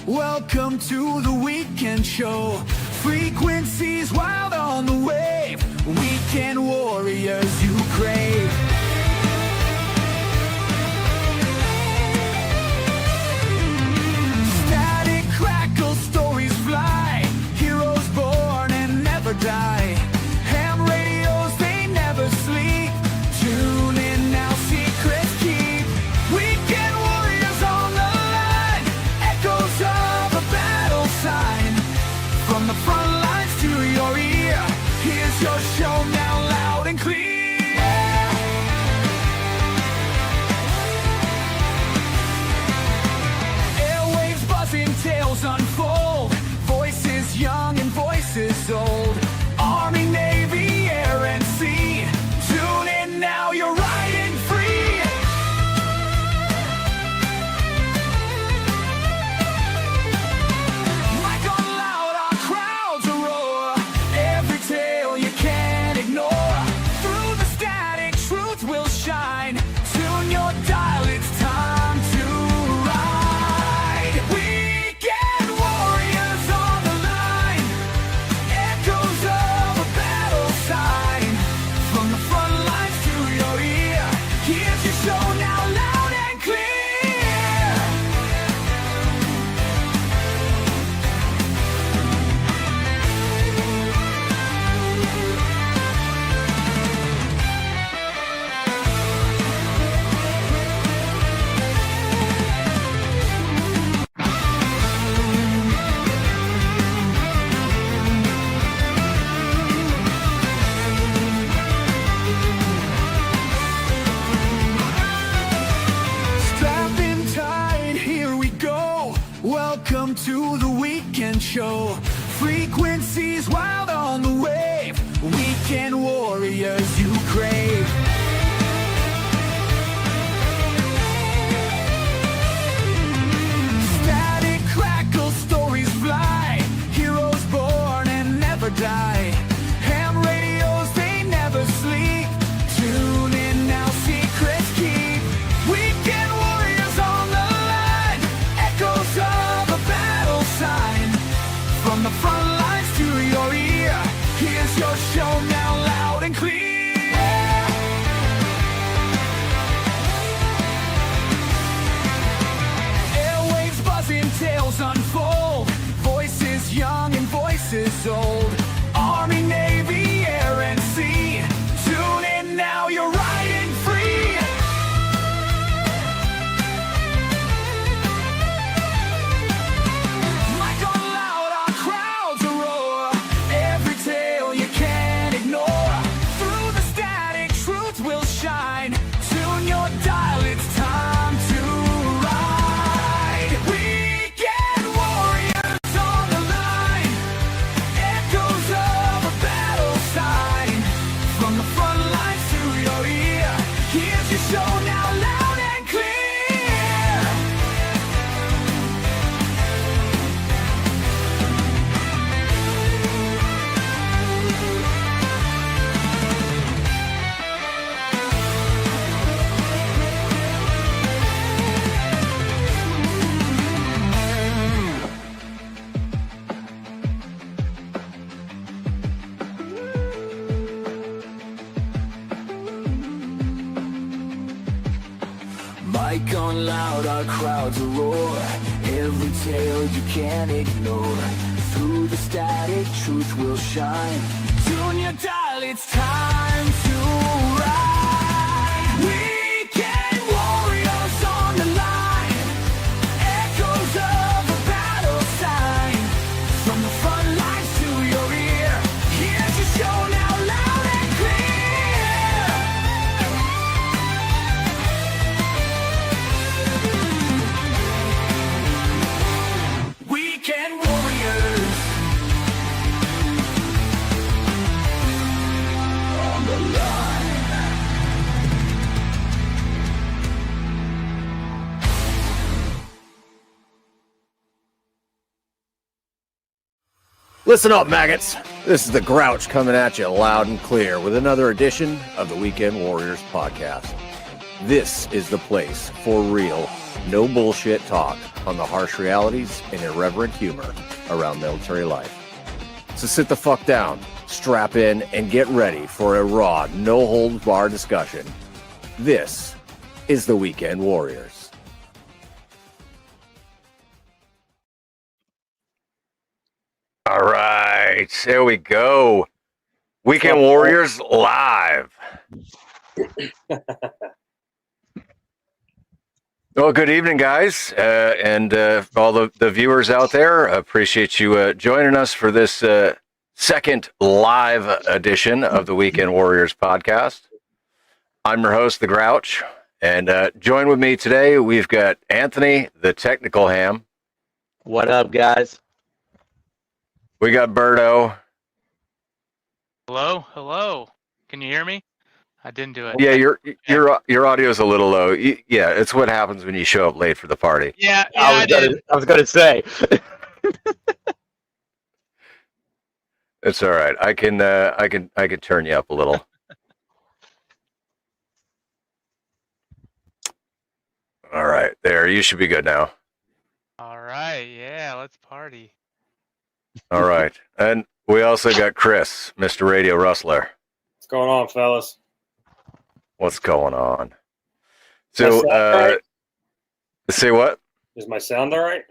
Welcome to the weekend show. Frequencies wild on the wave. Weekend warriors you crave. Static crackle, stories fly. Heroes born and never die. Ham radios, they never sleep. Tune in now, secrets keep. Weekend warriors on the line. Echoes of a battle sign. From the front lines to your ear, here's your show now loud and clear. Airwaves buzzing, tales unfold. Voices young and voices old. Army, Navy, air and sea. Tune in now, you're riding free. Mic on loud, our crowds roar. Every tale you can't ignore. Through the static, truth will shine. Tune your dial, it's time to ride. Weekend warriors on the line. Echoes of a battle sign. From the front lines to your ear, here's your show now loud and clear. Strap in tight, here we go. Welcome to the weekend show. Frequencies wild on the wave. Weekend warriors you crave. Static crackle, stories fly. Heroes born and never die. Ham radios, they never sleep. Tune in now, secrets keep. Weekend warriors on the line. Echoes of a battle sign. From the front lines to your ear, here's your show now loud and clear. Airwaves buzzing, tales unfold. Voices young and voices old. Army, Navy, air and sea. Tune in now, you're riding free. Mic on loud, our crowds roar. Every tale you can't ignore. Through the static, truth will shine. Tune your dial, it's time to ride. Weekend warriors on the line. Echoes of a battle sign. From the front lines to your ear, here's your show now loud and clear. Mic on loud, our crowds roar. Every tale you can't ignore. Through the static, truth will shine. Tune your dial, it's time to ride. Weekend warriors on the line. Echoes of a battle sign. From the front lines to your ear, here's your show now loud and clear. Weekend warriors on the line. Listen up, maggots. This is the Grouch coming at you loud and clear with another edition of the Weekend Warriors podcast. This is the place for real, no bullshit talk on the harsh realities and irreverent humor around military life. So sit the fuck down, strap in, and get ready for a raw, no-holds-barred discussion. This is the Weekend Warriors. All right, there we go. Weekend Warriors live. Well, good evening, guys, and all the viewers out there. Appreciate you joining us for this second live edition of the Weekend Warriors podcast. I'm your host, the Grouch, and join with me today, we've got Anthony, the technical ham. What up, guys? We got Berto. Hello. Can you hear me? I didn't do it. Yeah, your audio is a little low. Yeah, it's what happens when you show up late for the party. Yeah, I was gonna say. It's all right. I can turn you up a little. All right, there. You should be good now. All right, yeah, let's party. All right, and we also got Chris, Mr. Radio Rustler. What's going on, fellas? What's going on? So, right? say what? Is my sound all right?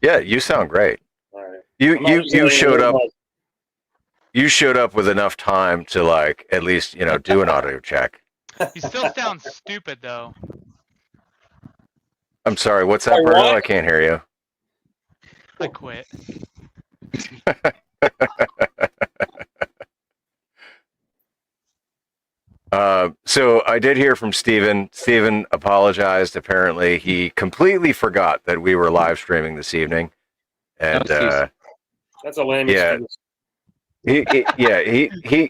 Yeah, you sound great. All right. You showed up. You showed up with enough time to at least do an audio check. You still sound stupid though. I'm sorry. What's that, What? Bruno? I can't hear you. I quit. So I did hear from Steven. Steven apologized. Apparently, he completely forgot that we were live streaming this evening, and That's a lame yeah. excuse.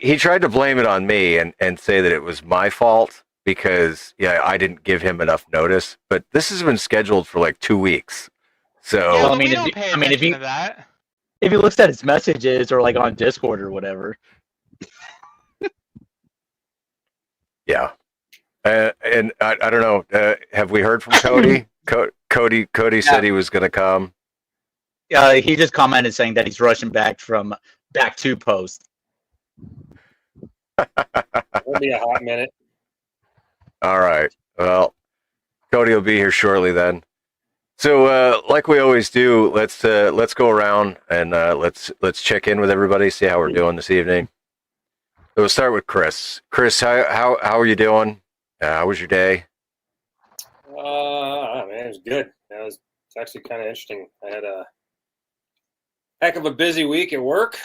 He tried to blame it on me and say that it was my fault because I didn't give him enough notice. But this has been scheduled for 2 weeks. So Yeah, Well, but we don't pay attention to that. If he looks at his messages or on Discord or whatever. yeah, and I don't know. Have we heard from Cody? Cody said he was going to come. He just commented saying that he's rushing back from back to post. It'll be a hot minute. All right. Well, Cody will be here shortly then. So, like we always do, let's go around and let's check in with everybody, see how we're doing this evening. So we'll start with Chris. Chris, how are you doing? How was your day? Man, it was good. It's actually kind of interesting. I had a heck of a busy week at work,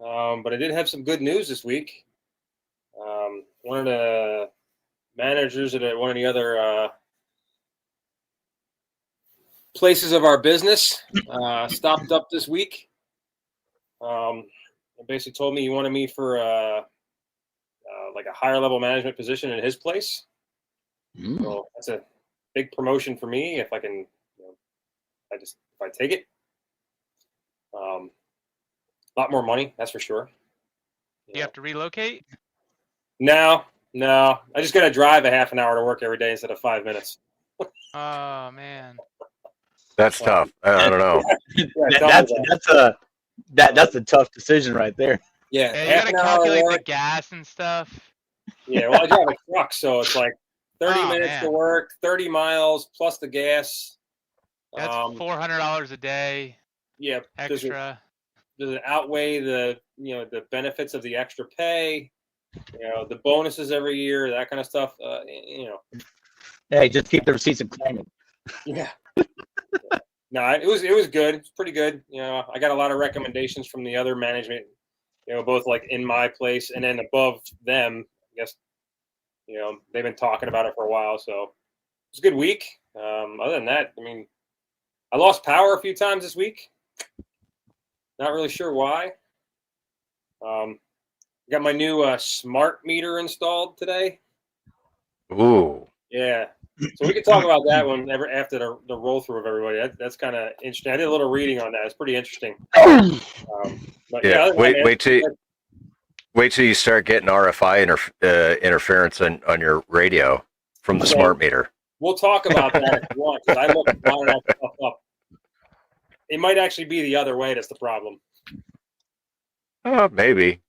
but I did have some good news this week. One of the managers at one of the other places of our business stopped up this week. He basically told me he wanted me for a higher level management position in his place. So that's a big promotion for me if I can, if I take it. A lot more money, that's for sure. Do you have to relocate? No. I just got to drive a half an hour to work every day instead of 5 minutes. Oh man. That's tough. I don't know. That's a tough decision right there. Yeah, Yeah, you half gotta an hour calculate work. the gas and stuff. Yeah, well, I drive a truck, so it's 30 Oh, minutes man. to work, 30 miles plus the gas. That's $400 a day Yeah, extra. does it outweigh the the benefits of the extra pay? The bonuses every year, that kind of stuff. Hey, just keep the receipts and claim it. Yeah. No, it was good. It's pretty good. I got a lot of recommendations from the other management. Both in my place and then above them. I guess they've been talking about it for a while, so it's a good week. Other than that, I lost power a few times this week. Not really sure why. Got my new smart meter installed today. Ooh. Yeah. So we can talk about that one after the roll through of everybody. That's kind of interesting. I did a little reading on that. It's pretty interesting. But Yeah. yeah, Wait till you start getting RFI interference on your radio. from the So- smart meter. We'll talk about that if you want, because I looked a lot of that stuff up. It might actually be the other way that's the problem. Maybe.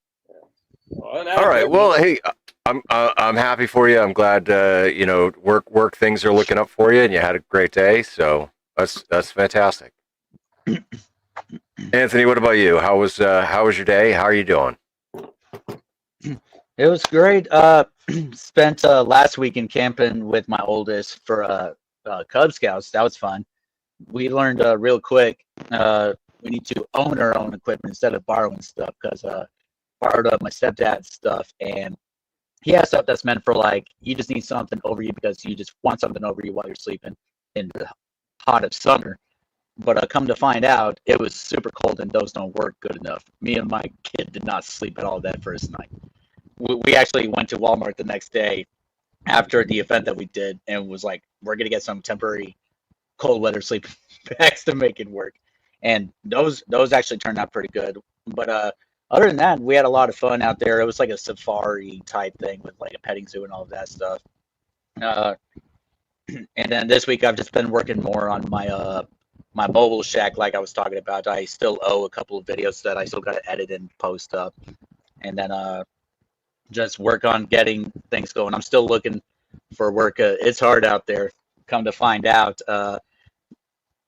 Well, All right. Well, hey, I'm happy for you. I'm glad work things are looking up for you, and you had a great day. So that's fantastic. Anthony, what about you? How was your day? How are you doing? It was great. Spent last weekend camping with my oldest for Cub Scouts. That was fun. We learned real quick we need to own our own equipment instead of borrowing stuff, because borrowed up my stepdad's stuff, and he has stuff that's meant for, like, you just need something over you because you just want something over you while you're sleeping in the hot of summer. But come to find out, it was super cold and those don't work good enough. Me and my kid did not sleep at all that first night. We actually went to Walmart the next day after the event that we did and was like, we're going to get some temporary cold weather sleeping bags to make it work. And those actually turned out pretty good. But other than that, we had a lot of fun out there. It was like a safari type thing with like a petting zoo and all of that stuff. And then this week I've just been working more on my my mobile shack, like I was talking about. I still owe a couple of videos that I still got to edit and post up, and then just work on getting things going. I'm still looking for work. It's hard out there. Come to find out,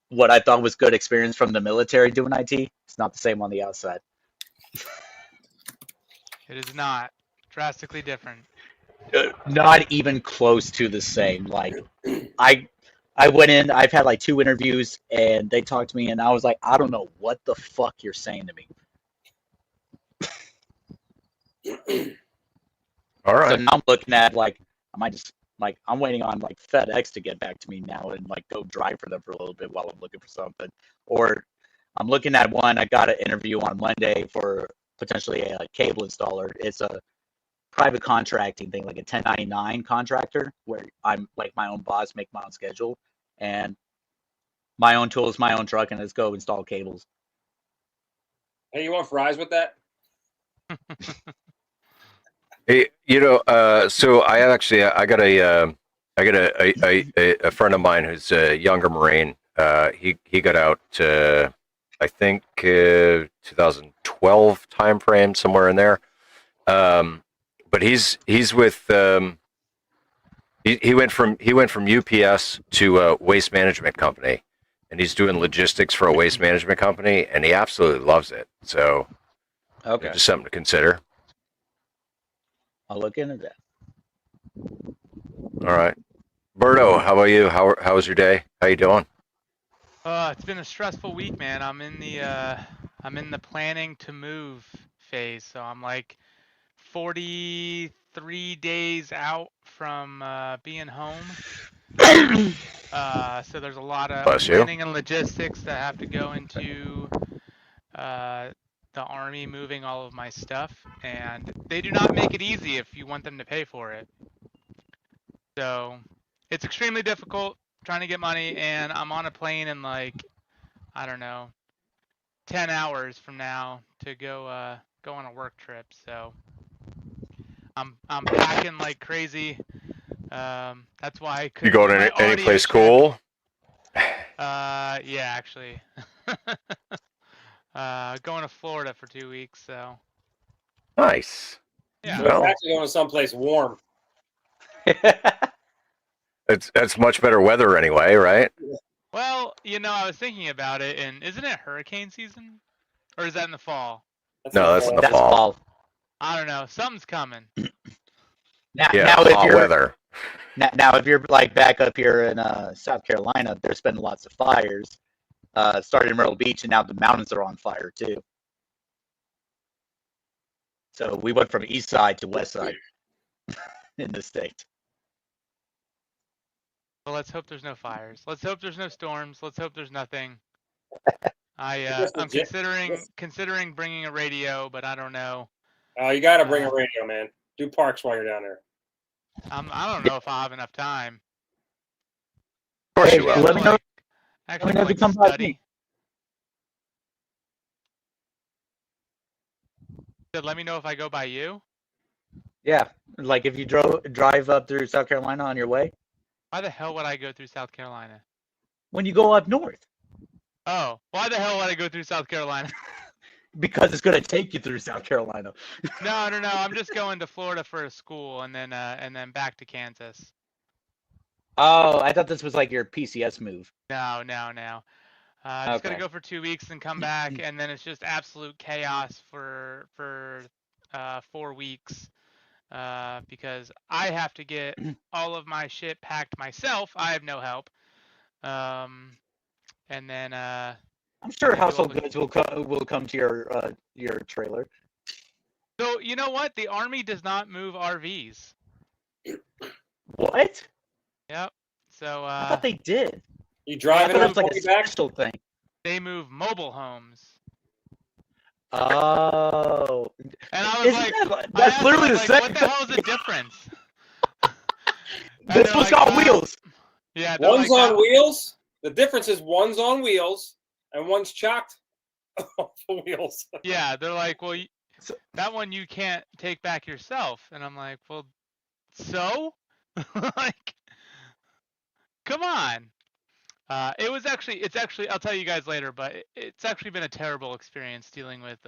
what I thought was good experience from the military doing IT, it's not the same on the outside. It is not drastically different. Not even close to the same. Like, I went in, I've had like 2 interviews, and they talked to me, and I was like, I don't know what the fuck you're saying to me. All right. So now I'm looking at, like, I might just, like, I'm waiting on like FedEx to get back to me now and like go drive for them for a little bit while I'm looking for something. Or I'm looking at one, I got an interview on Monday for potentially a cable installer. It's a private contracting thing, like a 1099 contractor, where I'm like my own boss, make my own schedule, and my own tools, my own truck, and let's go install cables. Hey, you want fries with that? Hey, so I got a friend of mine who's a younger Marine. He got out I think 2012 time frame, somewhere in there. But he's with he went from UPS to a waste management company, and he's doing logistics for a waste management company, and he absolutely loves it. So Okay, just something to consider. I'll look into that. All right, Berto, how about you? How was your day? How you doing? It's been a stressful week, man. I'm in the planning to move phase, so I'm like 43 days out from being home. So there's a lot of Bless you. planning and logistics that have to go into the Army moving all of my stuff, and they do not make it easy if you want them to pay for it. So it's extremely difficult trying to get money, and I'm on a plane in like, I don't know, 10 hours from now to go on a work trip. So I'm packing like crazy. That's why I couldn't You going do my any audio place check. cool? Yeah, actually. Going to Florida for 2 weeks, so Nice. yeah. So Well, it's actually going to someplace warm. it's much better weather anyway, right? Well, I was thinking about it, and isn't it hurricane season? Or is that in the fall? No, that's in the That's fall. fall. I don't know. Something's coming. Now, Yeah, now if hot you're weather. now if you're like back up here in South Carolina, there's been lots of fires. Started in Myrtle Beach, and now the mountains are on fire too. So we went from east side to west side in the state. Well, let's hope there's no fires. Let's hope there's no storms. Let's hope there's nothing. Just I'm legit- considering bringing a radio, but I don't know. You got to bring a radio, man. Do parks while you're down there. I don't know if I'll have enough time. Of course Hey, you will. let me know. Actually, Let me know if you like come by study. me. Said, let me know if I go by you. Yeah, like if you drive up through South Carolina on your way, Why the hell would I go through South Carolina? when you go up north, Oh, why the hell would I go through South Carolina? because it's going to take you through South Carolina. No. I'm just going to Florida for a school and then back to Kansas. Oh, I thought this was like your PCS move. No. Just gonna Okay. go for 2 weeks and come back, and then it's just absolute chaos for 4 weeks. Because I have to get all of my shit packed myself. I have no help. And then I'm sure do all household the- goods will come to your trailer. So you know what? The Army does not move RVs. What? Yep. So I thought they did. You I drive it thought on it was like a the back? special thing. they move mobile homes. Oh. And I was Isn't like, that, I that's asked literally them, the like, same. what the hell is the difference? And This they're one's like, got wheels. Yeah, they're One's like on that. wheels. The difference is one's on wheels and one's chocked off the wheels. Yeah, they're like, well, So- that one you can't take back yourself. And I'm like, well, so? Like, come on. It's actually, I'll tell you guys later, but it's actually been a terrible experience dealing with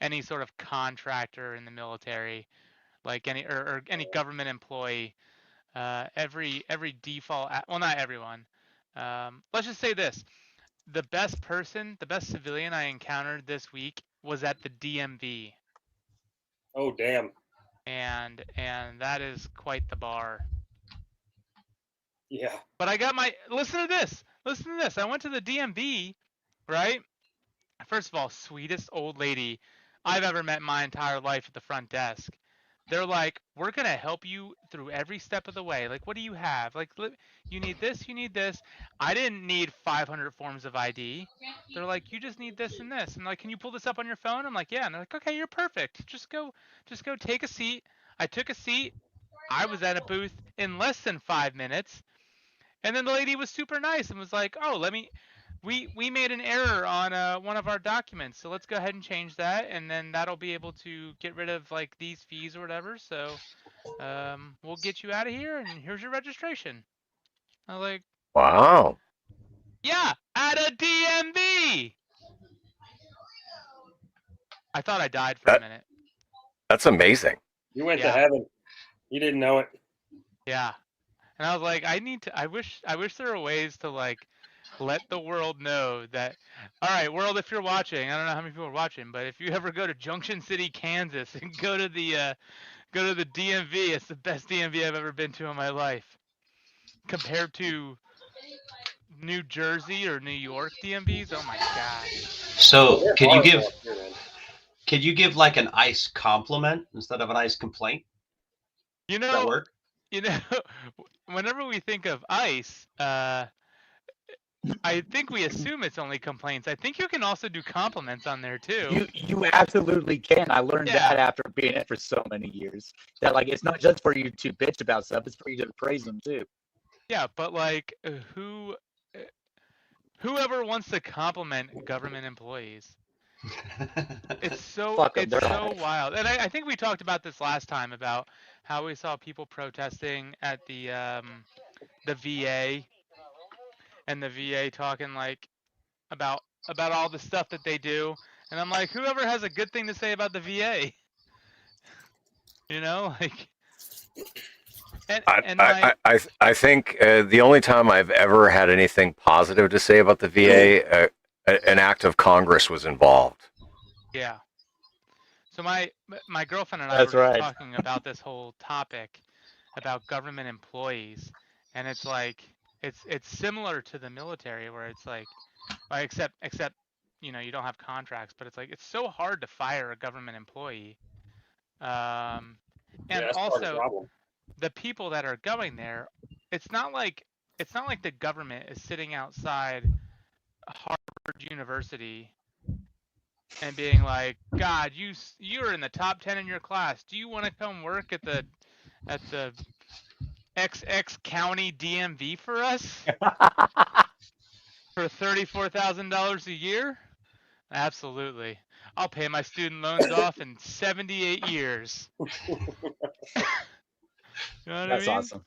any sort of contractor in the military, like or any government employee. Every default, well, not everyone. Let's just say this: the best civilian I encountered this week was at the DMV, Oh damn! and that is quite the bar. Yeah. But I got listen to this. I went to the DMV, right? First of all, sweetest old lady I've ever met in my entire life at the front desk. They're like, we're going to help you through every step of the way. Like, what do you have? Like, you need this, you need this. I didn't need 500 forms of ID. They're like, you just need this and this. And like, can you pull this up on your phone? I'm like, yeah. And they're like, okay, you're perfect. Just go take a seat. I took a seat. I was at a booth in less than 5 minutes. And then the lady was super nice and was like, oh, we made an error on one of our documents, so let's go ahead and change that, and then that'll be able to get rid of like these fees or whatever. So we'll get you out of here, and here's your registration. I was like, Wow. yeah, at a DMV. I thought I died for a minute. That's amazing. You went Yeah. to heaven. You didn't know it. Yeah, and I was like, I wish there were ways to like let the world know that, all right, world, if you're watching, I don't know how many people are watching, but if you ever go to Junction City, Kansas, and go to the DMV, it's the best DMV I've ever been to in my life, compared to New Jersey or New York DMVs. Oh my gosh. So They're can you horrible give up here, man. like an ICE compliment instead of an ICE complaint? You Does that know, work? whenever we think of ICE, I think we assume it's only complaints. I think you can also do compliments on there too. You absolutely can. I learned Yeah. that after being in it for so many years. That like it's not just for you to bitch about stuff; it's for you to praise them too. Yeah, but like whoever wants to compliment government employees, it's so Fuck 'em, it's they're so alive. wild. And I think we talked about this last time about how we saw people protesting at the VA, and the VA talking like about all the stuff that they do. And I'm like, whoever has a good thing to say about the VA, you know, like. I think the only time I've ever had anything positive to say about the VA, an act of Congress was involved. Yeah. So my girlfriend and I That's were just right. talking about this whole topic about government employees, and it's like it's similar to the military where it's like except you know, you don't have contracts, but it's like it's so hard to fire a government employee. Yeah, And that's part of the also problem. the people that are going there, it's not like the government is sitting outside Harvard University and being like, God, you're in the top 10 in your class. Do you want to come work at the XX County DMV for us for $34,000 a year? Absolutely. I'll pay my student loans off in 78 years. You know what That's I mean? awesome.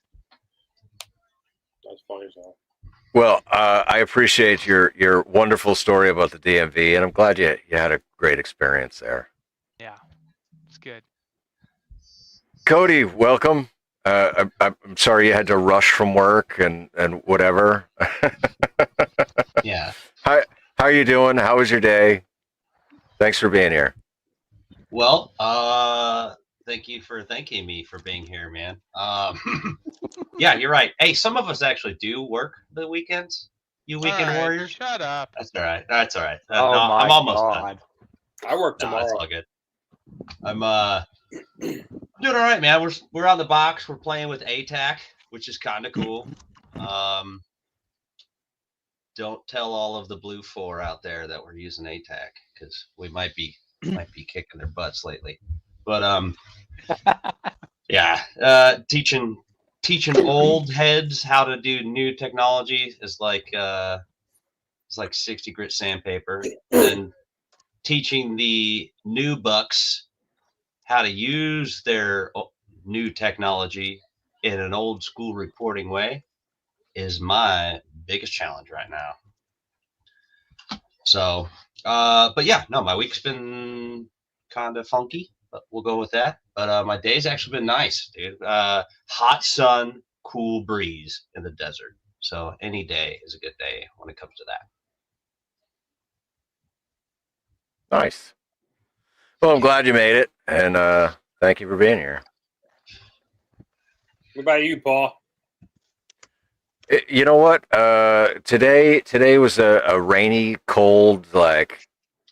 That's funny as hell. Well, I appreciate your wonderful story about the DMV, and I'm glad you had a great experience there. Yeah, it's good. Cody, welcome. I'm sorry you had to rush from work and whatever. Yeah. How are you doing? How was your day? Thanks for being here. Well, thank you for thanking me for being here, man. Yeah, you're right. Hey, some of us actually do work the weekends. You weekend All right, warriors. shut up. That's all right. That's all right. Oh no, my I'm almost done. God. I work No, tomorrow. it's all good. I'm doing all right, man. We're on the box. We're playing with ATAC, which is kind of cool. Don't tell all of the Blue 4 out there that we're using ATAC because we might be kicking their butts lately. But yeah, teaching old heads how to do new technology is like it's like 60 grit sandpaper. And teaching the new bucks how to use their new technology in an old school reporting way is my biggest challenge right now. So, but yeah, no, my week's been kind of funky, but we'll go with that. But my day's actually been nice, dude. Hot sun, cool breeze in the desert. So any day is a good day when it comes to that. Nice. Well, I'm glad you made it, and thank you for being here. What about you, Paul? You know what? Today was a rainy, cold, like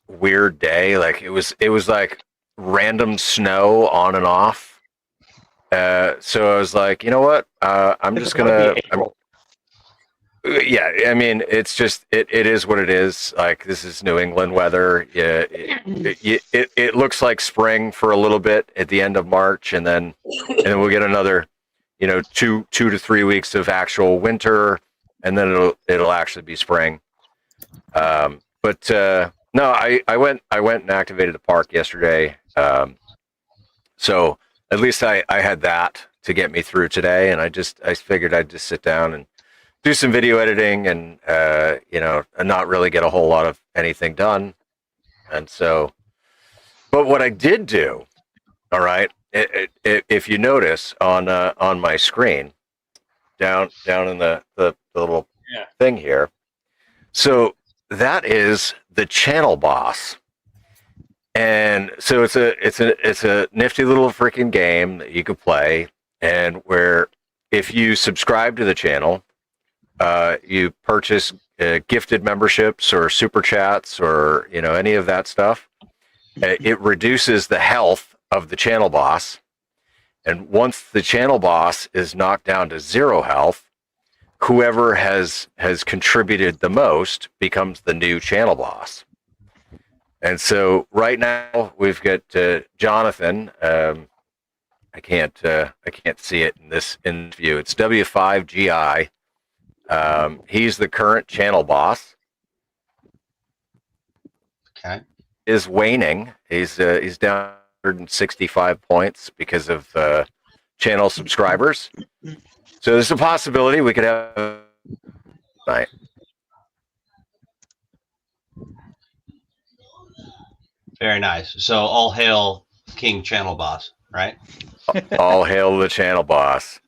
weird day. Like it was like random snow on and off. So I was like, you know what? I'm just gonna. Yeah, I mean, it's just it is what it is. Like this is New England weather. Yeah, it looks like spring for a little bit at the end of March, and then we'll get another, 2 to 3 weeks of actual winter, and then it'll actually be spring. But no, I went and activated the park yesterday. So at least I had that to get me through today, and I figured I'd just sit down and do some video editing and and not really get a whole lot of anything done. And so, but what I did do, all right, if you notice on my screen down in the little thing here, so that is the channel boss. And so it's a nifty little freaking game that you could play, and where if you subscribe to the channel, you purchase gifted memberships or super chats or any of that stuff. It reduces the health of the channel boss, and once the channel boss is knocked down to 0 health, whoever has contributed the most becomes the new channel boss. And so right now we've got Jonathan. I can't see it in this view. It's W5GI. He's the current channel boss. Okay. Is waning. He's down 165 points because of channel subscribers. So there's a possibility we could have tonight. Very nice. So all hail King Channel Boss, right? All hail the channel boss.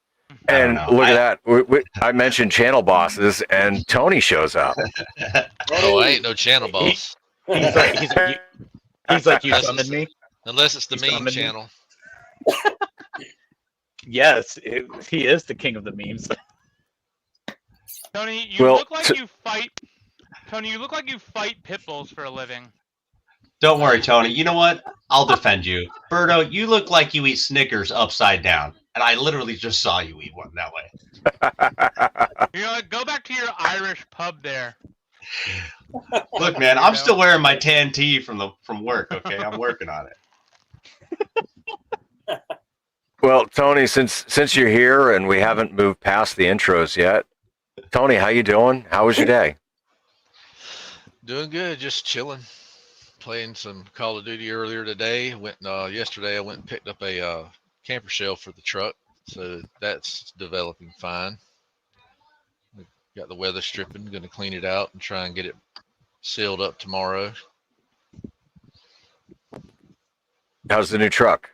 And look at that. I mentioned channel bosses, and Tony shows up. Oh, I ain't no channel boss. He's like, you summoned me? Unless it's the You meme summoned me? channel. Yes, he is the king of the memes. Tony, you look like you fight. Tony, you look like you fight pit bulls for a living. Don't worry, Tony. You know what? I'll defend you. Birdo, you look like you eat Snickers upside down. And I literally just saw you eat one that way. You know what? Go back to your Irish pub there. Look, man, I'm still wearing my tan tee from work, okay? I'm working on it. Well, Tony, since you're here and we haven't moved past the intros yet, Tony, how you doing? How was your day? Doing good, just chilling. playing some Call of Duty earlier today. Yesterday I went and picked up a camper shell for the truck, so that's developing fine. Got the weather stripping, going to clean it out and try and get it sealed up tomorrow. How's the new truck?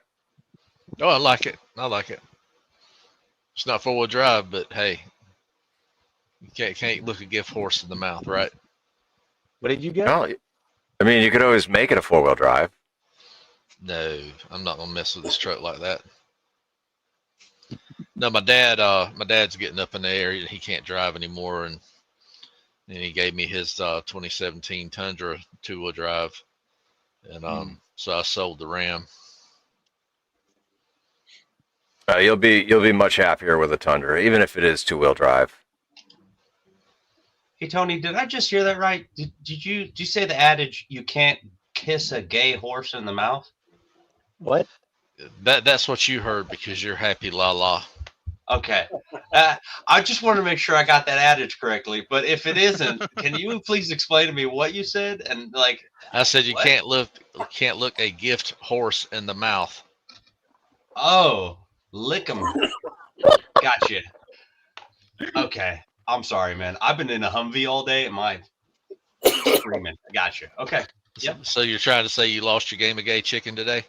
Oh, I like it. I like it. It's not four-wheel drive, but hey, you can't look a gift horse in the mouth, right? What did you get? Oh, I mean, you could always make it a 4-wheel drive. No, I'm not gonna mess with this truck like that. No, my dad's getting up in the area. He can't drive anymore, and he gave me his 2017 Tundra 2-wheel drive, and so I sold the Ram. You'll be much happier with a Tundra, even if it is 2-wheel drive. Hey Tony, did I just hear that right? Did you say the adage you can't kiss a gay horse in the mouth? What? That's what you heard because you're happy, la la. Okay. I just wanted to make sure I got that adage correctly. But if it isn't, can you please explain to me what you said? And like, I said you what? can't look a gift horse in the mouth. Oh, lick 'em. Gotcha. Okay. I'm sorry, man. I've been in a Humvee all day and my screaming. Gotcha. Okay. Yep. So you're trying to say you lost your game of gay chicken today?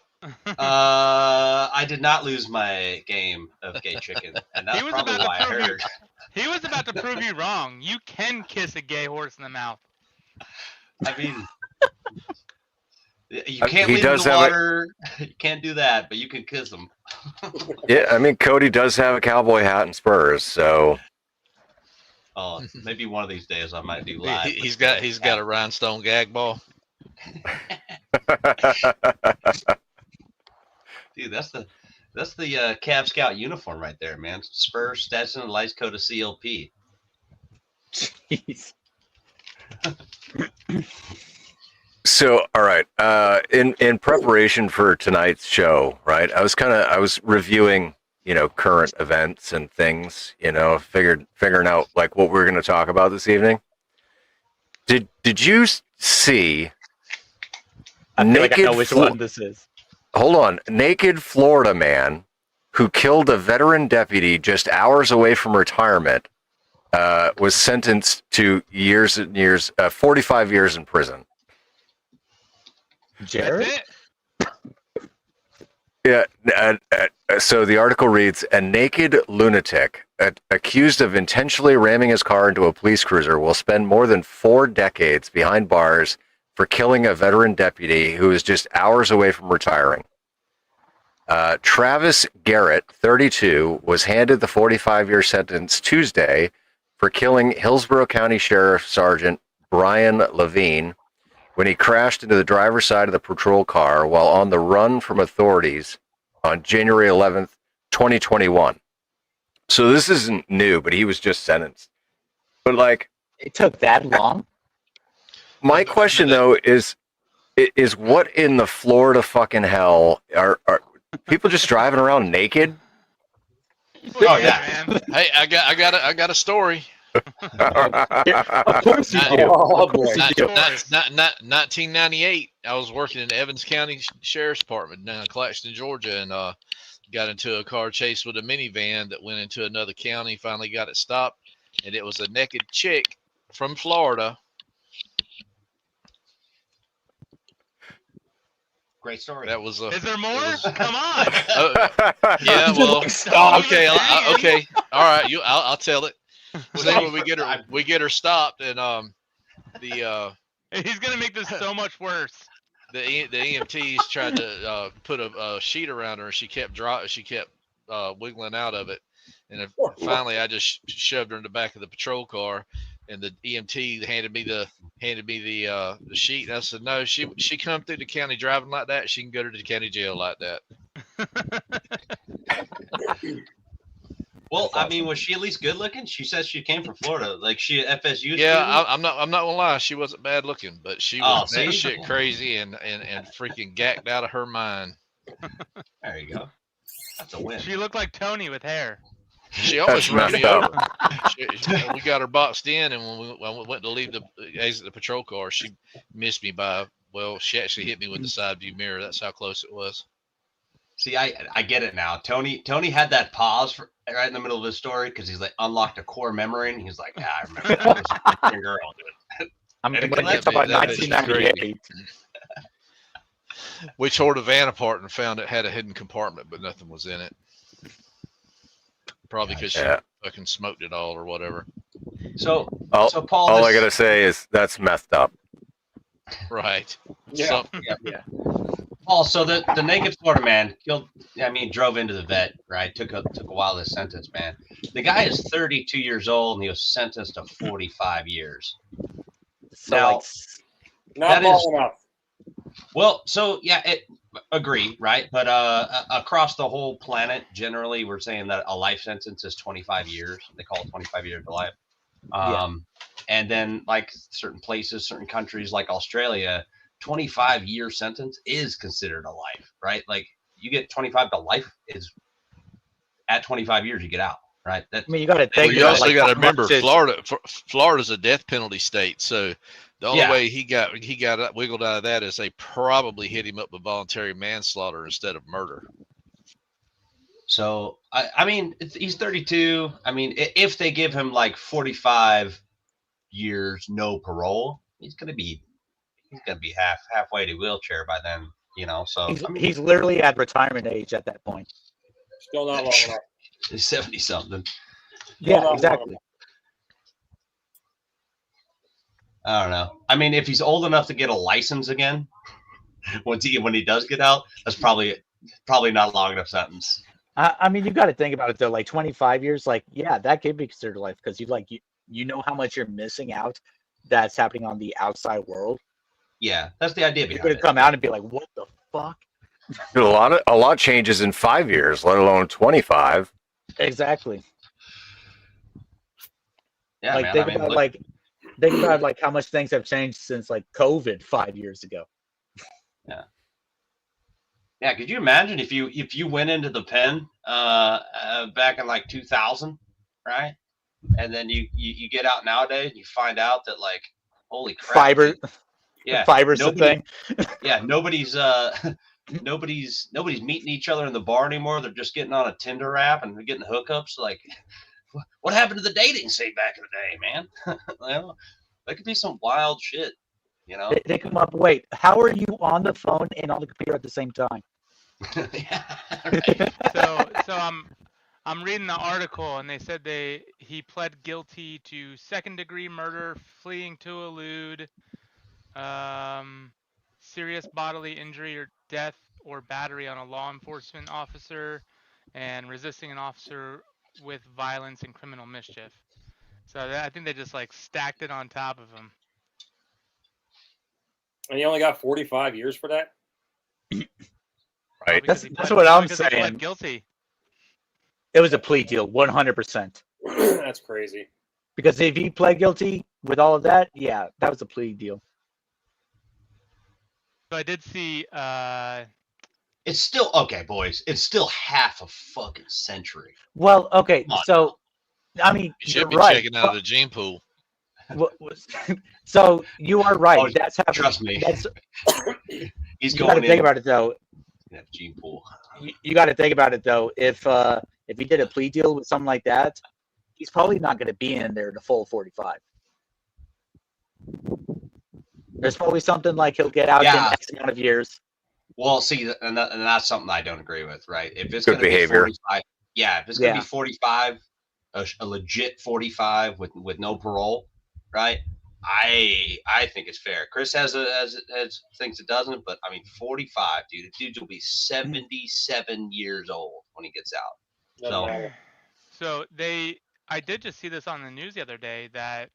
I did not lose my game of gay chicken, and that's probably why I heard. He was about to prove you wrong. You can kiss a gay horse in the mouth. I mean, you can't He leave 'em in does the have water. You can't do that, but you can kiss them. Yeah, I mean, Cody does have a cowboy hat and spurs, so Oh, maybe one of these days I might do live. He's got a rhinestone gag ball. Dude, that's the Cab Scout uniform right there, man. Spurs, Stetson, and lights coat of CLP. Jeez. So, all right. In preparation for tonight's show, right? I was reviewing, current events and things, figuring out like what we're going to talk about this evening. Did you see? I feel like I know which one this is. Hold on, naked Florida man who killed a veteran deputy just hours away from retirement was sentenced to 45 years in prison. Jared? Yeah. So the article reads: a naked lunatic accused of intentionally ramming his car into a police cruiser will spend more than 4 decades behind bars for killing a veteran deputy who is just hours away from retiring. Travis Garrett, 32, was handed the 45-year sentence Tuesday for killing Hillsborough County Sheriff Sergeant Brian Levine when he crashed into the driver's side of the patrol car while on the run from authorities on January 11th, 2021. So this isn't new, but he was just sentenced. But like, It took that long? my question though is what in the Florida fucking hell are people just driving around naked? Oh yeah, man. Hey, I got a story. Of course you do. Oh, Of course boy. you do. 1998. I was working in the Evans County Sheriff's Department down in Claxton, Georgia, and got into a car chase with a minivan that went into another county. Finally got it stopped, and it was a naked chick from Florida. great story. That was Is there more? was- Come on. yeah. Well, Stop. okay. Okay. All right. I'll tell it. So when we get her stopped, and the He's gonna make this so much worse. the EMTs tried to put a sheet around her, and she kept wiggling out of it, and then finally I just shoved her in the back of the patrol car, and the EMT handed me the sheet, and I said, no, she come through the county driving like that, she can go to the county jail like that. Well, I mean, was she at least good looking? She says she came from Florida, like she FSU. Yeah, I'm not gonna lie, she wasn't bad looking, but she was see? that shit crazy and freaking gacked out of her mind. There you go. That's a win. She looked like Tony with hair. She almost ran me messed over. up. We got her boxed in, and when we went to leave the exit the patrol car, she missed me by Well, she actually hit me with the side view mirror. That's how close it was. See, I get it now. Tony had that pause right in the middle of his story because he's like unlocked a core memory, and he's like, I remember that. It was a fucking girl, dude. I'm That'd when be- you talk about that'd be 1998. We tore the van apart and found it had a hidden compartment, but nothing was in it. Probably because she fucking smoked it all or whatever. So All Paul, I gotta say is that's messed up. Right. Yeah. Yeah. Paul, so the naked Florida man drove into the vet, right? Took a while to sentence, man. The guy is 32 years old and he was sentenced to 45 years. So Now, like, Not That long is- enough. Well, so yeah, agree, right? But across the whole planet, generally, we're saying that a life sentence is 25 years. They call it 25 years to life. And then, like certain places, certain countries, like Australia, 25-year sentence is considered a life, right? Like you get 25 to life is at 25 years you get out, right? That I mean, you got to Well, think. you also got to how remember much is- Florida's a death penalty state, so the only Yeah. way he got wiggled out of that is they probably hit him up with voluntary manslaughter instead of murder. So I mean, he's 32. I mean, if they give him like 45 years no parole, he's gonna be halfway to wheelchair by then, you know. So He's, I mean, he's literally at retirement age at that point. Still not long enough. he's 70 something. Yeah, long exactly. I don't know. I mean, if he's old enough to get a license again, when he does get out, that's probably not a long enough sentence. I mean, you got to think about it though. Like 25 years, like yeah, that could be considered life because you know how much you're missing out that's happening on the outside world. Yeah, that's the idea You're behind gonna it. come out and be like, "What the fuck?" Dude, a lot changes in 5 years, let alone 25. Exactly. Yeah, like man. think I mean, about look, think about like how much things have changed since like COVID 5 years ago. yeah. Could you imagine if you went into the pen back in like 2000, right? And then you get out nowadays and you find out that like, holy crap, Fiber, dude. Yeah, fiber's the nobody- thing. Yeah, nobody's meeting each other in the bar anymore. They're just getting on a Tinder app and they're getting hookups. Like, what happened to the dating scene back in the day, man? Well, that could be some wild shit, you know? They come up. Wait, how are you on the phone and on the computer at the same time? Yeah, right. So I'm reading the article and they said he pled guilty to second-degree murder, fleeing to elude, serious bodily injury or death or battery on a law enforcement officer, and resisting an officer with violence and criminal mischief. So I think they just like stacked it on top of him. And he only got 45 years for that? Right. Because he That's pled- what I'm because he pled saying. guilty. It was a plea deal, 100%. That's crazy. Because if he pled guilty with all of that, yeah, that was a plea deal. So I did see. It's still okay, boys. It's still half a fucking century. Well, okay, Come on so I mean, You should you're be right. checking out of the gene pool. So you are right. Oh, That's happening. Trust me, That's, he's you got to going think in. about it though. Gene pool. You got to think about it though. If he did a plea deal with something like that, he's probably not going to be in there the full 45. There's probably something like he'll get out Yeah. in X amount of years. Well, see, and that's something I don't agree with, right? If it's Good going to be behavior. 45, yeah, if it's going to Yeah. be 45, a legit 45 with no parole, right? I think it's fair. Chris has thinks it doesn't, but I mean 45, dude. The dude will be 77 years old when he gets out. Doesn't So- matter. So I did just see this on the news the other day that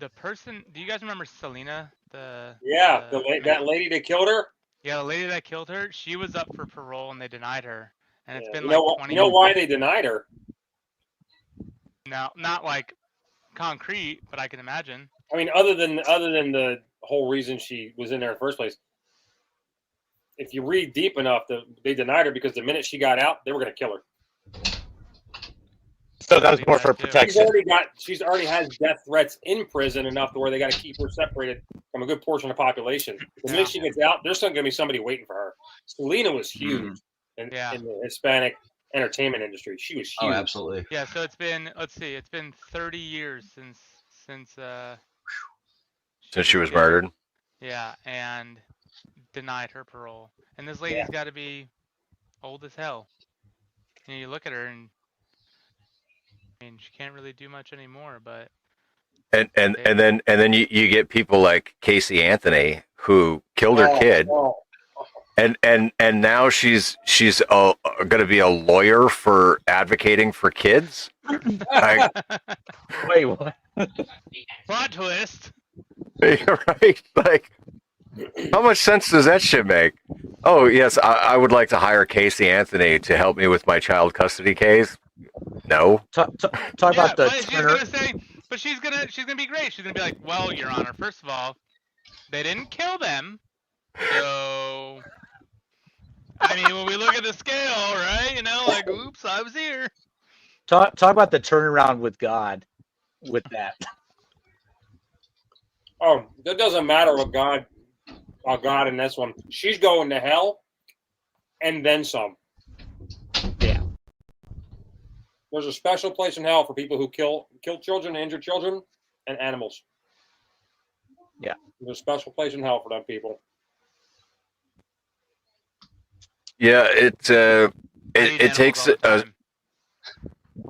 the person. Do you guys remember Selena? Yeah, that lady that killed her. Yeah, the lady that killed her. She was up for parole and they denied her. And it's Yeah. been You like know, 20. you know why they denied her? No, not like concrete, but I can imagine. I mean, other than the whole reason she was in there in the first place. If you read deep enough, they denied her because the minute she got out, they were going to kill her. So that was more for too. protection. She's already has death threats in prison enough to where they got to keep her separated from a good portion of the population. The minute she gets out, there's still going to be somebody waiting for her. Selena was huge in the Hispanic entertainment industry. She was huge. Oh, absolutely. Yeah, so it's been, let's see, it's been 30 years since Since she was murdered. Yeah, and denied her parole. And this lady's got to be old as hell. And you look at her, and I mean, she can't really do much anymore. But And then you get people like Casey Anthony who killed her kid. And now she's going to be a lawyer for advocating for kids. Like, Wait, what? plot twist. right? Like, how much sense does that shit make? Oh yes, I would like to hire Casey Anthony to help me with my child custody case. No. Talk about the. But she's gonna be great. She's gonna be like, well, Your Honor, first of all, they didn't kill them, so. I mean, when we look at the scale, right? You know, like, oops, I was here. Talk about the turnaround with God, with that. Oh, that doesn't matter what God in this one. She's going to hell, and then some. Yeah. There's a special place in hell for people who kill children, injure children, and animals. Yeah. There's a special place in hell for them people. Yeah, it takes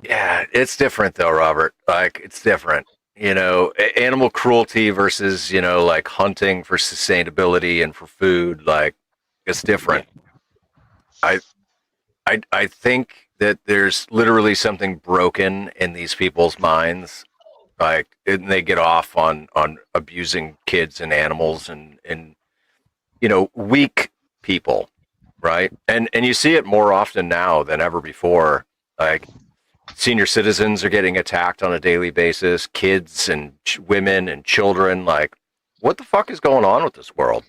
yeah, it's different though, Robert. Like, it's different. You know, animal cruelty versus, you know, like hunting for sustainability and for food, like, it's different. I think that there's literally something broken in these people's minds, like, and they get off on abusing kids and animals and you know, weak people. Right. And you see it more often now than ever before. Like, senior citizens are getting attacked on a daily basis, kids and women and children. Like, what the fuck is going on with this world?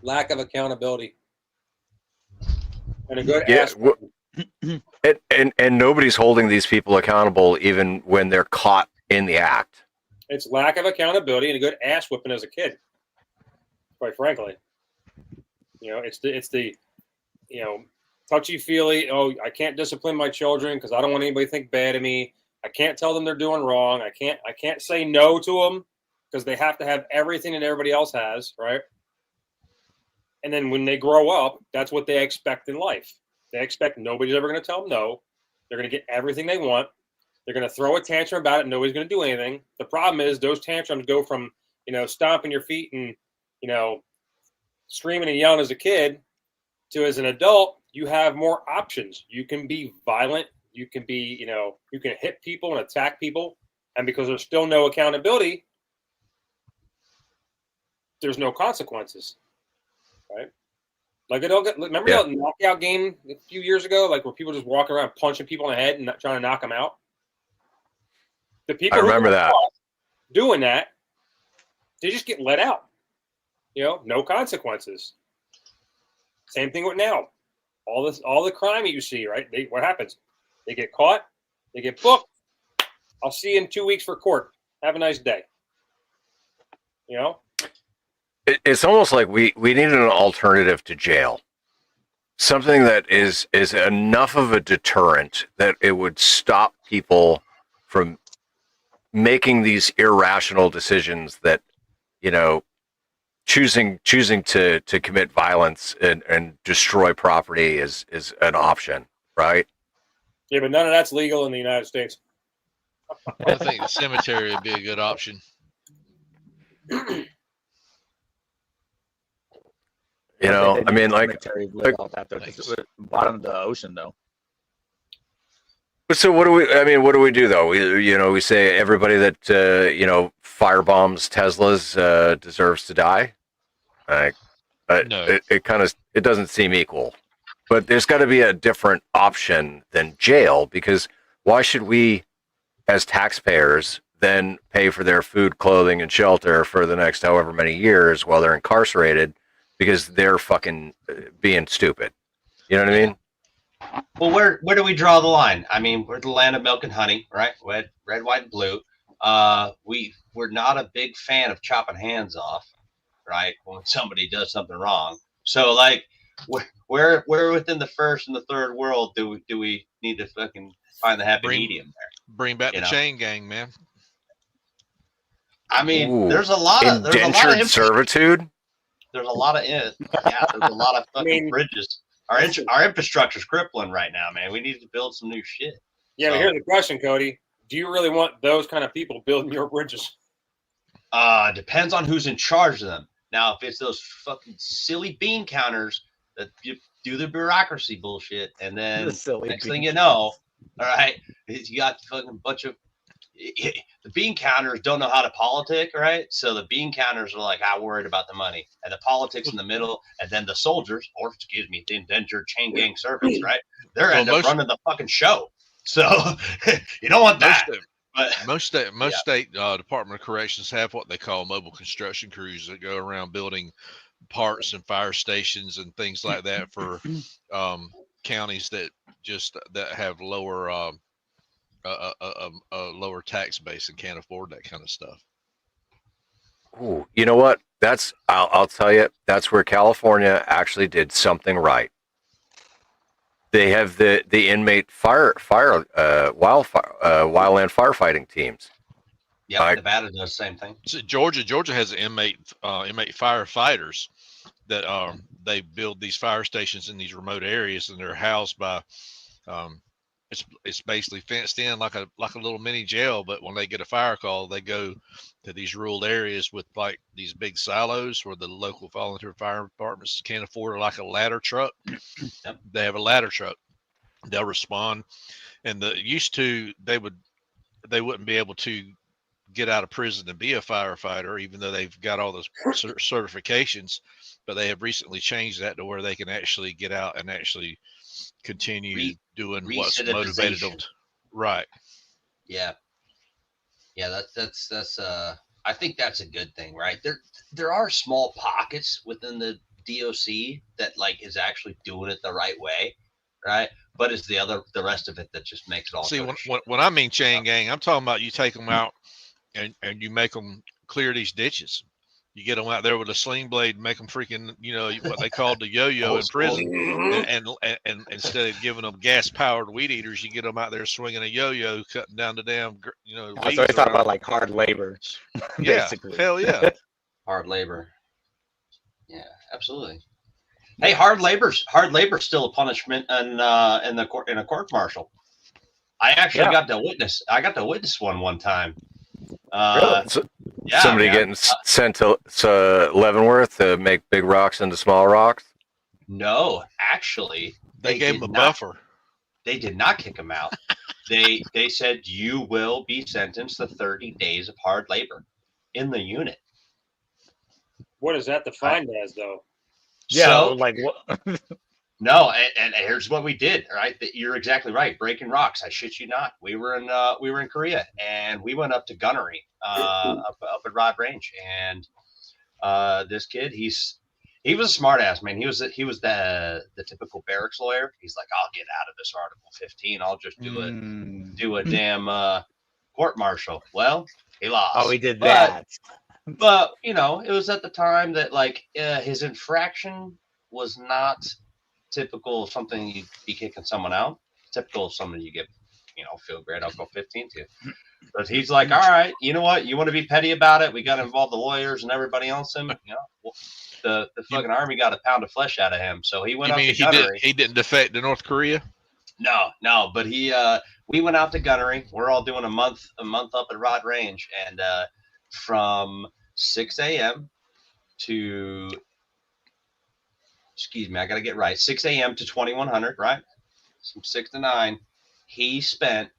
Lack of accountability. And a good and nobody's holding these people accountable even when they're caught in the act. It's lack of accountability and a good ass whipping as a kid, quite frankly. You know, it's the you know, touchy-feely, oh, I can't discipline my children because I don't want anybody to think bad of me. I can't tell them they're doing wrong. I can't say no to them because they have to have everything that everybody else has, right? And then when they grow up, that's what they expect in life. They expect nobody's ever going to tell them no. They're going to get everything they want. They're going to throw a tantrum about it. Nobody's going to do anything. The problem is those tantrums go from, you know, stomping your feet and, you know, screaming and yelling as a kid to as an adult, you have more options. You can be violent. You can be, you know, you can hit people and attack people. And because there's still no accountability, there's no consequences, right? Like, remember that knockout game a few years ago, like where people just walk around punching people in the head and trying to knock them out? The people I remember that doing that, they just get let out. You know, no consequences. Same thing with now. All the crime you see, right? What happens? They get caught, they get booked. I'll see you in 2 weeks for court. Have a nice day. You know? it's almost like we needed an alternative to jail. Something that is enough of a deterrent that it would stop people from making these irrational decisions that, you know, choosing to commit violence and destroy property is an option, right? Yeah, but none of that's legal in the United States. I think the cemetery would be a good option. You know, I mean, like bottom of the ocean, though. So what do we do though? We say everybody that firebombs Teslas deserves to die. Like, No. It doesn't seem equal. But there's got to be a different option than jail, because why should we, as taxpayers, then pay for their food, clothing, and shelter for the next however many years while they're incarcerated because they're fucking being stupid? You know what I mean? Well, where do we draw the line? I mean, we're the land of milk and honey, right? Red, white, and blue. We're not a big fan of chopping hands off, right? When somebody does something wrong. So like, where within the first and the third world do we need to fucking find the happy medium there? Bring back You the know? chain gang, man. I mean, Ooh, there's a lot of indentured servitude. There's a lot of there's a lot of fucking bridges. Our infrastructure's crippling right now, man. We need to build some new shit. Yeah, but here's the question, Cody. Do you really want those kind of people building your bridges? Depends on who's in charge of them. Now, if it's those fucking silly bean counters that do the bureaucracy bullshit, and then next thing you know, all right, you got fucking bunch of the bean counters don't know how to politic, right? So the bean counters are like, I'm worried about the money, and the politics in the middle, and then the soldiers, or excuse me, the indentured chain gang servants, right? They're end up running the fucking show. So you don't want that. Most state Department of Corrections have what they call mobile construction crews that go around building parks and fire stations and things like that for counties that have lower a lower tax base and can't afford that kind of stuff. Ooh, you know what? I'll tell you, that's where California actually did something right. They have the inmate wildland firefighting teams. Yeah, Nevada does the same thing. So Georgia has inmate firefighters that they build these fire stations in these remote areas, and they're housed by it's basically fenced in like a little mini jail, but when they get a fire call, they go to these rural areas with like these big silos where the local volunteer fire departments can't afford like a ladder truck. Yep. They have a ladder truck. They'll respond, and they wouldn't be able to get out of prison and be a firefighter, even though they've got all those certifications, but they have recently changed that to where they can actually get out and actually continue doing what's motivated them. Right. Yeah. That's I think that's a good thing, right? There are small pockets within the DOC that like is actually doing it the right way, right? But it's the rest of it that just makes it all. See, when I mean chain gang, I'm talking about you take them out and you make them clear these ditches. You get them out there with a sling blade, make them freaking, what they called the yo-yo in prison. And instead of giving them gas-powered weed eaters, you get them out there swinging a yo-yo, cutting down the damn, So I talk about like hard labor. Yeah, basically. hell yeah. Hard labor. Yeah, absolutely. Hey, hard labor's still a punishment in a court martial. I actually got to witness. I got to witness one time. Really? Somebody getting sent to Leavenworth to make big rocks into small rocks? No, actually, they gave him a buffer. They did not kick him out. They said you will be sentenced to 30 days of hard labor in the unit. What is that defined as, though? Yeah, So, like what? No, and here's what we did. Right, you're exactly right. Breaking rocks. I shit you not. We were in Korea, and we went up to gunnery up at Rod Range, and this kid, he was a smart ass, man. He was the typical barracks lawyer. He's like, I'll get out of this Article 15. I'll just do a damn court martial. Well, he lost. Oh, he did that. But it was at the time that like his infraction was not typical of something you'd be kicking someone out. Typical of something you get, feel great. I'll go 15 to. But he's like, all right, you know what? You want to be petty about it? We got to involve the lawyers and everybody else. The fucking army got a pound of flesh out of him, so he went out to gunnery. He didn't defect to North Korea? No, but we went out to gunnery. We're all doing a month up at Rod Range, and from 6 a.m. to excuse me, I got to get right. 6 a.m. to 2100, right? From 6 to 9, he spent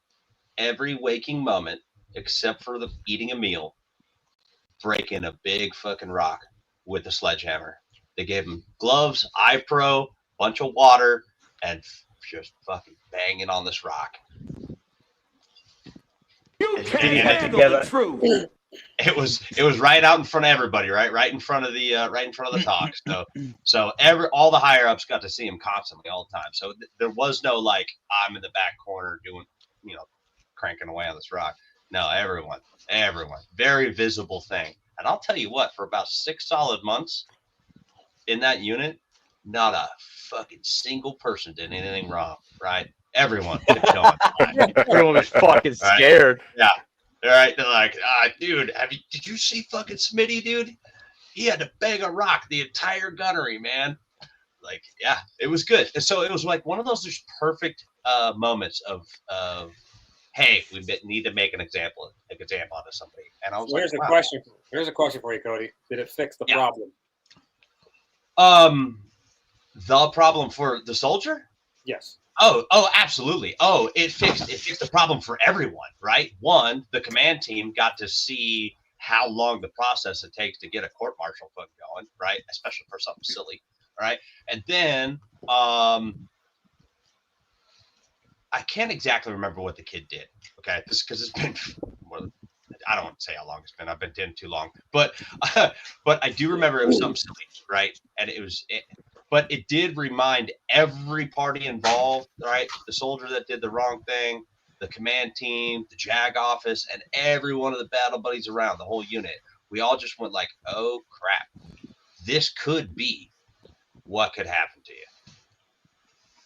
every waking moment, except for the eating a meal, breaking a big fucking rock with a sledgehammer. They gave him gloves, iPro, bunch of water, and just fucking banging on this rock. You can't handle the truth. It was right out in front of everybody, right in front of the talk. So all the higher ups got to see him constantly all the time. So there was no like I'm in the back corner doing, cranking away on this rock. No, everyone, very visible thing. And I'll tell you what, for about 6 solid months in that unit, not a fucking single person did anything wrong, right? Everyone kept going. Everyone was fucking scared. Yeah. All right. They're like, dude, did you see fucking Smitty, dude? He had to bang a rock the entire gunnery, man. Like, yeah, it was good. And so it was like one of those just perfect moments of hey, we need to make an example out of somebody. And I was Here's like, a question. Here's a question for you, Cody. Did it fix the problem? The problem for the soldier? Yes. Oh, absolutely. Oh, it fixed the problem for everyone, right? One, the command team got to see how long the process it takes to get a court-martial foot going, right? Especially for something silly, right? And then I can't exactly remember what the kid did, okay? Because it's been I don't want to say how long it's been. I've been in too long, but I do remember it was something silly, right? And but it did remind every party involved, right? The soldier that did the wrong thing, the command team, the JAG office, and every one of the battle buddies around, the whole unit. We all just went like, oh crap, this could be what could happen to you,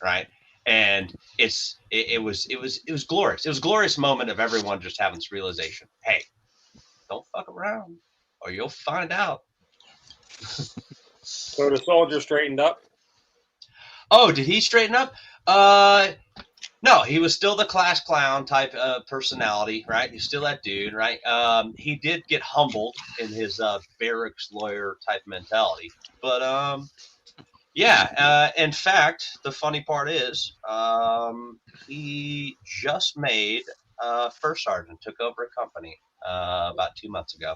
right? And it was glorious. It was a glorious moment of everyone just having this realization. Hey, don't fuck around or you'll find out. So the soldier straightened up? Oh, did he straighten up? No, he was still the class clown type personality, right? He's still that dude, right? He did get humbled in his barracks lawyer type mentality. But yeah, in fact, the funny part is he just made first sergeant, took over a company about 2 months ago.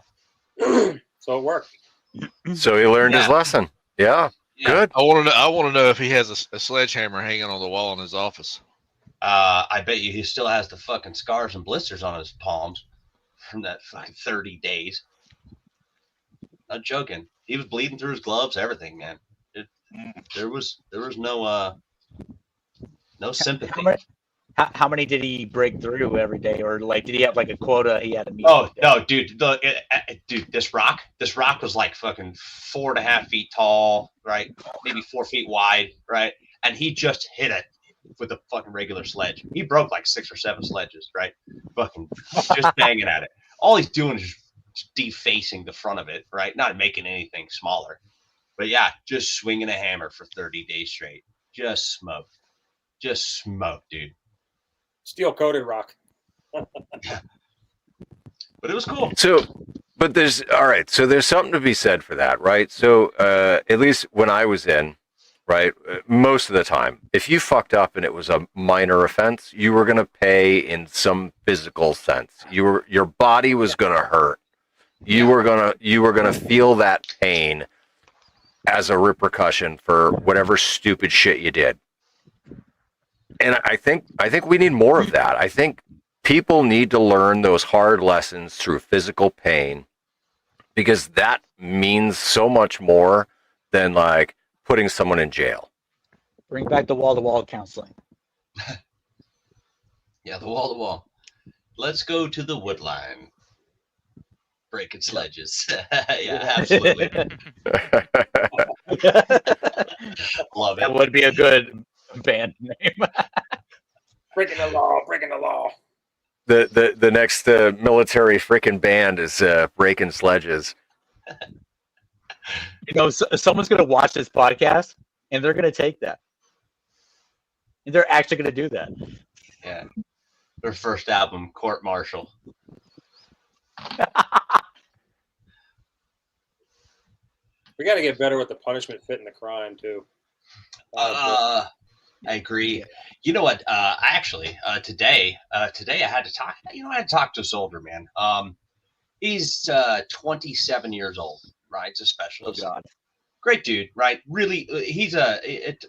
So it worked. So he learned his lesson. Yeah, good. I want to know if he has a sledgehammer hanging on the wall in his office. I bet you he still has the fucking scars and blisters on his palms from that fucking 30 days. Not joking. He was bleeding through his gloves, everything, man. There was no sympathy. How many did he break through every day, or like did he have like a quota he had to meet? Oh no, dude! Dude, this rock was like fucking 4.5 feet tall, right? Maybe 4 feet wide, right? And he just hit it with a fucking regular sledge. He broke like 6 or 7 sledges, right? Fucking just banging at it. All he's doing is just defacing the front of it, right? Not making anything smaller. But yeah, just swinging a hammer for 30 days straight. Just smoke, dude. Steel coated rock. But it was cool. So there's something to be said for that, right? So at least when I was in, right, most of the time, if you fucked up and it was a minor offense, you were gonna pay in some physical sense. Your body was gonna hurt. You were gonna feel that pain as a repercussion for whatever stupid shit you did. And I think we need more of that. I think people need to learn those hard lessons through physical pain, because that means so much more than like putting someone in jail. Bring back the wall-to-wall counseling. Yeah, the wall-to-wall. Let's go to the wood line. Breaking sledges. Yeah, absolutely. Love it. That would be a good band name. Breaking the law, breaking the law. The next military freaking band is breaking sledges. Someone's gonna watch this podcast and they're gonna take that. And they're actually gonna do that. Yeah. Their first album, Court Martial. We got to get better with the punishment fitting the crime too. I agree. You know what? Today I had to talk. I had to talk to a soldier, man. He's 27 years old, right? He's a specialist. Oh God. Great dude, right? Really, he's a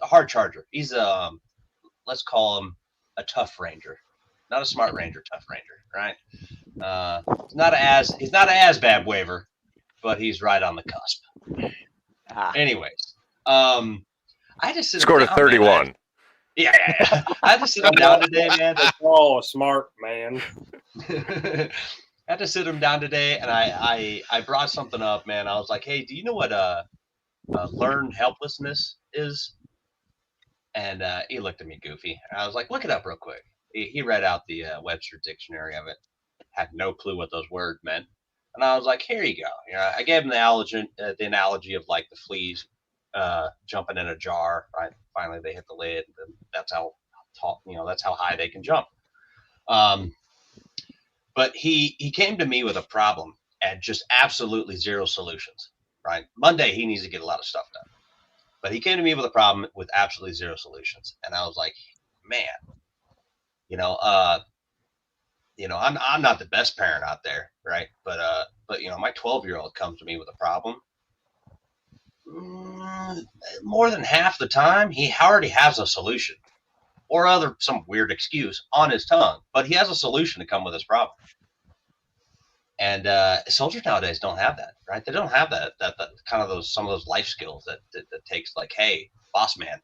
hard charger. He's let's call him a tough ranger, not a smart ranger, tough ranger, right? He's not an as bad waiver, but he's right on the cusp. Anyways, I had to sit Scored him a down, 31. Man. Yeah. I had to sit him down today, man. Oh, smart man. I had to sit him down today, and I brought something up, man. I was like, hey, do you know what learned helplessness is? And he looked at me goofy. And I was like, look it up real quick. He read out the Webster dictionary of it. Had no clue what those words meant. And I was like, here you go. You know, I gave him the analogy of like the fleas jumping in a jar, right? Finally, they hit the lid. And that's how tall, that's how high they can jump. But he came to me with a problem and just absolutely zero solutions, right? Monday, he needs to get a lot of stuff done. But he came to me with a problem with absolutely zero solutions. And I was like, man, I'm not the best parent out there, right? But my 12-year-old comes to me with a problem. More than half the time, he already has a solution or some weird excuse on his tongue, but he has a solution to come with his problem. And soldiers nowadays don't have that, right? They don't have that kind of some of those life skills that takes like, hey, boss man,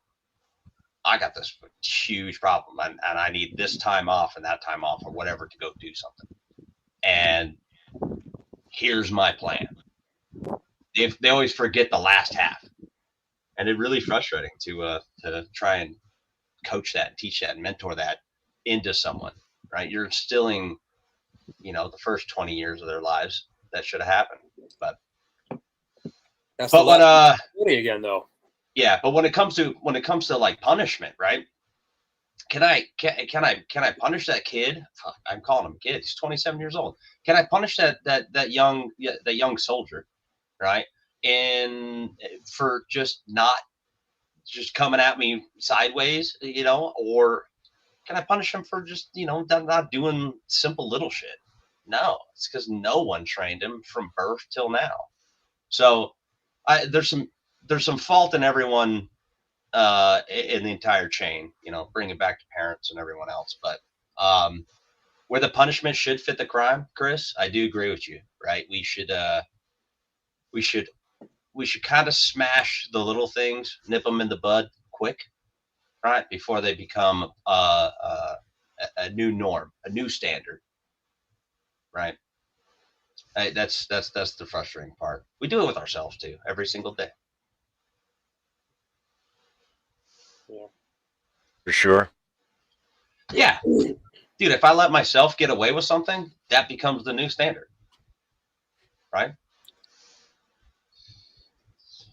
I got this huge problem and I need this time off and that time off or whatever to go do something. And here's my plan. They always forget the last half. And it's really frustrating to try and coach that and teach that and mentor that into someone, right? You're instilling, the first 20 years of their lives that should have happened. But Again though. Yeah, but when it comes to like punishment, right? Can I punish that kid? Fuck, I'm calling him a kid. He's 27 years old. Can I punish that young soldier, right? And for just coming at me sideways, or can I punish him for just not doing simple little shit? No, it's because no one trained him from birth till now. So there's some fault in everyone in the entire chain, bring it back to parents and everyone else. But where the punishment should fit the crime, Chris, I do agree with you, right? We should kind of smash the little things, nip them in the bud quick, right? Before they become a new norm, a new standard, right? That's the frustrating part. We do it with ourselves too, every single day. Yeah. For sure. Yeah. Dude, if I let myself get away with something, that becomes the new standard. Right?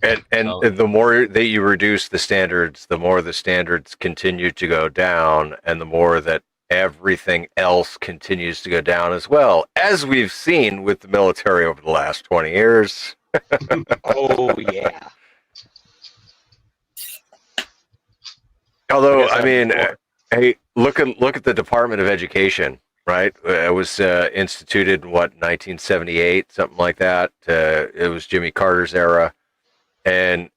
And the more that you reduce the standards, the more the standards continue to go down, and the more that everything else continues to go down as well, as we've seen with the military over the last 20 years. Oh, yeah. Although, I mean, hey, look at the Department of Education, right? It was instituted in 1978, something like that. It was Jimmy Carter's era, and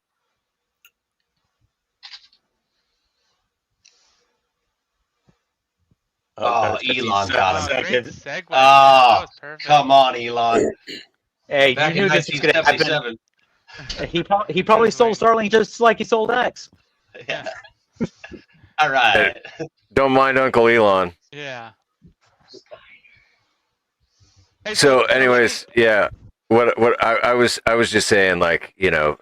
Elon got him. Great segue. Oh, That was perfect. come on, Elon. Hey, Back you in knew this was going to happen. 1977. He probably sold Starlink just like he sold X. Yeah. All right. Don't mind Uncle Elon. Yeah. Hey, So, anyways, yeah. What I was just saying, like,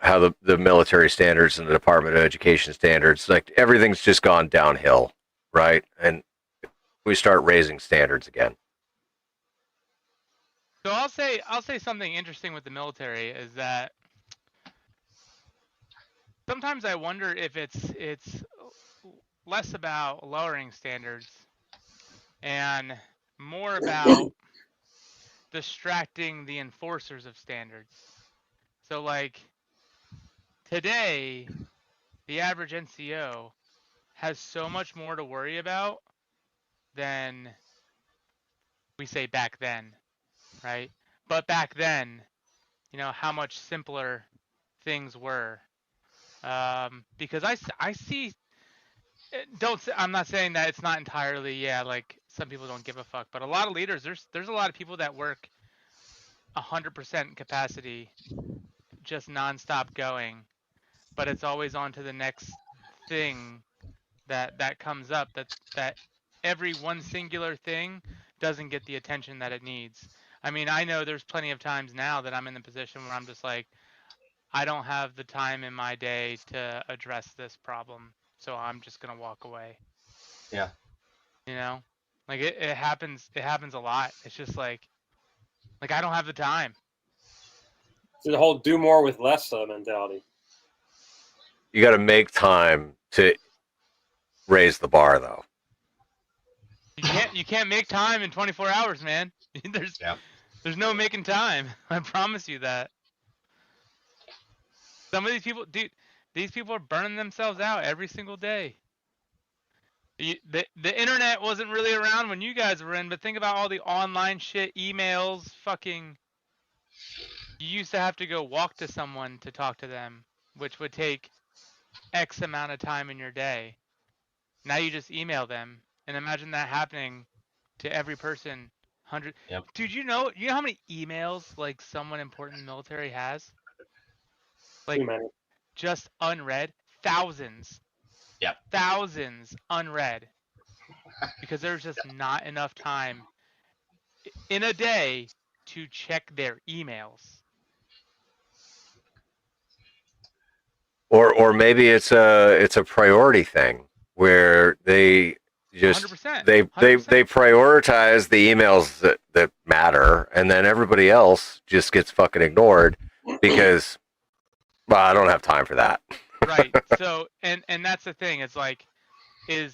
how the military standards and the Department of Education standards, like, everything's just gone downhill, right? And we start raising standards again. So I'll say something interesting with the military is that sometimes I wonder if it's less about lowering standards and more about distracting the enforcers of standards. So like today, the average NCO has so much more to worry about than we say back then, right? But back then, how much simpler things were. Because I see I'm not saying that it's not entirely, like some people don't give a fuck, but a lot of leaders, there's a lot of people that work 100% capacity, just nonstop going, but it's always on to the next thing that comes up, that every one singular thing doesn't get the attention that it needs. I mean, I know there's plenty of times now that I'm in the position where I'm just like, I don't have the time in my day to address this problem, so I'm just gonna walk away. Yeah. You know, like it happens a lot. It's just like I don't have the time. It's the whole do more with less mentality. You got to make time to raise the bar, though. You can't make time in 24 hours, man. There's no making time. I promise you that. Some of these people, dude, these people are burning themselves out every single day. The internet wasn't really around when you guys were in, but think about all the online shit, emails, fucking. You used to have to go walk to someone to talk to them, which would take X amount of time in your day. Now you just email them, and imagine that happening to every person. 100. Yep. Dude, you know how many emails like someone important in the military has? Like Too many. just unread, thousands. Yep. Thousands unread. Because there's just not enough time in a day to check their emails. Or maybe it's a priority thing where they just 100%, they 100%. prioritize the emails that matter, and then everybody else just gets fucking ignored because, well, I don't have time for that. Right. So and that's the thing. It's like, is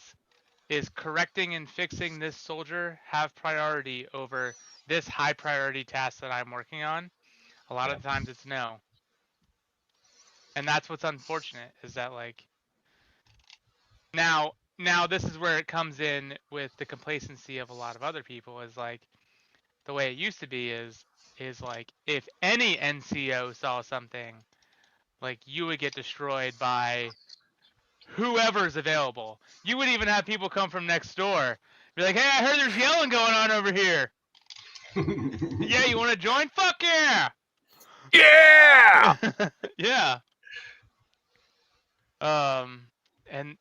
correcting and fixing this soldier have priority over this high priority task that I'm working on? A lot of times it's no. And that's what's unfortunate, is that like now this is where it comes in with the complacency of a lot of other people, is like the way it used to be is like if any NCO saw something, like you would get destroyed by whoever's available. You would even have people come from next door, be like, "Hey, I heard there's yelling going on over here. Yeah, you want to join? Fuck yeah!" Yeah. Yeah. And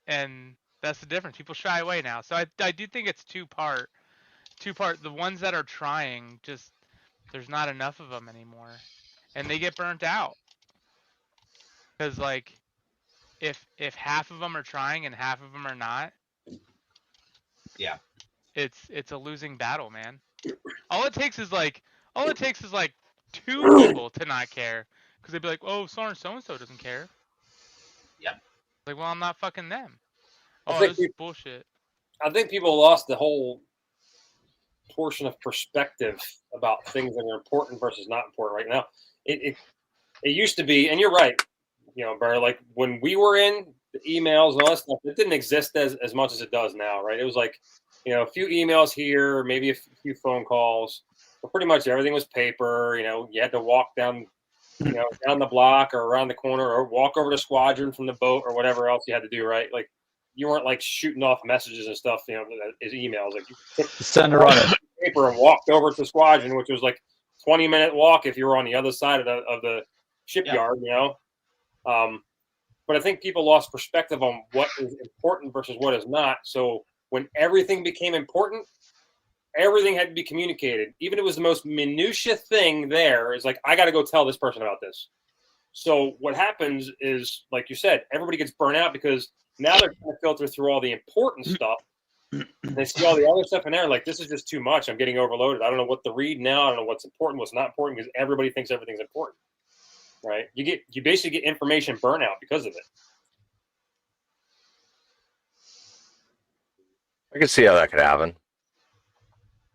that's the difference. People shy away now. So I do think it's two part. The ones that are trying, just there's not enough of them anymore, and they get burnt out. Because like, if half of them are trying and half of them are not, Yeah. it's a losing battle, man. All it takes is like 2 people to not care, because they'd be like, "Oh, so and so doesn't care." Yep. Like, well, I'm not fucking them. I Oh, think this is bullshit. I think people lost the whole portion of perspective about things that are important versus not important right now. It used to be, and you're right, Barry, like when we were in the emails and all that stuff, it didn't exist as much as it does now, right? It was like, a few emails here, maybe a few phone calls, but pretty much everything was paper. You had to walk down, down the block or around the corner or walk over to squadron from the boat or whatever else you had to do, right? Like you weren't like shooting off messages and stuff, as emails. Like you Send a runner. paper and walked over to squadron, which was like 20-minute walk if you were on the other side of the shipyard, but I think people lost perspective on what is important versus what is not. So when everything became important, everything had to be communicated. Even if it was the most minutiae thing, there is like, I got to go tell this person about this. So what happens is, like you said, everybody gets burnt out because now they're trying to filter through all the important stuff. They see all the other stuff in there, like, this is just too much. I'm getting overloaded. I don't know what to read now. I don't know what's important, what's not important, because everybody thinks everything's important, right? You basically get information burnout because of it. I can see how that could happen.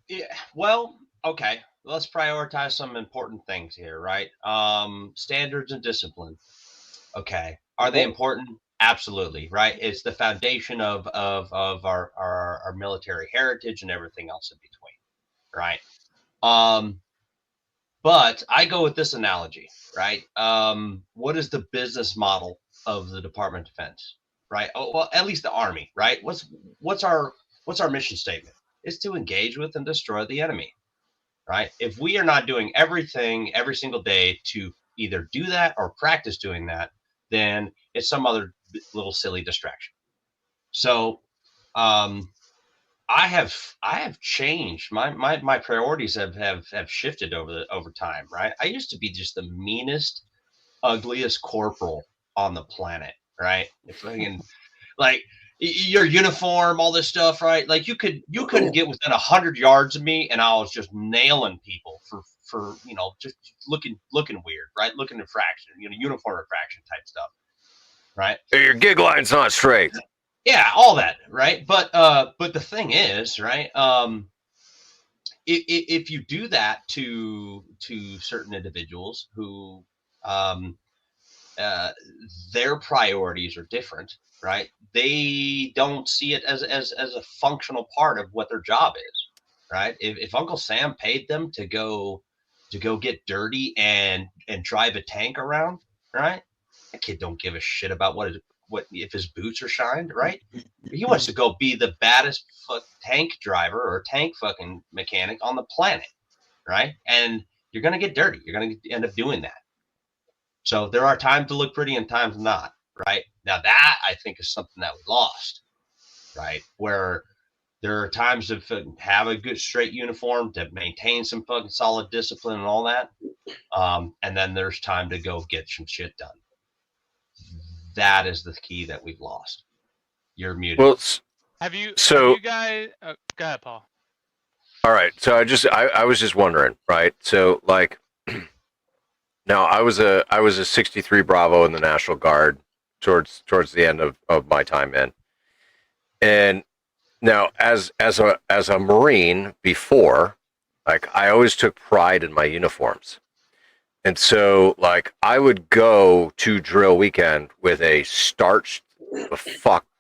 Yeah. Well, okay. Let's prioritize some important things here, right? Standards and discipline. Okay. Are they important? Absolutely, right? It's the foundation of our military heritage and everything else in between, right? But I go with this analogy, right? What is the business model of the Department of Defense? right? Oh, well, at least the Army, right? What's our mission statement? Is to engage with and destroy the enemy, right? If we are not doing everything every single day to either do that or practice doing that, then it's some other little silly distraction. So I have changed. My priorities have shifted over time, right? I used to be just the meanest, ugliest corporal on the planet, right? If I can, like, your uniform, all this stuff, right? Like you couldn't get within 100 yards of me, and I was just nailing people for just looking weird, right? Looking infraction, uniform infraction type stuff, right? Hey, your gig line's not straight. Yeah, all that, right? But the thing is, right? If you do that to certain individuals who their priorities are different, right? They don't see it as a functional part of what their job is, right? If Uncle Sam paid them to go get dirty and drive a tank around, right? That kid don't give a shit about what if his boots are shined, right? He wants to go be the baddest tank driver or tank fucking mechanic on the planet, right? And you're gonna get dirty. You're gonna end up doing that. So there are times to look pretty and times not, right? Now that I think is something that we lost, right? Where there are times to have a good straight uniform to maintain some fucking solid discipline and all that. And then there's time to go get some shit done. That is the key that we've lost. You're muted. Well, Have you guys? Go ahead, Paul. all right. So I was just wondering, right? So like, now I was a 63 Bravo in the National Guard towards the end of my time in, and now as a Marine before, like I always took pride in my uniforms. And so, like, I would go to drill weekend with a starched,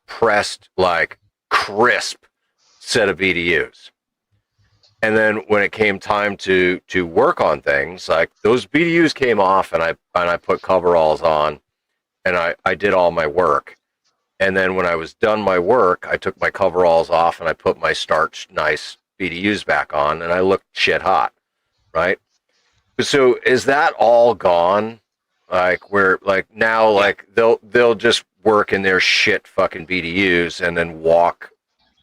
pressed, like, crisp set of BDUs. And then when it came time to work on things, like, those BDUs came off, and I put coveralls on, and I did all my work. And then when I was done my work, I took my coveralls off, and I put my starched, nice BDUs back on, and I looked shit hot, right? So is that all gone? Like where like now like they'll just work in their shit fucking BDUs and then walk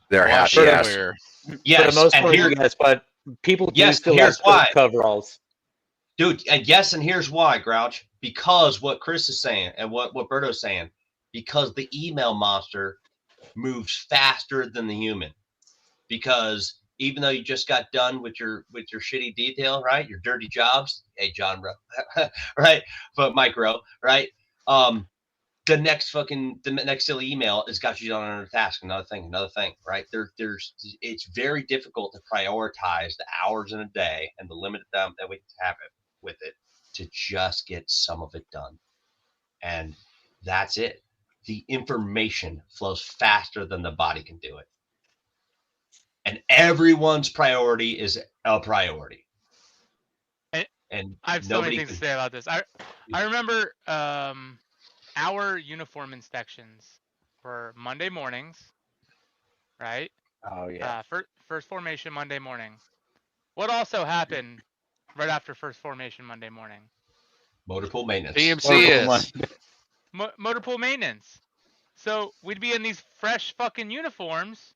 their happy ass. Yes, for the most part, yes, but people do still have coveralls. Dude, and here's why, Grouch. Because what Chris is saying and what Berto's saying, because the email monster moves faster than the human. Because even though you just got done with your shitty detail, right? Your dirty jobs. Hey, John, bro. Right? But micro, right? The next silly email has got you on another task, another thing, right? It's very difficult to prioritize the hours in a day and the limited time that we have it with it to just get some of it done. And that's it. The information flows faster than the body can do it. And everyone's priority is a priority. And I have so many things to say about this. I remember our uniform inspections were Monday mornings, right? Oh yeah. First formation Monday morning. What also happened right after first formation Monday morning? Motor pool maintenance. PMCS. Motor pool maintenance. So we'd be in these fresh fucking uniforms.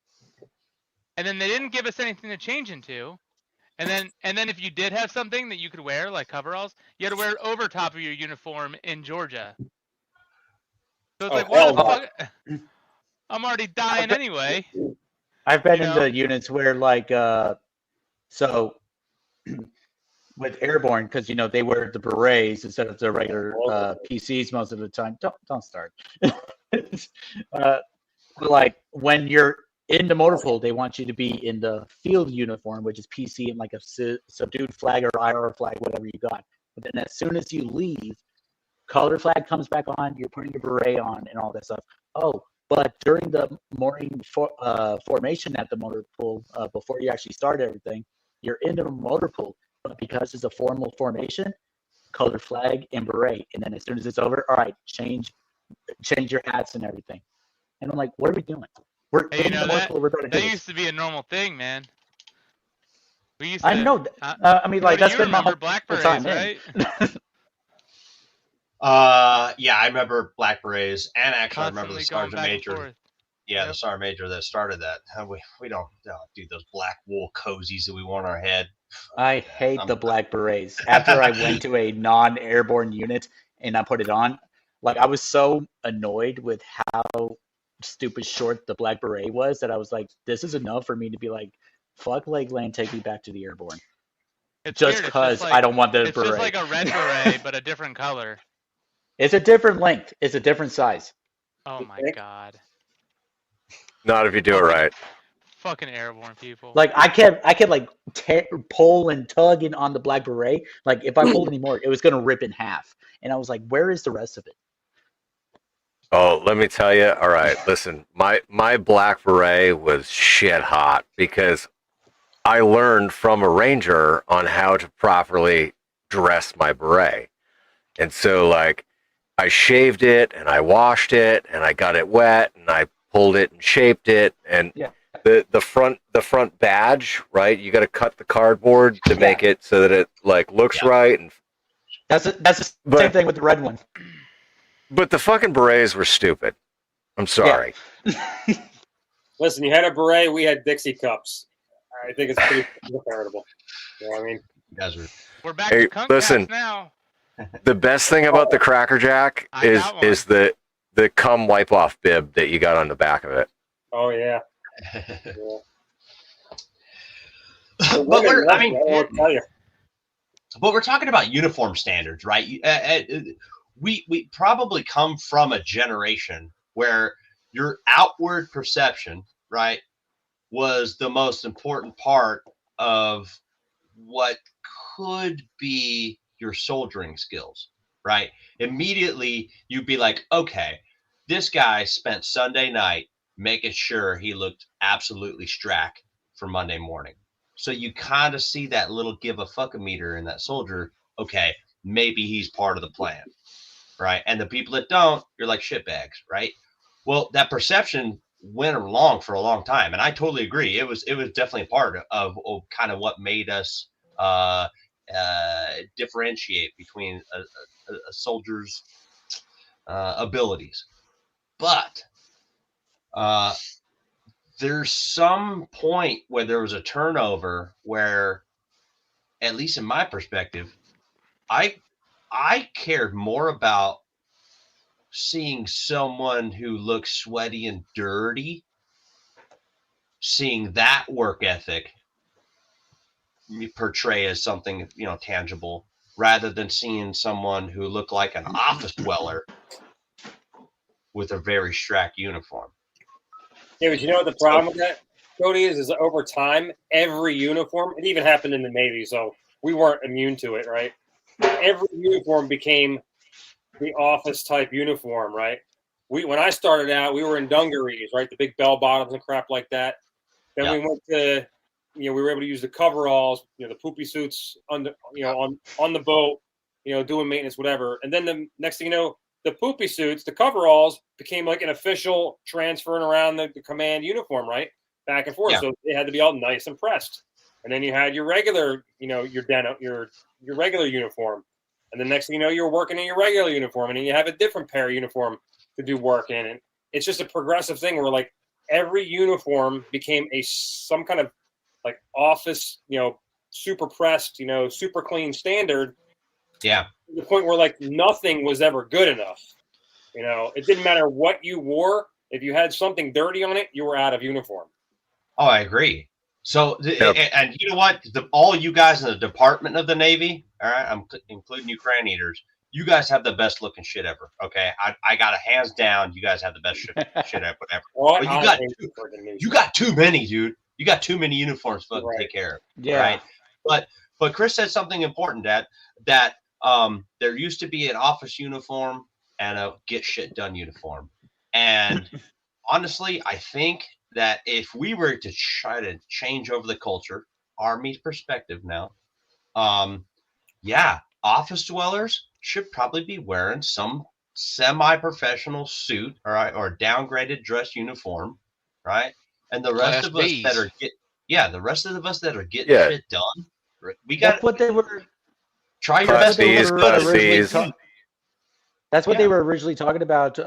And then they didn't give us anything to change into. And then if you did have something that you could wear, like coveralls, you had to wear it over top of your uniform in Georgia. So it's like, what the fuck? I'm already dying anyway. I've been in the units where, like, so with airborne, because they wear the berets instead of the regular PCs most of the time. Don't start. Like when you're in the motor pool, they want you to be in the field uniform, which is PC and like a subdued flag or IR flag, whatever you got. But then as soon as you leave, color flag comes back on, you're putting your beret on and all that stuff. Oh, but during the morning formation at the motor pool, before you actually start everything, you're in the motor pool. But because it's a formal formation, color flag and beret. And then as soon as it's over, all right, change your hats and everything. And I'm like, what are we doing? We're Hey, you in know the market. We're going to that do this. used to be a normal thing, man. We used to. I know. I mean, like Cody, that's you been my remember whole Black time Berets, in. right? Yeah, I remember Black Berets, and actually I remember the Constantly going Sergeant back and Major. forth. Yeah, Yep. the Sergeant Major that started that. We don't do those black wool cozies that we wore on our head. I hate the Black Berets. After I went to a non-airborne unit and I put it on, like I was so annoyed with how stupid short the Black Beret was that I was like, this is enough for me to be like, fuck Lakeland, take me back to the airborne. It's Just weird. because I don't want the It's just beret. like a red beret, but a different color. It's a different length. It's a different size. Oh my god. Not if you do it right. Fucking airborne people. Like I kept like pull and tugging on the Black Beret. Like if I pulled anymore, it was gonna rip in half. And I was like, where is the rest of it? Oh, let me tell you. All right, listen. My black beret was shit hot because I learned from a ranger on how to properly dress my beret. And so like I shaved it and I washed it and I got it wet and I pulled it and shaped it and Yeah. the front badge, right? You got to cut the cardboard to make it so that it like looks right and That's the same thing with the red one. but the fucking berets were stupid. I'm sorry. Listen, you had a beret, we had Dixie cups. I think it's pretty comparable. You know what I mean? You guys are. We're back Hey, to Cuncast listen. now. The best thing about the Cracker Jack I is got one. is the cum wipe off bib that you got on the back of it. Oh yeah. But we're, I mean, I'll tell you. but we're talking about uniform standards, right? We probably come from a generation where your outward perception, right, was the most important part of what could be your soldiering skills, right? Immediately you'd be like, okay, this guy spent Sunday night making sure he looked absolutely strack for Monday morning. So you kind of see that little give a fuck-a-meter in that soldier. Okay, maybe he's part of the plan, right? And the people that don't, you're like shitbags, right? Well, that perception went along for a long time, and I totally agree. It was definitely a part of kind of what made us differentiate between a soldier's abilities. But there's some point where there was a turnover where, at least in my perspective, I cared more about seeing someone who looks sweaty and dirty, seeing that work ethic portray as something, you know, tangible, rather than seeing someone who looked like an office dweller with a very strack uniform. Yeah, but you know what the problem with that, Cody, is over time, every uniform, it even happened in the Navy, so we weren't immune to it, right? Every uniform became the office type uniform, right? When I started out, we were in dungarees, right? The big bell bottoms and crap like that. Then we went to, you know, we were able to use the coveralls, you know, the poopy suits on the, you know, on the boat, you know, doing maintenance, whatever. And then the next thing you know, the poopy suits, the coveralls became like an official transferring around the command uniform, right? Back and forth. Yeah. So it had to be all nice and pressed. And then you had your regular, you know, your denim, your regular uniform. And the next thing you know, you're working in your regular uniform, and then you have a different pair of uniform to do work in. And it's just a progressive thing where like every uniform became some kind of like office, you know, super pressed, you know, super clean standard. Yeah. To the point where like nothing was ever good enough. You know, it didn't matter what you wore. If you had something dirty on it, you were out of uniform. Oh, I agree. So, and you know what? All you guys in the Department of the Navy, all right, I'm including you crayon eaters, you guys have the best looking shit ever. Okay, I got a hands down. You guys have the best shit ever. Well, but you got too many, dude. You got too many uniforms to take care of. Yeah. Right. But Chris said something important that there used to be an office uniform and a get shit done uniform. And honestly, I think that if we were to try to change over the culture, Army's perspective now, office dwellers should probably be wearing some semi-professional suit, all right, or downgraded dress uniform, right? And the rest Class of us that Bs. are the rest of us that are getting Yeah. shit done, we got That's what they were. try your Class best to Bs, look Class good. originally Cs. That's what Yeah. they were originally talking about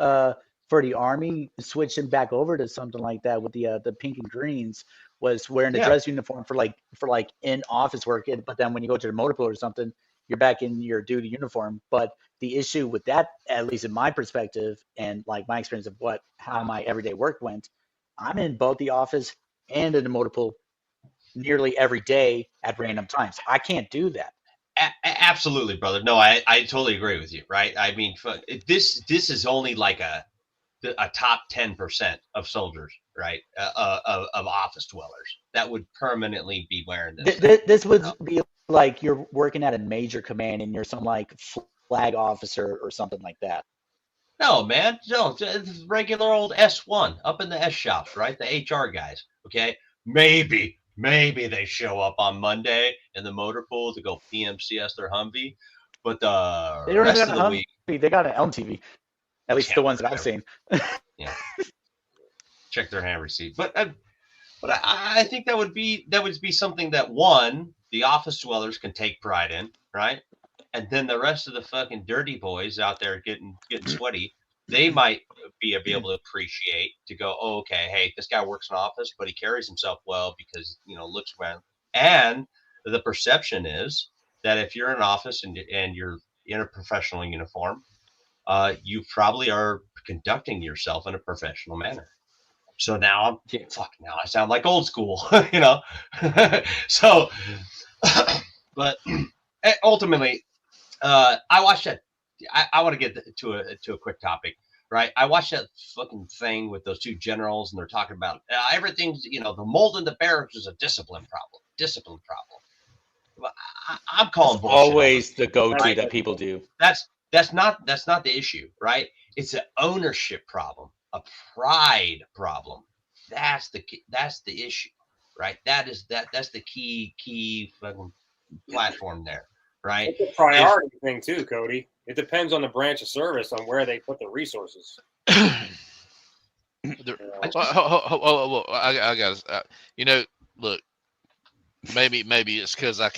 for the Army, switching back over to something like that with the pink and greens, was wearing the Yeah. dress uniform for like in office work. But then when you go to the motor pool or something, you're back in your duty uniform. But the issue with that, at least in my perspective and like my experience of how my everyday work went, I'm in both the office and in the motor pool nearly every day at random times. I can't do that. Absolutely, brother. No, I totally agree with you. Right? I mean, this is only like a top 10% of soldiers, right? Of office dwellers that would permanently be wearing this. This would be like you're working at a major command and you're some like flag officer or something like that. No, man. No, it's regular old S1 up in the S shops, right? The HR guys. Okay. Maybe they show up on Monday in the motor pool to go PMCS their Humvee, but the They don't rest even of got the a week, Humvee. They got an LTV. At least Yeah, the ones that I've whatever. seen. Yeah. Check their hand receipt. But I think that would be something that the office dwellers can take pride in, right? And then the rest of the fucking dirty boys out there getting sweaty, they might be able to appreciate to go, oh, okay, hey, this guy works in office, but he carries himself well because looks around. And the perception is that if you're in now you're in a professional uniform, you probably are conducting yourself in a professional manner. So now now I sound like old school, So, but ultimately, I watched that. I want to get to a quick topic, right? I watched that fucking thing with those two generals, and they're talking about everything's, the mold in the barracks is a discipline problem. I'm calling bullshit. Always the go-to that people do. That's not the issue, right? It's an ownership problem, a pride problem. That's the issue, right? That's the key fucking platform there, right? It's a priority thing too, Cody. It depends on the branch of service on where they put the resources. I got look, maybe it's because I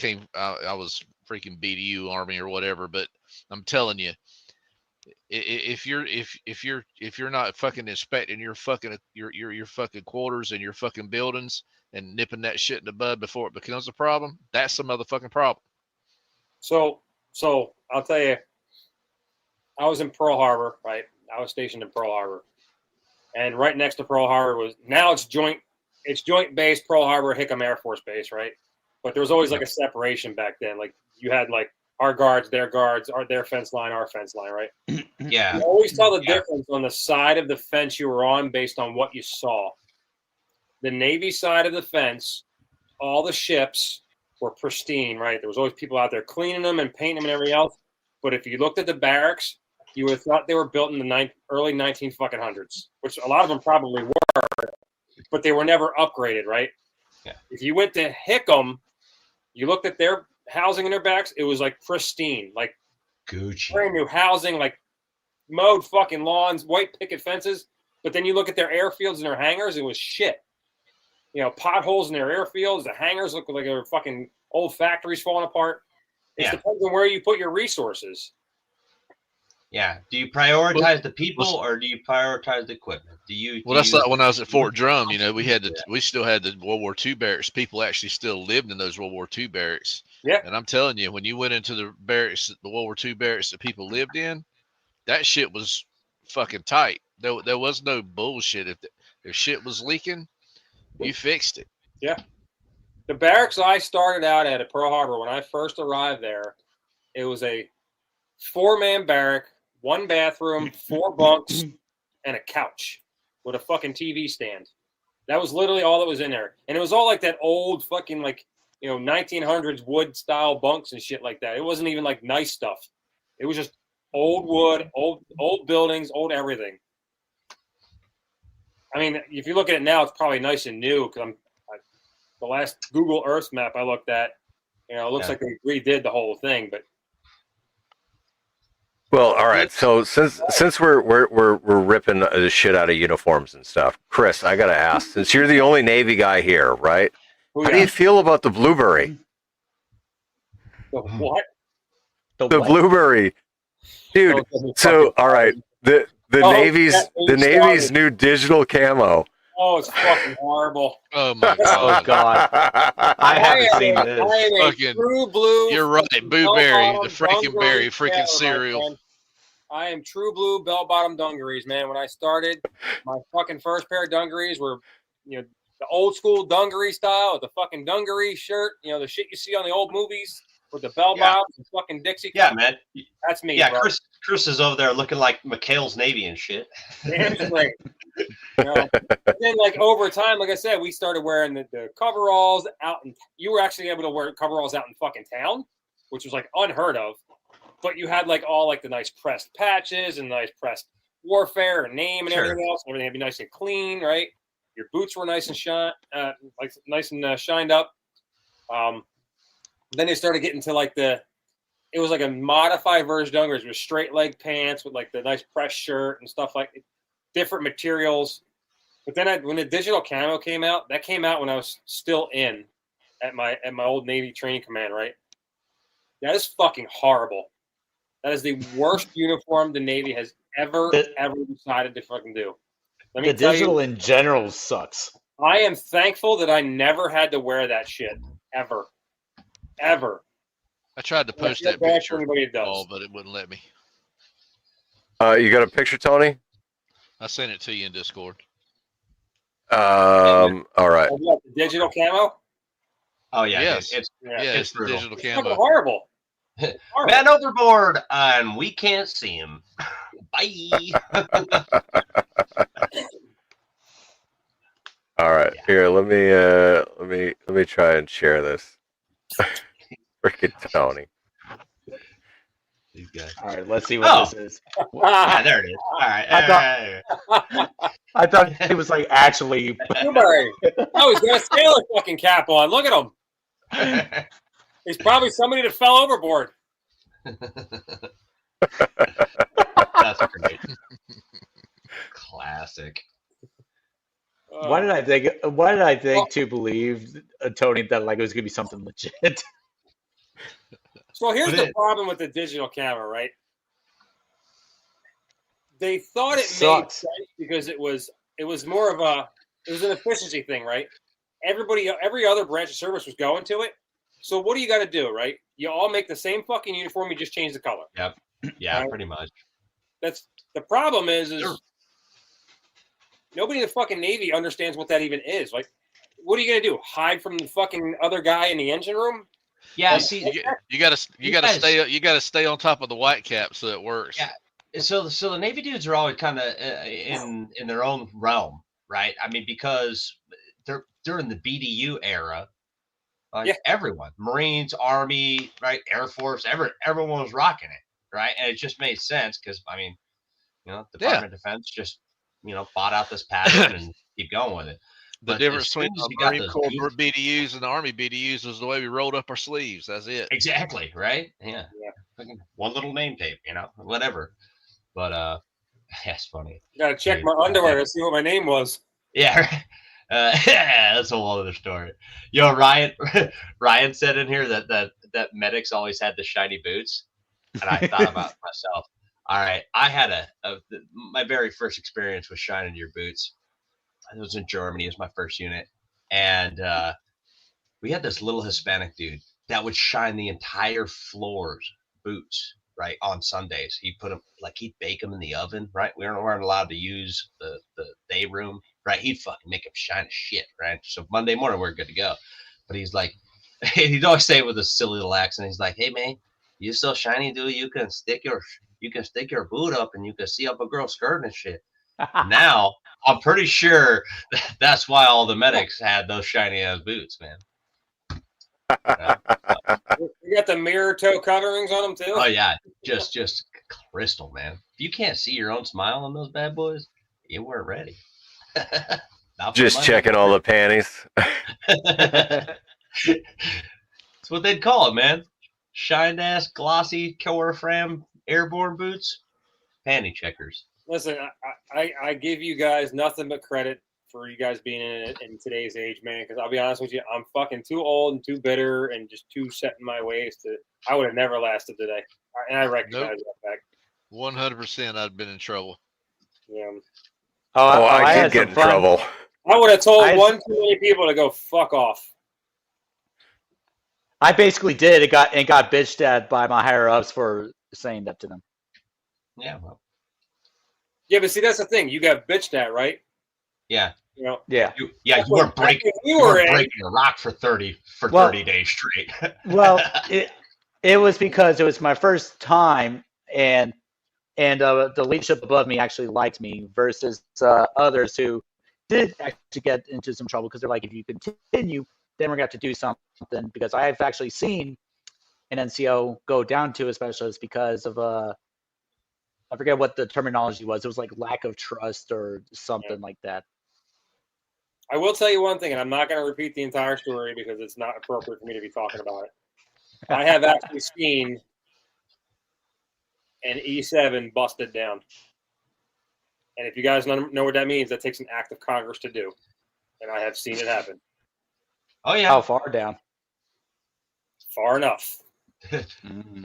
was freaking BDU Army or whatever, but I'm telling you, if you're not fucking inspecting your fucking your fucking quarters and your fucking buildings and nipping that shit in the bud before it becomes a problem, that's the motherfucking problem. So I'll tell you, I was in Pearl Harbor, right? I was stationed in Pearl Harbor, and right next to Pearl Harbor it's joint base Pearl Harbor Hickam Air Force Base, right? But there was always like a separation back then. Like you had like our guards, their fence line, our fence line, right? Yeah. You always tell the difference on the side of the fence you were on based on what you saw. The Navy side of the fence, all the ships were pristine, right? There was always people out there cleaning them and painting them and everything else. But if you looked at the barracks, you would have thought they were built in the early 1900s, which a lot of them probably were, but they were never upgraded, right? Yeah. If you went to Hickam, you looked at their housing in their barracks, it was like pristine, like Gucci, brand new housing, like mowed fucking lawns, white picket fences. But then you look at their airfields and their hangars, it was shit. Potholes in their airfields. The hangars look like they're fucking old factories falling apart. It depends on where you put your resources. Yeah. Do you prioritize the people or do you prioritize the equipment? That's like when I was at Fort Drum. We still had the World War II barracks. People actually still lived in those World War II barracks. Yeah. And I'm telling you, when you went into the barracks, the World War II barracks that people lived in, that shit was fucking tight. There was no bullshit. If shit was leaking, you fixed it. Yeah. The barracks I started out at Pearl Harbor, when I first arrived there, it was a 4-man barrack, 1 bathroom, 4 bunks, and a couch with a fucking TV stand. That was literally all that was in there. And it was all like that old fucking 1900s wood style bunks and shit like that. It wasn't even like nice stuff. It was just old wood, old buildings, old everything. I mean, if you look at it now, it's probably nice and new because the last Google Earth map I looked at, it looks like they redid the whole thing. But Well, all right. So since we're ripping the shit out of uniforms and stuff, Chris, I gotta ask, since you're the only Navy guy here, right? How do you feel about the blueberry? The what? The The what? blueberry, dude. So all right, the Navy's new digital camo. Oh, it's fucking horrible. Oh my Oh god. God, I haven't seen this. I am a Fucking- true blue. You're right, blueberry, the freaking berry, dungaree freaking sailor, cereal. my friend. I am true blue bell-bottom dungarees, man. When I started, my fucking first pair of dungarees were, the old school dungaree style with the fucking dungaree shirt. The shit you see on the old movies with the bell bottoms and fucking Dixie. Yeah, man. That's me. Yeah, bro. Chris is over there looking like McHale's Navy and shit. Damn straight. And then, like, over time, like I said, we started wearing the coveralls out, and you were actually able to wear coveralls out in fucking town, which was like unheard of. But you had like all like the nice pressed patches and nice pressed warfare and name and everything else. Everything had to be nice and clean, right? Your boots were nice and shined up. Then they started getting to like it was like a modified version of dungarees with straight leg pants with like the nice press shirt and stuff like different materials. But then when the digital camo came out, that came out when I was still at my old Navy training command, right? That is fucking horrible. That is the worst uniform the Navy has ever decided to fucking do. Let me The tell digital you, in general sucks. I am thankful that I never had to wear that shit ever. I tried to I post feel that bad for picture, anybody that does. but it wouldn't let me. You got a picture, Tony? I sent it to you in Discord. All right. Oh, what, the digital camo? Oh yeah, Yes. it's It's the brutal. digital It's fucking camo. horrible. Man overboard, and we can't see him. Bye. All right. Yeah. Here, let me try and share this. Freaking Tony. These guys. All right, let's see what this is. Yeah, there it is. All right. I thought it was like actually. Blueberry. Oh, he's got a sailor fucking cap on. Look at him. He's probably somebody that fell overboard. That's great. Classic. Why did I think to believe Tony that like it was gonna be something legit? So here's But the problem with the digital camera, right? They thought it made Sucks. sense because it was more of an efficiency thing, right? Every other branch of service was going to it. So what do you got to do, right? You all make the same fucking uniform, you just change the color. Yep. Yeah, Right. pretty much. That's the problem is Sure. nobody in the fucking Navy understands what that even is. Like, what are you gonna do? Hide from the fucking other guy in the engine room? Yeah, see, You gotta stay on top of the white cap so it works. Yeah. so the Navy dudes are always kind of in their own realm, right? I mean, because they're during the BDU era, everyone, Marines, Army, right, Air Force, everyone was rocking it, right? And it just made sense because I mean, Department of Defense just bought out this pattern and keep going with it. The But difference as soon between as the you got Marine those Corps dudes- BDUs and the Army BDUs was the way we rolled up our sleeves. That's it. Exactly, right? Yeah. Yeah. Fucking one little name tape, whatever. But that's funny. Gotta check my underwear to see what my name was. Yeah. That's a whole other story. Yo, Ryan said in here that medics always had the shiny boots. And I thought about myself. All right, I had my very first experience with shining your boots. It was in Germany. It was my first unit. And we had this little Hispanic dude that would shine the entire floor's boots, right, on Sundays. He'd put them, he'd bake them in the oven, right? We weren't allowed to use the day room, right? He'd fucking make them shine as shit, right? So Monday morning, we're good to go. But he's like, he'd always say it with a silly little accent. He's like, hey, man, you so shiny, dude, you can stick your boot up and you can see up a girl's skirt and shit. Now, I'm pretty sure that's why all the medics had those shiny ass boots, man. You got the mirror toe coverings on them too. Oh yeah, just crystal, man. If you can't see your own smile on those bad boys, you weren't ready. Just checking all the panties. That's what they'd call it, man. Shined ass, glossy, chloroform airborne boots, panty checkers. Listen, I give you guys nothing but credit for you guys being in it in today's age, man. Because I'll be honest with you, I'm fucking too old and too bitter and just too set in my ways to. I would have never lasted today, and I recognize that fact. 100%, I'd been in trouble. Yeah. Oh, I had did get some in fun. trouble. I would have told I had- one too many people to go fuck off. I basically did. It got bitched at by my higher ups for saying that to them. Yeah, well, Yeah, but see, that's the thing. You got bitched at, right? yeah, You know. Yeah. you That's weren't what- breaking. we You were weren't in. breaking a rock for 30 Well- 30 days straight. Well, it was because it was my first time, and the leadership above me actually liked me versus others who did actually get into some trouble because they're like, if you continue, then we're going to have to do something. Because I have actually seen an NCO go down to a specialist because of I forget what the terminology was. It was like lack of trust or something like that. I will tell you one thing, and I'm not going to repeat the entire story because it's not appropriate for me to be talking about it. I have actually seen an E7 busted down. And if you guys know what that means, that takes an act of Congress to do. And I have seen it happen. Oh yeah, How far down? Far enough.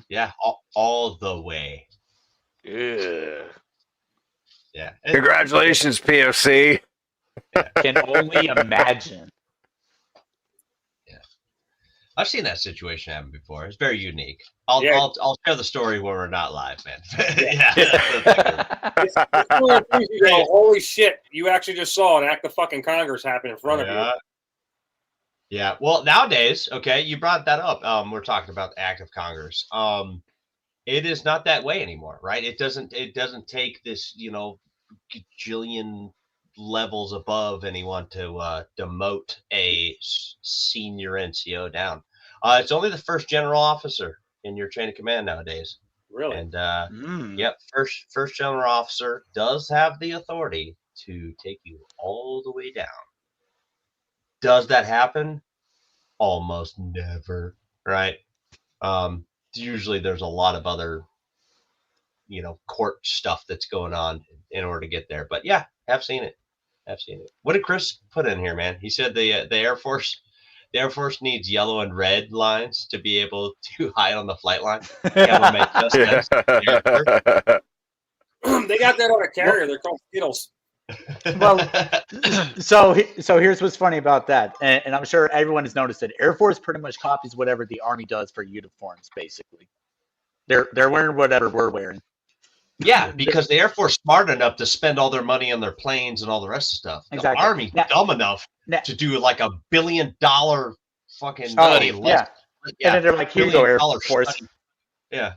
yeah, all the way. Yeah. Yeah. Congratulations, POC. Can only imagine. I've seen that situation happen before. It's very unique. I'll Yeah. I'll share the story when we're not live, man. Yeah. yeah. It's one of the things you go, holy shit, you actually just saw an act of fucking Congress happen in front of you. Yeah. Well, nowadays, okay, you brought that up. We're talking about the act of Congress. It is not that way anymore, right? It doesn't take this, gajillion levels above anyone to demote a senior NCO down. It's only the first general officer in your chain of command nowadays. Really? And yep, first general officer does have the authority to take you all the way down. Does that happen? Almost never, right? Usually there's a lot of other, court stuff that's going on in order to get there. But yeah, I've seen it. What did Chris put in here, man? He said the Air Force needs yellow and red lines to be able to hide on the flight line. Camel makes just sense. They got that on a carrier. They're called Skittles. Well, so here's what's funny about that, and I'm sure everyone has noticed it. Air Force pretty much copies whatever the Army does for uniforms. Basically, they're wearing whatever we're wearing. Yeah, because the Air Force smart enough to spend all their money on their planes and all the rest of stuff. Exactly. The Army dumb enough to do like $1 billion fucking study. Yeah. And then they're like, here you go, Air Force. Study. Yeah.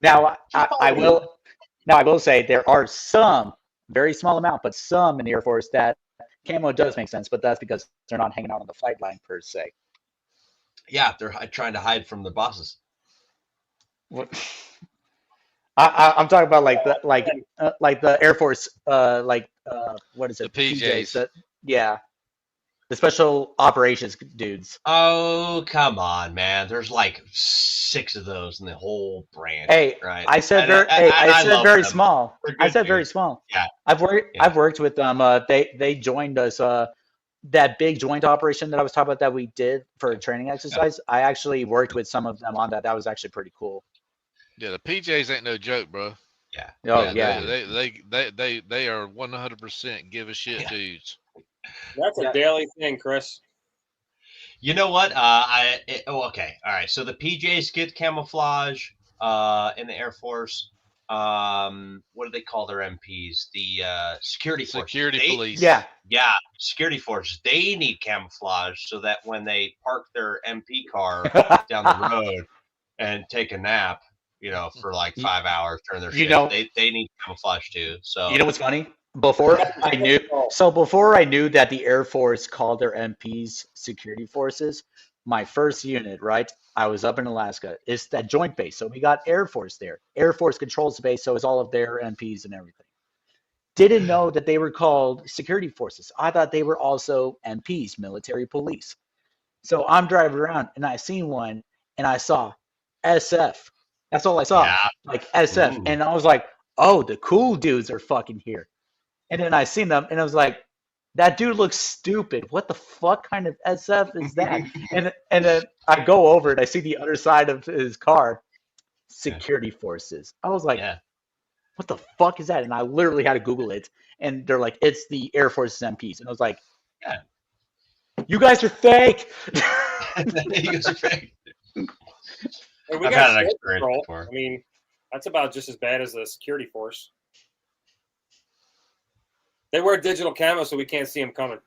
Now I will say there are some, very small amount, but some in the Air Force that camo does make sense, but that's because they're not hanging out on the flight line per se. Yeah, they're trying to hide from their bosses. What? I'm talking about like the Air Force, what is it? The PJs. Yeah, the special operations dudes. Oh, come on, man! There's like 6 of those in the whole branch. Hey, right? I said I said love very them. small. I said very dudes. small. Yeah. I've worked with them. They joined us. That big joint operation that I was talking about that we did for a training exercise. Yeah. I actually worked with some of them on that. That was actually pretty cool. Yeah, the PJs ain't no joke, bro. Yeah. Oh yeah. They are 100% give a shit dudes. That's a daily thing, Chris. You know what? Okay. All right. So the PJs get camouflage in the Air Force. What do they call their MPs? The security force. Police. Yeah. Yeah. Security forces. They need camouflage so that when they park their MP car down the road and take a nap, for like 5 hours during their shift, they need camouflage too. So you know what's funny? Before I knew that the Air Force called their MPs security forces, my first unit, right? I was up in Alaska. It's that joint base. So we got Air Force there. Air Force controls the base, so it's all of their MPs and everything. Didn't know that they were called security forces. I thought they were also MPs, military police. So I'm driving around and I seen one and I saw SF That's all I saw. Yeah. Like SF. Ooh. And I was like, oh, the cool dudes are fucking here. And then I seen them and I was like, that dude looks stupid. What the fuck kind of SF is that? and then I go over and I see the other side of his car, security forces. I was like, Yeah. what the fuck is that? And I literally had to Google it. And they're like, it's the Air Force MPs. And I was like, Yeah. you guys are fake. You guys are fake. Hey, we I've got had an smoke experience control. before. I mean, that's about just as bad as the security force. They wear digital camo so we can't see them coming.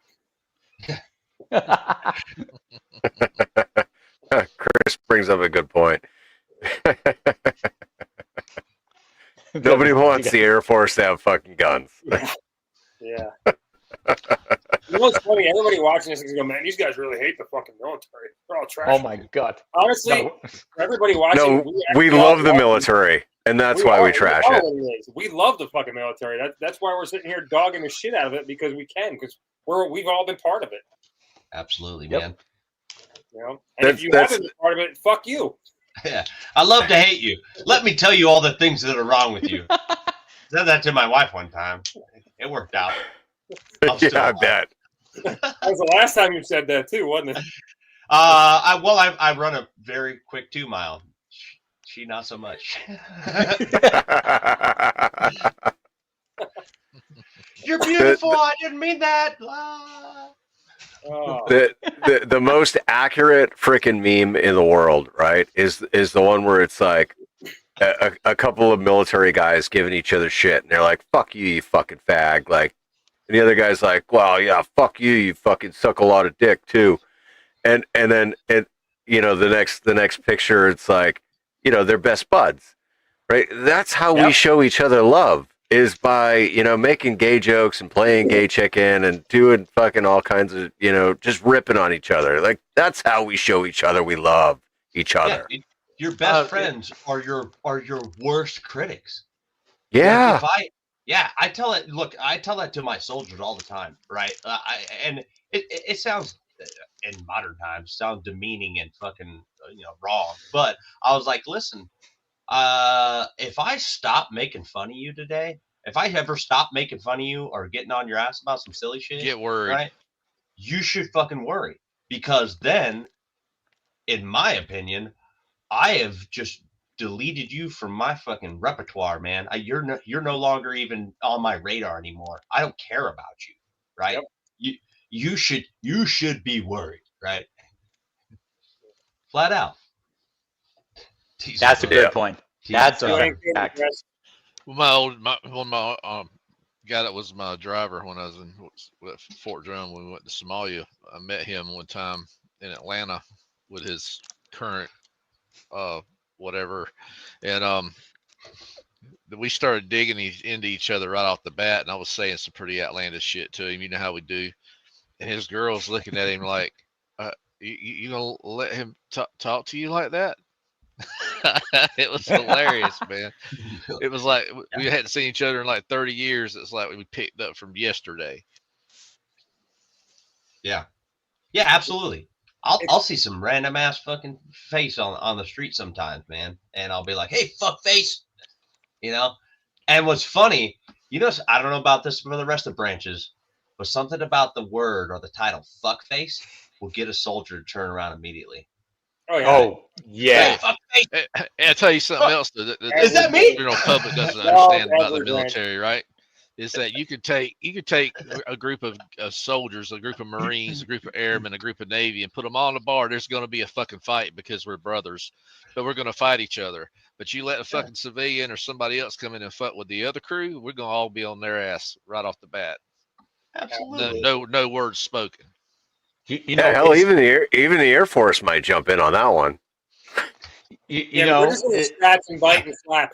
Chris brings up a good point. Nobody wants the Air Force to have fucking guns. Yeah. You know what's funny? Everybody watching this is going to go, man, these guys really hate the fucking military. They're all trash. Oh my god. Honestly, No. everybody watching, No, we actually love all the love military, and that's why we trash are it. what is. We love the fucking military. That's why we're sitting here dogging the shit out of it because we can, because we've all been part of it. Absolutely, Yep. man. You know, and if you haven't been part of it, fuck you. Yeah. I love to hate you. Let me tell you all the things that are wrong with you. Said that to my wife one time. It worked out. Yeah, I bet. That was the last time you said that too, wasn't it? I run a very quick 2 mile. She not so much. You're beautiful. I didn't mean that. Oh. The most accurate freaking meme in the world, right, is the one where it's like a couple of military guys giving each other shit, and they're like, "Fuck you, you fucking fag," like, and the other guy's like, "Well, yeah, fuck you, you fucking suck a lot of dick too," and then the next picture, it's like, they're best buds, right? That's how we show each other love, is by making gay jokes and playing gay chicken and doing fucking all kinds of just ripping on each other. Like, that's how we show each other we love each other. Yeah, your best friends are your worst critics. Yeah. Like I tell it. Look, I tell that to my soldiers all the time, right? And it sounds in modern times sounds demeaning and fucking wrong, but I was like, listen, if I stop making fun of you today, if I ever stop making fun of you or getting on your ass about some silly shit, Get worried. right? You should fucking worry, because then, in my opinion, I have just deleted you from my fucking repertoire, man. You're no longer even on my radar anymore. I don't care about you, right? Yep. You should be worried, right? Flat out. That's a good point. That's a fact. My guy that was my driver when I was in Fort Drum, when we went to Somalia, I met him one time in Atlanta with his current whatever, and we started digging into each other right off the bat, and I was saying some pretty outlandish shit to him. You know how we do. And his girl's looking at him like, you gonna let him talk to you like that? It was hilarious, man. It was like we hadn't seen each other in like 30 years. It's like we picked up from yesterday. Yeah, absolutely. I'll see some random ass fucking face on the street sometimes, man, and I'll be like, "Hey, fuck face," And what's funny, I don't know about this for the rest of the branches, but something about the word or the title "fuck face" will get a soldier to turn around immediately. Oh yeah. Hey, I'll tell you something else that Is that me? The general public doesn't understand about the military, right? Is that you could take a group of soldiers, a group of Marines, a group of airmen, a group of Navy, and put them all in a bar. There's going to be a fucking fight because we're brothers, but we're going to fight each other. But you let a fucking civilian or somebody else come in and fight with the other crew, we're going to all be on their ass right off the bat. Absolutely. No words spoken. Hell, even the Air Force might jump in on that one. We're just going to scratch and bite and slap.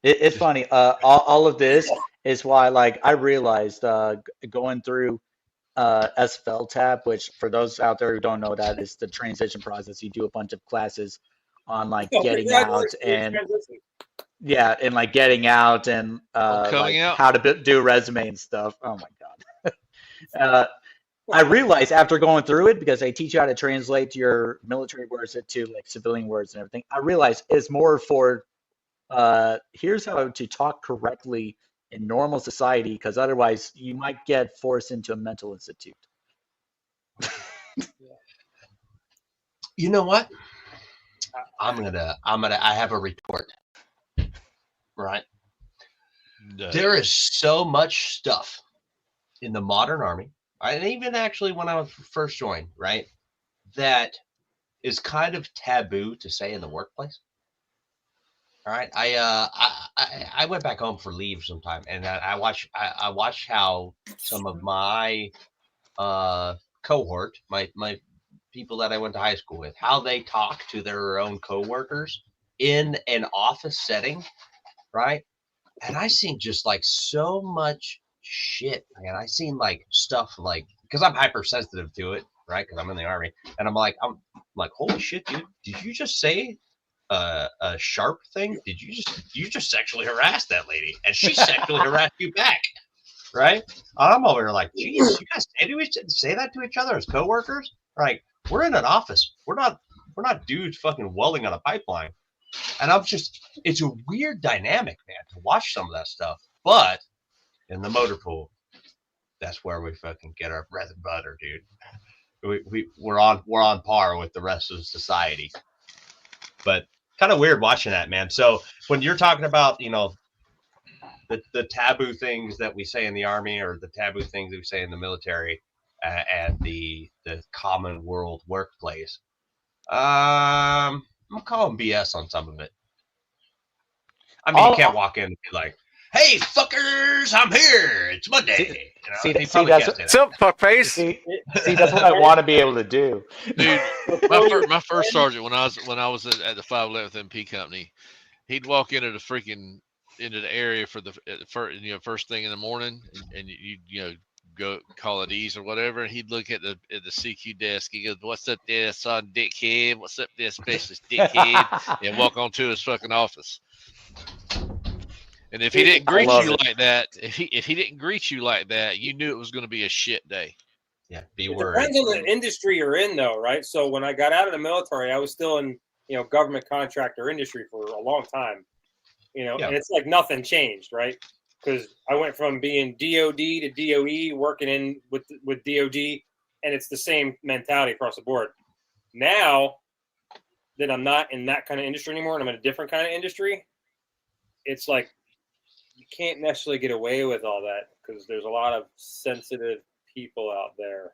It's funny. All of this is why, like, I realized going through SFL tab, which for those out there who don't know, that is the transition process. You do a bunch of classes on like getting out and like getting out and coming out, how to do a resume and stuff. Oh my god. I realized after going through it, because they teach you how to translate your military words to like civilian words and everything, I realized it's more for here's how to talk correctly in normal society, because otherwise you might get forced into a mental institute. You know what? I have a retort. Right? No. There is so much stuff in the modern army, and even actually when I was first joined, right, that is kind of taboo to say in the workplace. All right, I went back home for leave sometime, and I watched how some of my cohort, my people that I went to high school with, how they talk to their own coworkers in an office setting, right? And I seen just like so much shit, man. I seen like stuff like, because I'm hypersensitive to it, right? Because I'm in the army, and I'm like, holy shit, dude! Did you just say a sharp thing? Did you just sexually harass that lady, and she sexually harassed you back, right? I'm over here like, geez, you guys say that to each other as coworkers? Right? We're in an office. We're not dudes fucking welding on a pipeline. And it's a weird dynamic, man, to watch some of that stuff. But in the motor pool, that's where we fucking get our bread and butter, dude. We're on par with the rest of society. But kind of weird watching that, man. So when you're talking about, the taboo things that we say in the army, or the taboo things that we say in the military, and the common world workplace, I'm calling BS on some of it. I mean, you can't walk in and be like, "Hey, fuckers, I'm here. It's Monday." That's what's up, fuckface? See, that's what I want to be able to do, Dude. My first sergeant, when I was at the 511th MP company, he'd walk into the area for the first thing in the morning, and you go call it ease or whatever, and he'd look at the CQ desk. He goes, "What's up there, son, dickhead? What's up there, specialist dickhead?" and walk on to his fucking office. And if he didn't greet you like that, if he didn't greet you like that, you knew it was going to be a shit day. Yeah, be It worried. depends on the industry you're in, though, right? So when I got out of the military, I was still in government contractor industry for a long time. And it's like nothing changed, right? Because I went from being DOD to DOE, working in with DOD, and it's the same mentality across the board. Now that I'm not in that kind of industry anymore, and I'm in a different kind of industry, it's like you can't necessarily get away with all that, because there's a lot of sensitive people out there.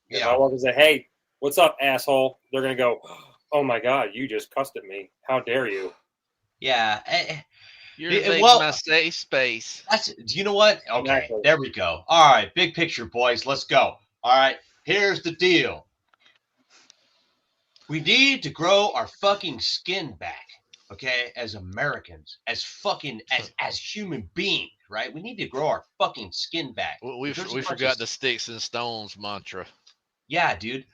If I walk and say, "Hey, what's up, asshole?" they're gonna go, "Oh my God, you just cussed at me. How dare you?" Yeah. You're invading my safe space. Do you know what? Okay, exactly. There we go. All right, big picture, boys. Let's go. All right, here's the deal. We need to grow our fucking skin back, okay? As Americans, as human beings, right? We need to grow our fucking skin back. We forgot the sticks and stones mantra. Yeah, dude.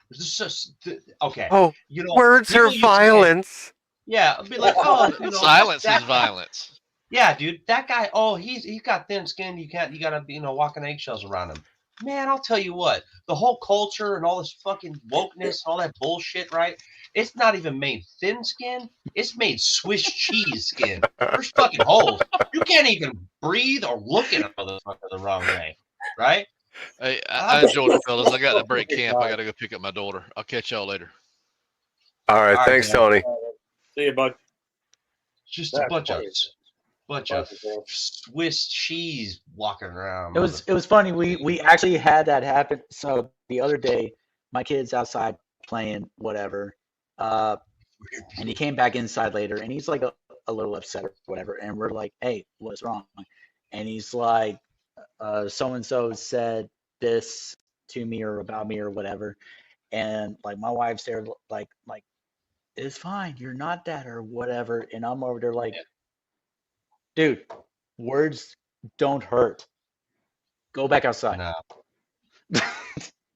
Okay. Oh, words are violence. Yeah, I'd be like, oh, silence is violence. Yeah, dude, that guy. Oh, he's got thin skin. You gotta walk on eggshells around him. Man, I'll tell you what. The whole culture and all this fucking wokeness, all that bullshit, right? It's not even made thin skin. It's made Swiss cheese skin. There's fucking holes. You can't even breathe or look at a motherfucker the wrong way, right? Hey, I enjoyed it, fellas. I got to break camp. I got to go pick up my daughter. I'll catch y'all later. All right, thanks, Tony. See you, bud. Just a bunch of Swiss cheese walking around. It was funny. We actually had that happen. So the other day, my kid's outside playing whatever, and he came back inside later, and he's like a little upset or whatever, and we're like, "Hey, what's wrong?" And he's like, "So and so said this to me or about me or whatever," and like my wife's there, like it's fine, you're not that or whatever, and I'm over there like. Dude, words don't hurt. Go back outside. No.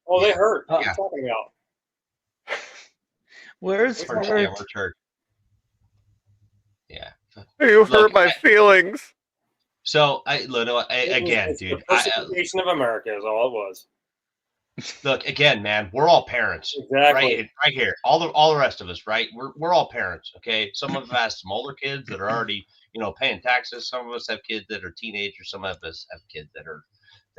Oh, they hurt. What are you talking about? Words hurt. Yeah. You hurt my feelings. So, again, dude. The persecution of America is all it was. look again, man. We're all parents, Exactly. right here. All the rest of us, right? We're all parents. Okay. Some of us have some older kids that are already, paying taxes. Some of us have kids that are teenagers. Some of us have kids that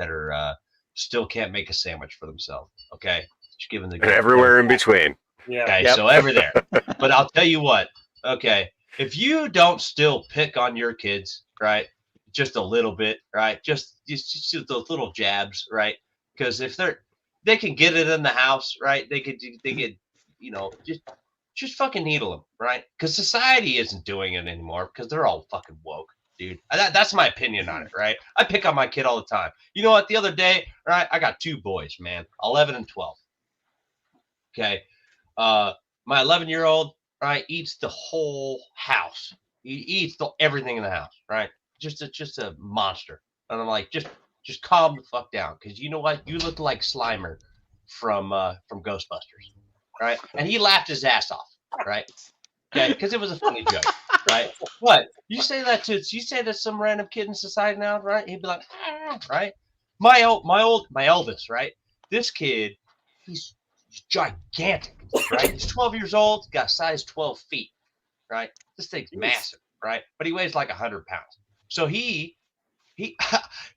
are still can't make a sandwich for themselves. Okay. Just giving the And everywhere in between. Yeah. Okay, Yep. so every there. But I'll tell you what, okay, if you don't still pick on your kids, right, just a little bit, right, just those little jabs, right, because if they can get it in the house, right, they could, just fucking needle them, right, because society isn't doing it anymore because they're all fucking woke, dude. That's my opinion on it, right? I pick on my kid all the time. You know what? The other day, right, I got 2 boys, man, 11 and 12. Okay. My 11-year-old, right, eats the whole house. He eats everything in the house, right? Just a monster. And I'm like, just calm the fuck down, because you know what? You look like Slimer from Ghostbusters, right? And he laughed his ass off, right? Okay, because it was a funny joke, right? But you say that to some random kid in society now, right? He'd be like, right? My eldest, right? This kid, he's gigantic, right? He's 12 years old, got size 12 feet, right? This thing's massive, right? But he weighs like 100 pounds. So he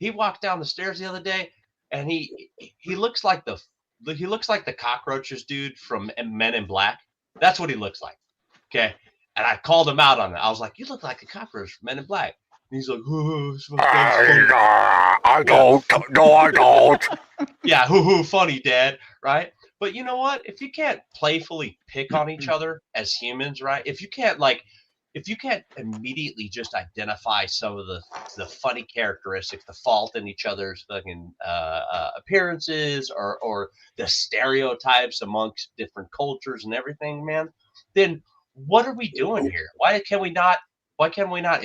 walked down the stairs the other day, and he looks like the cockroaches dude from Men in Black. That's what he looks like. Okay, and I called him out on it. I was like, "You look like a cockroach from Men in Black." And he's like, "Oh, I don't. No, I don't. yeah, hoo, funny, Dad, right?" But you know what? If you can't playfully pick on each other as humans, right? If you can't immediately just identify some of the funny characteristics, the fault in each other's fucking appearances, or the stereotypes amongst different cultures and everything, man, then what are we doing here? Why can we not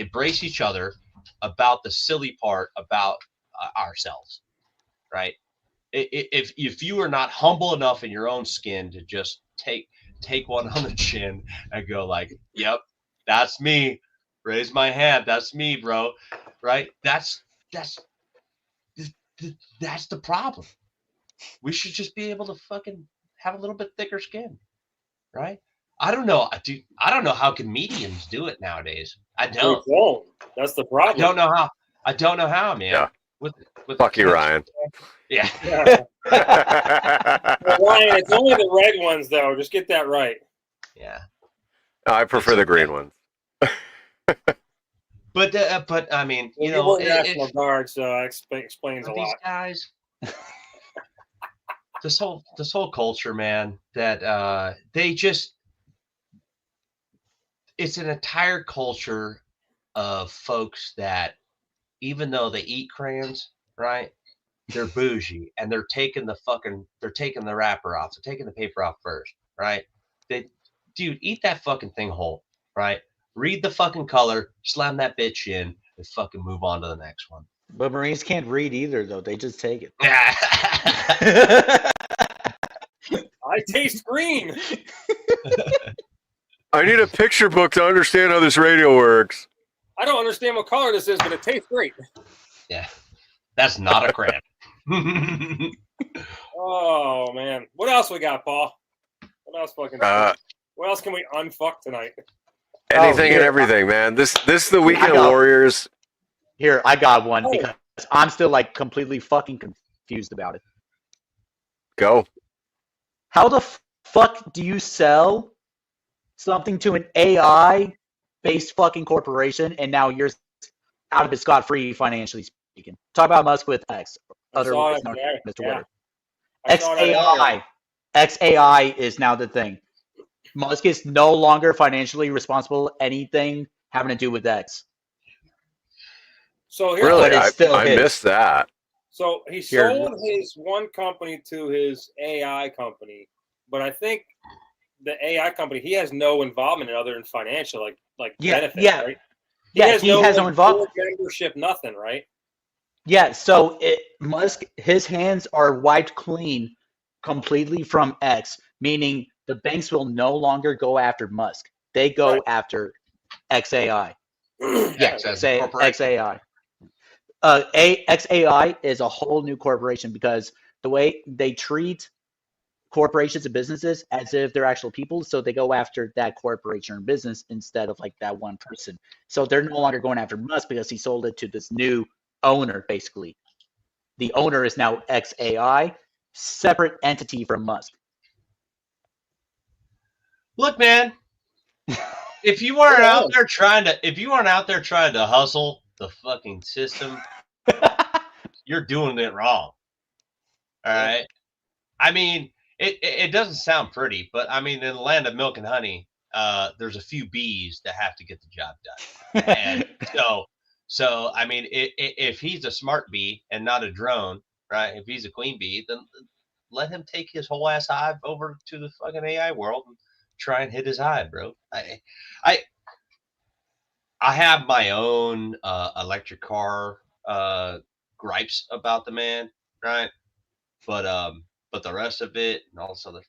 embrace each other about the silly part about ourselves, right? If you are not humble enough in your own skin to just take one on the chin and go like, "Yep, that's me. Raise my hand. That's me, bro." Right? That's the problem. We should just be able to fucking have a little bit thicker skin, right? I don't know. I don't know how comedians do it nowadays. I don't. They don't. That's the problem. I don't know how, man. Yeah. With Fuck you, Ryan. Yeah. Yeah. Well, Ryan, it's only the red ones, though. Just get that right. Yeah. No, I prefer the green ones. But I mean, Well, you were National Guard, so that explains a these lot. guys, this whole culture, man, that it's an entire culture of folks that, even though they eat crayons, right, they're bougie, and they're taking the wrapper off. They're taking the paper off first, right? Dude, eat that fucking thing whole, right? Read the fucking color, slam that bitch in, and fucking move on to the next one. But Marines can't read either, though. They just take it. I taste green. I need a picture book to understand how this radio works. I don't understand what color this is, but it tastes great. Yeah, that's not a crayon. Oh man, what else we got, Paul? What else fucking? What else can we unfuck tonight? Anything and everything, man. This is the Weekend Warriors. Here, I got one because I'm still like completely fucking confused about it. Go. How the fuck do you sell something to an AI-based fucking corporation and now you're out of it scot-free financially speaking? Talk about Musk with X. Otherwise known as Mr. Twitter. XAI is now the thing. Musk is no longer financially responsible anything having to do with X. So really, I missed that. So he sold his one company to his AI company, but I think the AI company, he has no involvement in other than financial, like benefits, right? He has no involvement, membership, nothing, right? Yeah. So Musk, his hands are wiped clean completely from X, meaning the banks will no longer go after Musk. They go after XAI. Yeah, XAI. XAI is a whole new corporation because the way they treat corporations and businesses as if they're actual people. So they go after that corporation or business instead of like that one person. So they're no longer going after Musk because he sold it to this new owner, basically. The owner is now XAI, separate entity from Musk. Look, man, if you aren't out there trying to hustle the fucking system, you're doing it wrong. All right. I mean, it doesn't sound pretty, but I mean, in the land of milk and honey, there's a few bees that have to get the job done. And so I mean, if he's a smart bee and not a drone, right? If he's a queen bee, then let him take his whole ass hive over to the fucking AI world and try and hit his hive, bro. I have my own electric car gripes about the man, right? But the rest of it and all this other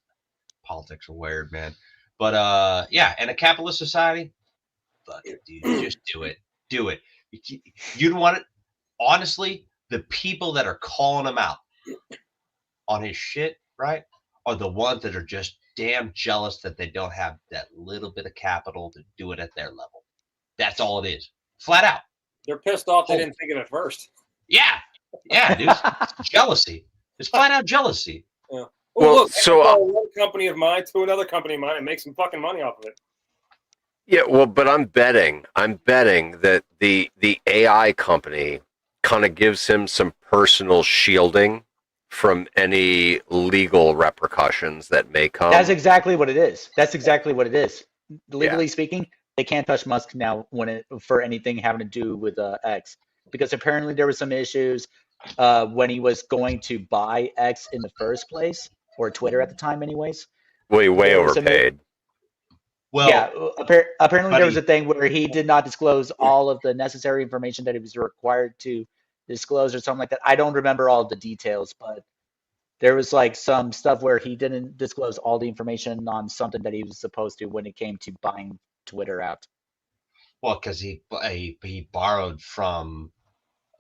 politics are weird, man. But yeah, in a capitalist society, fuck it, dude, just do it. Do it. You don't want it. Honestly, the people that are calling him out on his shit, right, are the ones that are just damn jealous that they don't have that little bit of capital to do it at their level. That's all it is. Flat out. They're pissed off they didn't think of it first. Yeah. Yeah, dude. It's jealousy. It's flat out jealousy. Yeah. Well, Look, so one company of mine to another company of mine and make some fucking money off of it. yeah, well, but I'm betting that the AI company kind of gives him some personal shielding from any legal repercussions that may come. That's exactly what it is. Legally speaking, they can't touch Musk now for anything having to do with X, because apparently there were some issues when he was going to buy X in the first place, or Twitter at the time, anyways. Way overpaid. Well, yeah, apparently there was a thing where he did not disclose all of the necessary information that he was required to disclose or something like that. I don't remember all the details, but there was like some stuff where he didn't disclose all the information on something that he was supposed to when it came to buying Twitter out. Well, because he borrowed from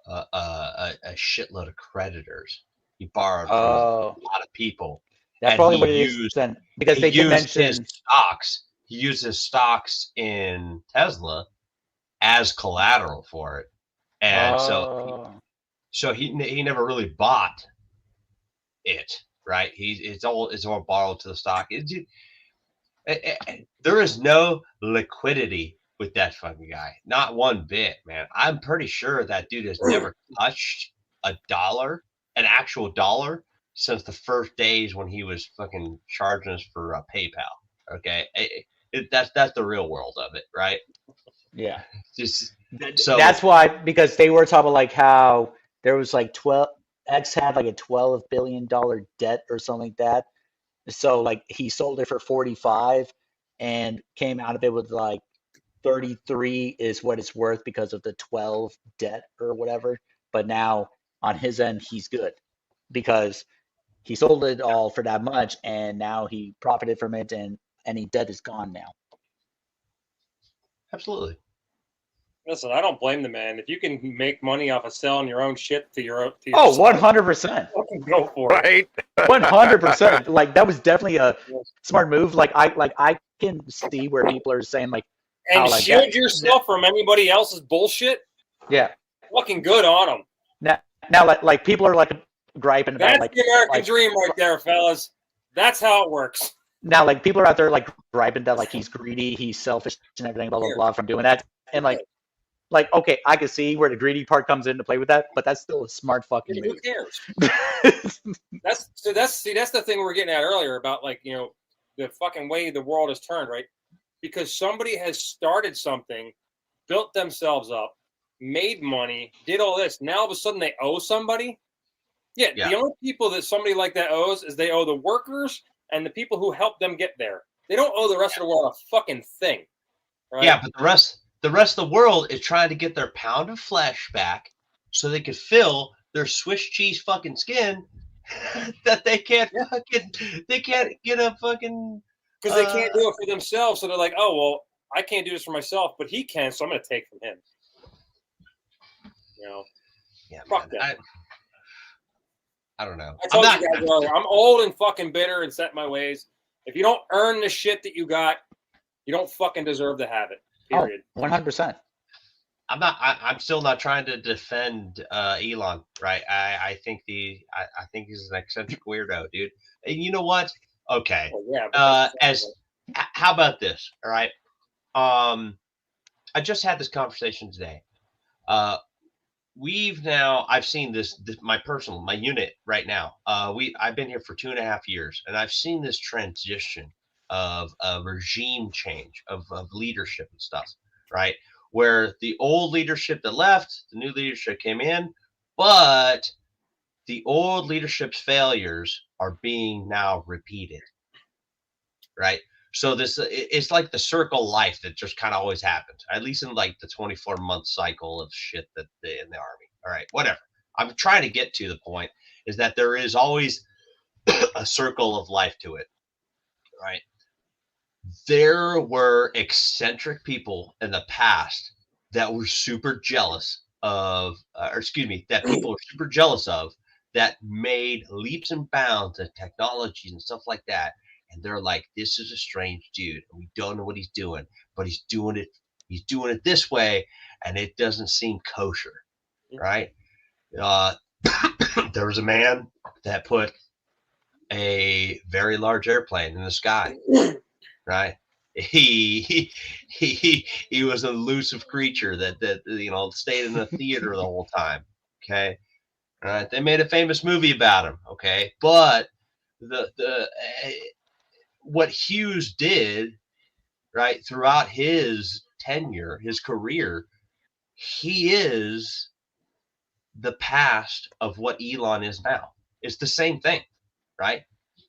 a shitload of creditors. He borrowed from a lot of people. That's probably what it is then, because they did mention his stocks. He used his stocks in Tesla as collateral for it, and so he never really bought it, right? It's all borrowed to the stock. There is no liquidity with that fucking guy, not one bit, man. I'm pretty sure that dude has never touched an actual dollar, since the first days when he was fucking charging us for PayPal. Okay, that's the real world of it, right? Yeah. So that's why, because they were talking about like how there was like X had like a $12 billion debt or something like that. So like he sold it for 45 and came out of it with like 33 is what it's worth because of the 12 debt or whatever. But now on his end, he's good because he sold it all for that much, and now he profited from it, and any debt is gone now. Absolutely. Listen, I don't blame the man. If you can make money off of selling your own shit to your 100%. Fucking go for it. Right? 100%. Like that was definitely a smart move. Like I can see where people are saying like, and shield yourself from anybody else's bullshit. Yeah. Fucking good on them. Now like people are like griping about that's like the American dream right there, fellas. That's how it works. Now like people are out there like griping that like he's greedy, he's selfish and everything, blah blah blah from doing that. And like okay, I can see where the greedy part comes into play with that, but that's still a smart fucking move. Who cares? that's the thing we were getting at earlier about like, you know, the fucking way the world has turned, right? Because somebody has started something, built themselves up, made money, did all this. Now all of a sudden they owe somebody. Yeah, the only people that somebody like that owes is they owe the workers and the people who helped them get there. They don't owe the rest of the world a fucking thing. Right? Yeah, but the rest of the world is trying to get their pound of flesh back so they could fill their Swiss cheese fucking skin that they can't get a fucking, because they can't do it for themselves. So they're like, oh well, I can't do this for myself, but he can, so I'm gonna take from him. You know? Yeah, fuck man, that. I don't know. I told you guys earlier, I'm old and fucking bitter and set in my ways. If you don't earn the shit that you got, you don't fucking deserve to have it. Period. 100%. I'm still not trying to defend Elon, right? I think I think he's an eccentric weirdo, dude. And you know what? Okay. Well, yeah. How about this? All right. I just had this conversation today. I've seen this my unit right now. I've been here for 2.5 years, and I've seen this transition of a regime change of leadership and stuff, right? Where the old leadership that left, the new leadership came in, but the old leadership's failures are being now repeated, right? So it's like the circle of life that just kind of always happens, at least in like the 24-month cycle of shit that in the army. All right, whatever. I'm trying to get to the point is that there is always a circle of life to it, right? There were eccentric people in the past that were super jealous of, that people were super jealous of, that made leaps and bounds in technologies and stuff like that. And they're like, this is a strange dude. And we don't know what he's doing, but he's doing it this way, and it doesn't seem kosher, right? There was a man that put a very large airplane in the sky, right? He was an elusive creature that stayed in the theater the whole time. Okay, all right. They made a famous movie about him. Okay, but what Hughes did, right, throughout his tenure, his career, he is the past of what Elon is now. It's the same thing, right?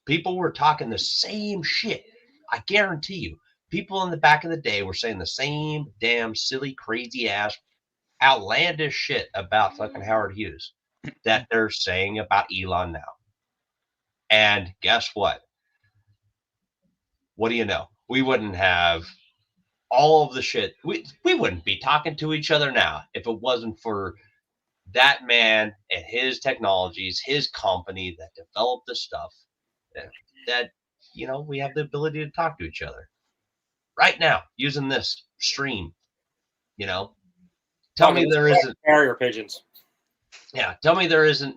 People were talking the same shit. I guarantee you, people in the back of the day were saying the same damn silly, crazy ass, outlandish shit about fucking Howard Hughes that they're saying about Elon now. And guess what? What do you know? We wouldn't have all of the shit. We wouldn't be talking to each other now if it wasn't for that man and his technologies, his company that developed the stuff that we have the ability to talk to each other right now using this stream. Tell me there isn't carrier pigeons. Yeah, tell me there isn't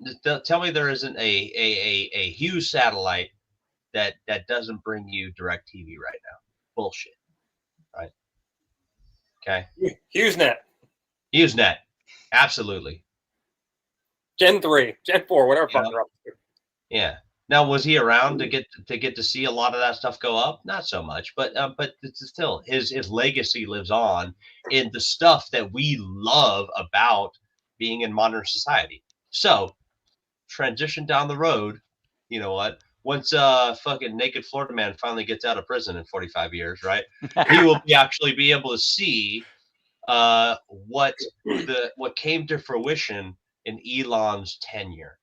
a Hughes satellite that doesn't bring you direct TV right now. Bullshit. Right? Okay. HughesNet. Absolutely. Gen 3, Gen 4, whatever fuck they're up to. Yeah. Now, was he around to get to see a lot of that stuff go up? Not so much, but it's still his legacy lives on in the stuff that we love about being in modern society. So, transition down the road. You know what? Once fucking naked Florida man finally gets out of prison in 45 years, right? He will actually be able to see what came to fruition in Elon's tenure.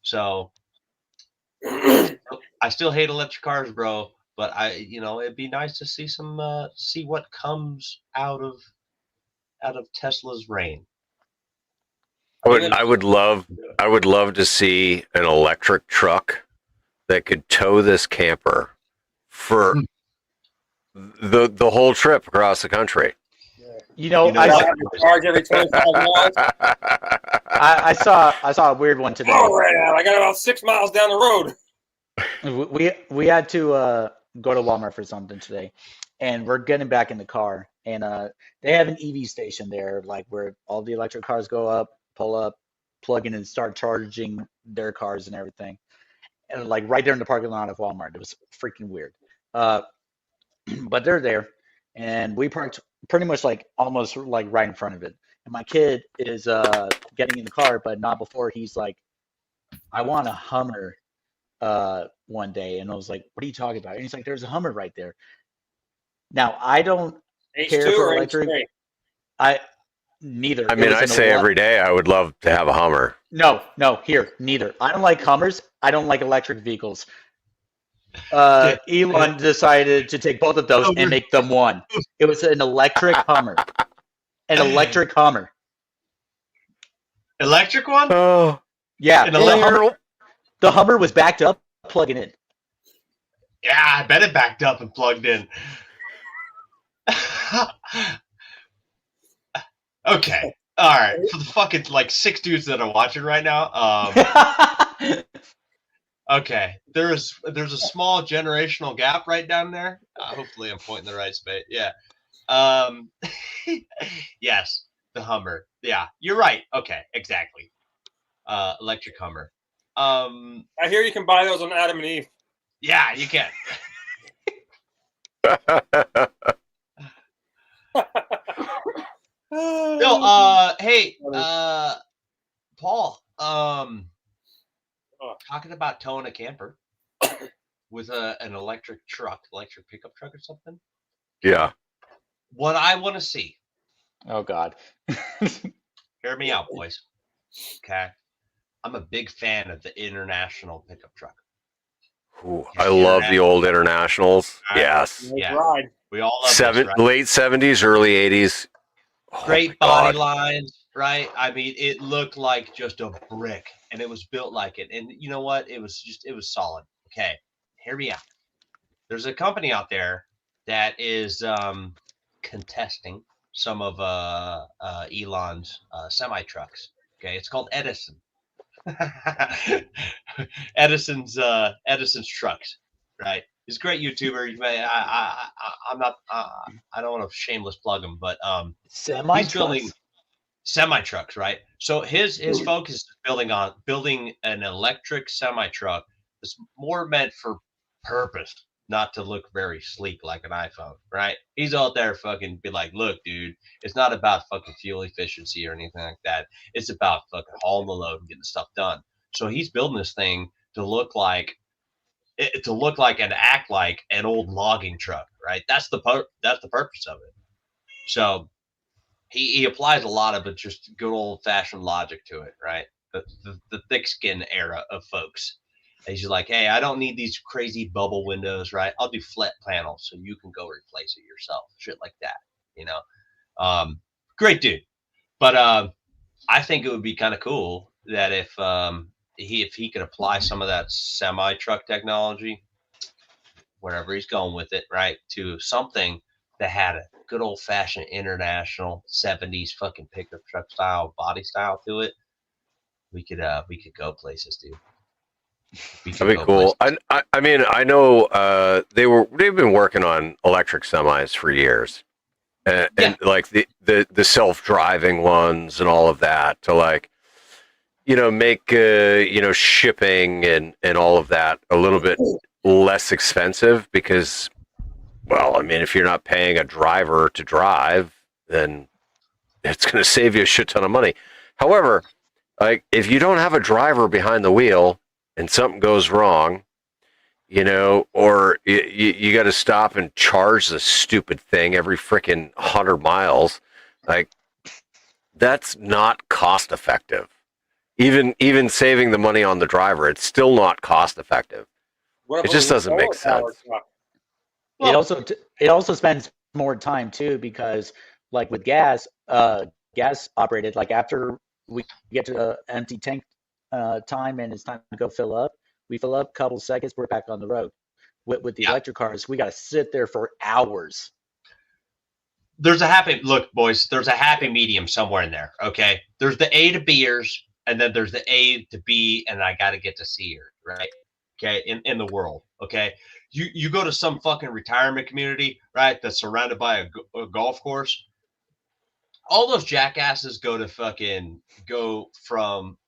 So I still hate electric cars, bro, but it'd be nice to see see what comes out of Tesla's reign. I would love to see an electric truck that could tow this camper for the whole trip across the country. I charge every 25 miles. I saw a weird one today. Oh, right. I got about 6 miles down the road. We had to go to Walmart for something today, and we're getting back in the car, and they have an EV station there, like where all the electric cars go up, pull up, plug in, and start charging their cars and everything, and like right there in the parking lot of Walmart. It was freaking weird, but they're there, and we parked pretty much like almost like right in front of it. And my kid is getting in the car, but not before he's like, I want a Hummer one day. And I was like, what are you talking about? And he's like, there's a Hummer right there. Now, I don't care for electric. Neither. I mean, I say every day I would love to have a Hummer. No, neither. I don't like Hummers. I don't like electric vehicles. Elon decided to take both of those and make them one. It was an electric Hummer. An electric Hummer. Electric one? Oh, Yeah. An electric. The Hummer was backed up, plugging in. Yeah, I bet it backed up and plugged in. Okay. All right. For the fucking like 6 dudes that are watching right now, okay. There's a small generational gap right down there. Hopefully I'm pointing the right space. Yeah. Yes, the Hummer. Yeah, you're right. Okay, exactly. Electric Hummer. I hear you can buy those on Adam and Eve. Yeah, you can. No, hey, Paul, talking about towing a camper with an electric pickup truck or something. Yeah. What I want to see, Oh God. hear me out, boys. Okay. I'm a big fan of the international pickup truck. Ooh, I love the old internationals. All right. Yes. Yeah. Ride. We all love this, right? Late 70s, early 80s. Oh, Great my body God. lines, right? I mean, it looked like just a brick, and it was built like it. And you know what? It was solid. Okay, hear me out. There's a company out there that is contesting some of Elon's semi trucks. Okay, it's called Edison. Edison's trucks, right? He's a great YouTuber. I'm not. I don't want to shameless plug him, but he's building semi trucks, right? So his focus is building an electric semi truck that's more meant for purpose, not to look very sleek like an iPhone, right? He's out there fucking be like, look, dude, it's not about fucking fuel efficiency or anything like that. It's about fucking hauling the load and getting stuff done. So he's building this thing to look like and act like an old logging truck, right? That's the purpose of it. So he applies a lot of it, just good old fashioned logic to it, right? The thick skin era of folks. And he's like, hey, I don't need these crazy bubble windows, right? I'll do flat panels so you can go replace it yourself, shit like that, you know. Great dude, but I think it would be kind of cool that if he could apply some of that semi truck technology, wherever he's going with it, right, to something that had a good old fashioned international 70s fucking pickup truck style body style to it, we could go places, dude. That'd be cool. I mean, I know they've been working on electric semis for years, and like the self-driving ones and all of that to like, make shipping and all of that a little bit less expensive because, well, I mean, if you're not paying a driver to drive, then it's going to save you a shit ton of money. However, like if you don't have a driver behind the wheel and something goes wrong, or you got to stop and charge the stupid thing every freaking 100 miles, like that's not cost effective. Even saving the money on the driver, it's still not cost effective. It just doesn't make sense. Well, it also spends more time too because, like with gas operated, like after we get to the empty tank time and it's time to go fill up, we fill up, couple seconds, we're back on the road. With the electric cars, we got to sit there for hours. There's a happy medium somewhere in there. Okay, there's the A to B'ers, and then there's the A to B, and I got to get to C'er, right? Okay, in the world. Okay, you go to some fucking retirement community, right? That's surrounded by a golf course. All those jackasses go from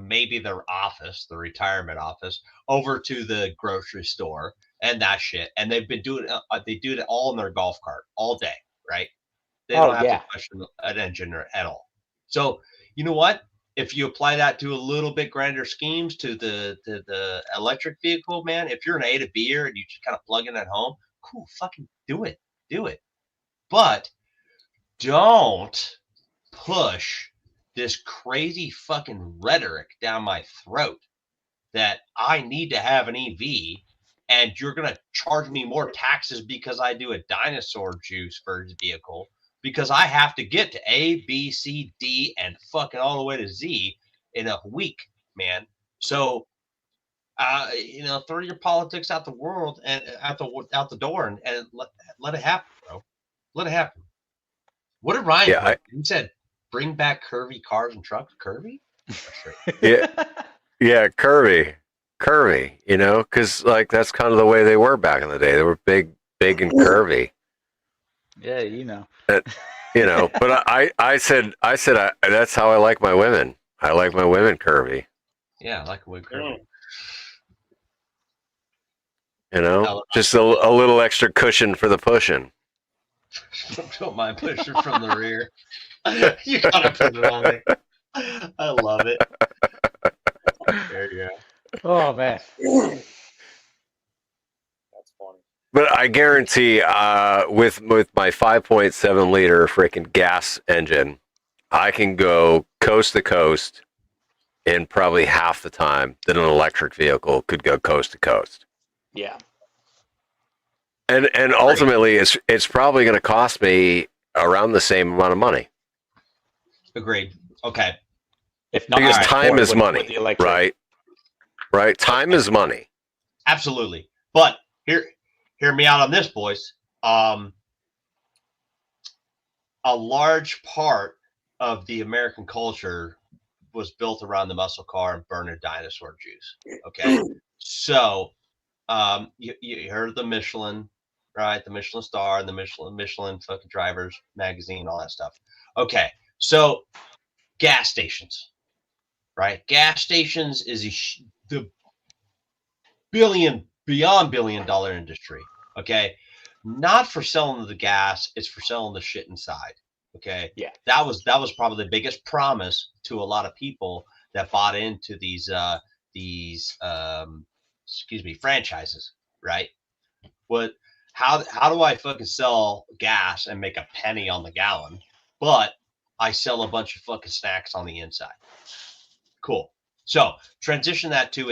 maybe their office, the retirement office, over to the grocery store and that shit. And they've been doing they do it all in their golf cart all day, right? They don't have to question an engine at all. So you know what? If you apply that to a little bit grander schemes to the electric vehicle, man, if you're an A to B'er and you just kind of plug in at home, cool, fucking do it. But don't push this crazy fucking rhetoric down my throat that I need to have an EV and you're going to charge me more taxes because I do a dinosaur juice for his vehicle because I have to get to A, B, C, D, and fucking all the way to Z in a week, man. So throw your politics out the world and out the door and let it happen, bro. Let it happen. What did Ryan put? He said, "Bring back curvy cars and trucks." Curvy? Yeah, yeah, curvy, because like that's kind of the way they were back in the day. They were big and curvy. Yeah, you know. But I said that's how I like my women. I like my women curvy. Yeah, I like a way curvy. Just a little extra cushion for the pushing. Don't mind pushing from the rear. You gotta put it on there. I love it. There you go. Oh man. That's funny. But I guarantee, with my 5.7 liter freaking gas engine, I can go coast to coast in probably half the time that an electric vehicle could go coast to coast. Yeah. And ultimately, it's probably going to cost me around the same amount of money. Agreed. Okay. If not, because time is money, right? Right. Time is money. Absolutely. But hear me out on this, boys. A large part of the American culture was built around the muscle car and burning dinosaur juice. Okay. So you heard of the Michelin, right? The Michelin star and the Michelin fucking drivers magazine, all that stuff. Okay. So gas stations, right? Gas stations is the beyond $1 billion industry. Okay. Not for selling the gas, it's for selling the shit inside. Okay. Yeah. That was probably the biggest promise to a lot of people that bought into these franchises, right? How do I fucking sell gas and make a penny on the gallon, but I sell a bunch of fucking snacks on the inside? Cool. So transition that to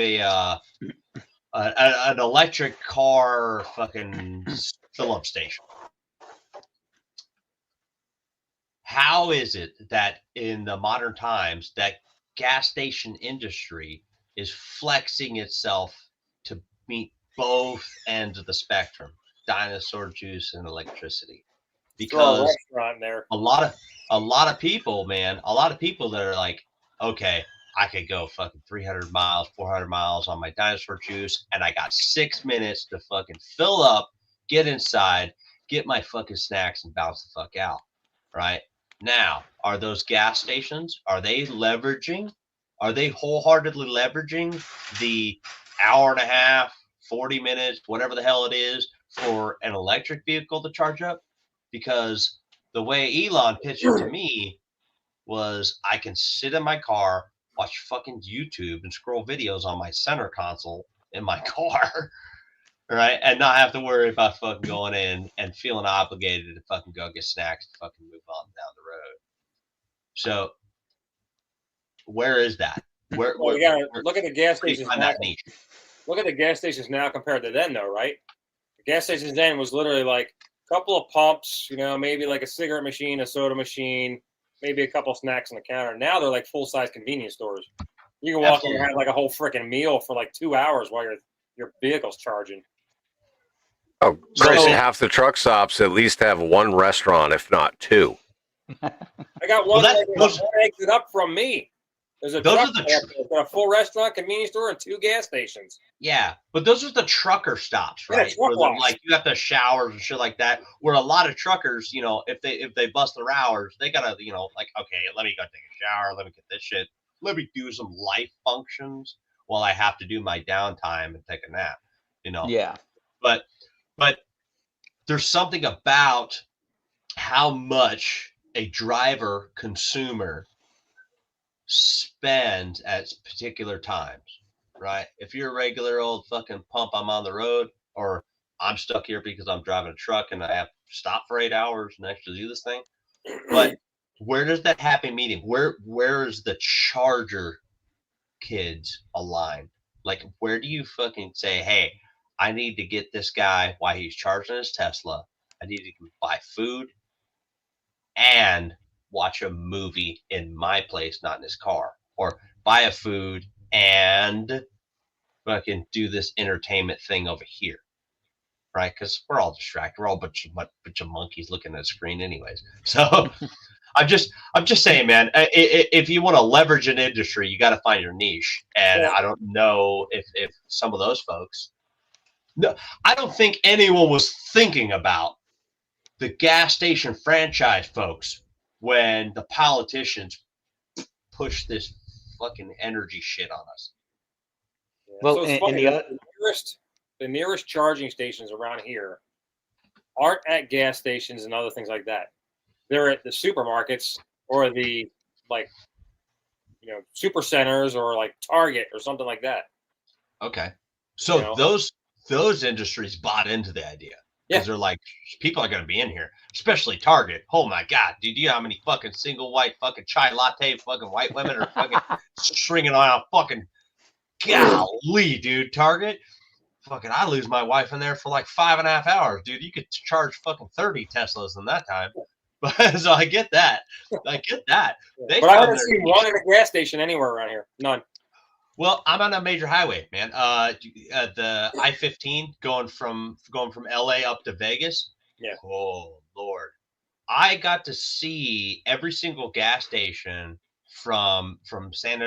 an electric car fucking fill up station. How is it that in the modern times that gas station industry is flexing itself to meet both ends of the spectrum, dinosaur juice and electricity? Because a lot of people, man, a lot of people that are like, okay, I could go fucking 300 miles, 400 miles on my dinosaur juice, and I got 6 minutes to fucking fill up, get inside, get my fucking snacks, and bounce the fuck out, right? Now, are those gas stations, are they wholeheartedly leveraging the hour and a half, 40 minutes, whatever the hell it is, for an electric vehicle to charge up? Because the way Elon pitched it to me was I can sit in my car, watch fucking YouTube and scroll videos on my center console in my car, right? And not have to worry about fucking going in and feeling obligated to fucking go get snacks and fucking move on down the road. So where is that? You gotta look at the gas stations now. Look at the gas stations now compared to then, though, right? The gas stations then was literally like a couple of pumps, maybe like a cigarette machine, a soda machine, maybe a couple of snacks on the counter. Now they're like full-size convenience stores. You can walk in and have like a whole freaking meal for like 2 hours while your vehicle's charging. Oh, Chris, half the truck stops at least have one restaurant, if not two. I got one exit up from me. There's a full restaurant, convenience store, and 2 gas stations. Yeah, but those are the trucker stops, right? Yeah, like you have to shower and shit like that. Where a lot of truckers, if they bust their hours, they gotta, like, okay, let me go take a shower, let me get this shit, let me do some life functions while I have to do my downtime and take a nap. Yeah. But there's something about how much a driver consumer spends at particular times, right? If you're a regular old fucking pump, I'm on the road, or I'm stuck here because I'm driving a truck and I have to stop for 8 hours and actually do this thing. But where does that happy medium? Where is the charger kids align? Like, where do you fucking say, hey, I need to get this guy while he's charging his Tesla, I need to buy food and watch a movie in my place, not in his car, or buy a food and fucking do this entertainment thing over here, right? Because we're all distracted. We're all a bunch of monkeys looking at a screen, anyways. So I'm just saying, man. If you want to leverage an industry, you got to find your niche. And I don't know if some of those folks. No, I don't think anyone was thinking about the gas station franchise folks when the politicians push this fucking energy shit on us. Yeah. Well, So it's funny, the nearest charging stations around here aren't at gas stations and other things like that. They're at the supermarkets or the super centers or like Target or something like that. Okay, so those industries bought into the idea. Because they're like, people are going to be in here, especially Target. Oh my God, dude, you know how many fucking single white fucking chai latte fucking white women are fucking stringing on a fucking, golly, dude, Target. Fucking, I lose my wife in there for like 5.5 hours, dude. You could charge fucking 30 Teslas in that time. But so I get that. But I haven't seen one at a gas station anywhere around here. None. Well, I'm on a major highway, man. The I-15 going from LA up to Vegas. Yeah. Oh Lord, I got to see every single gas station from San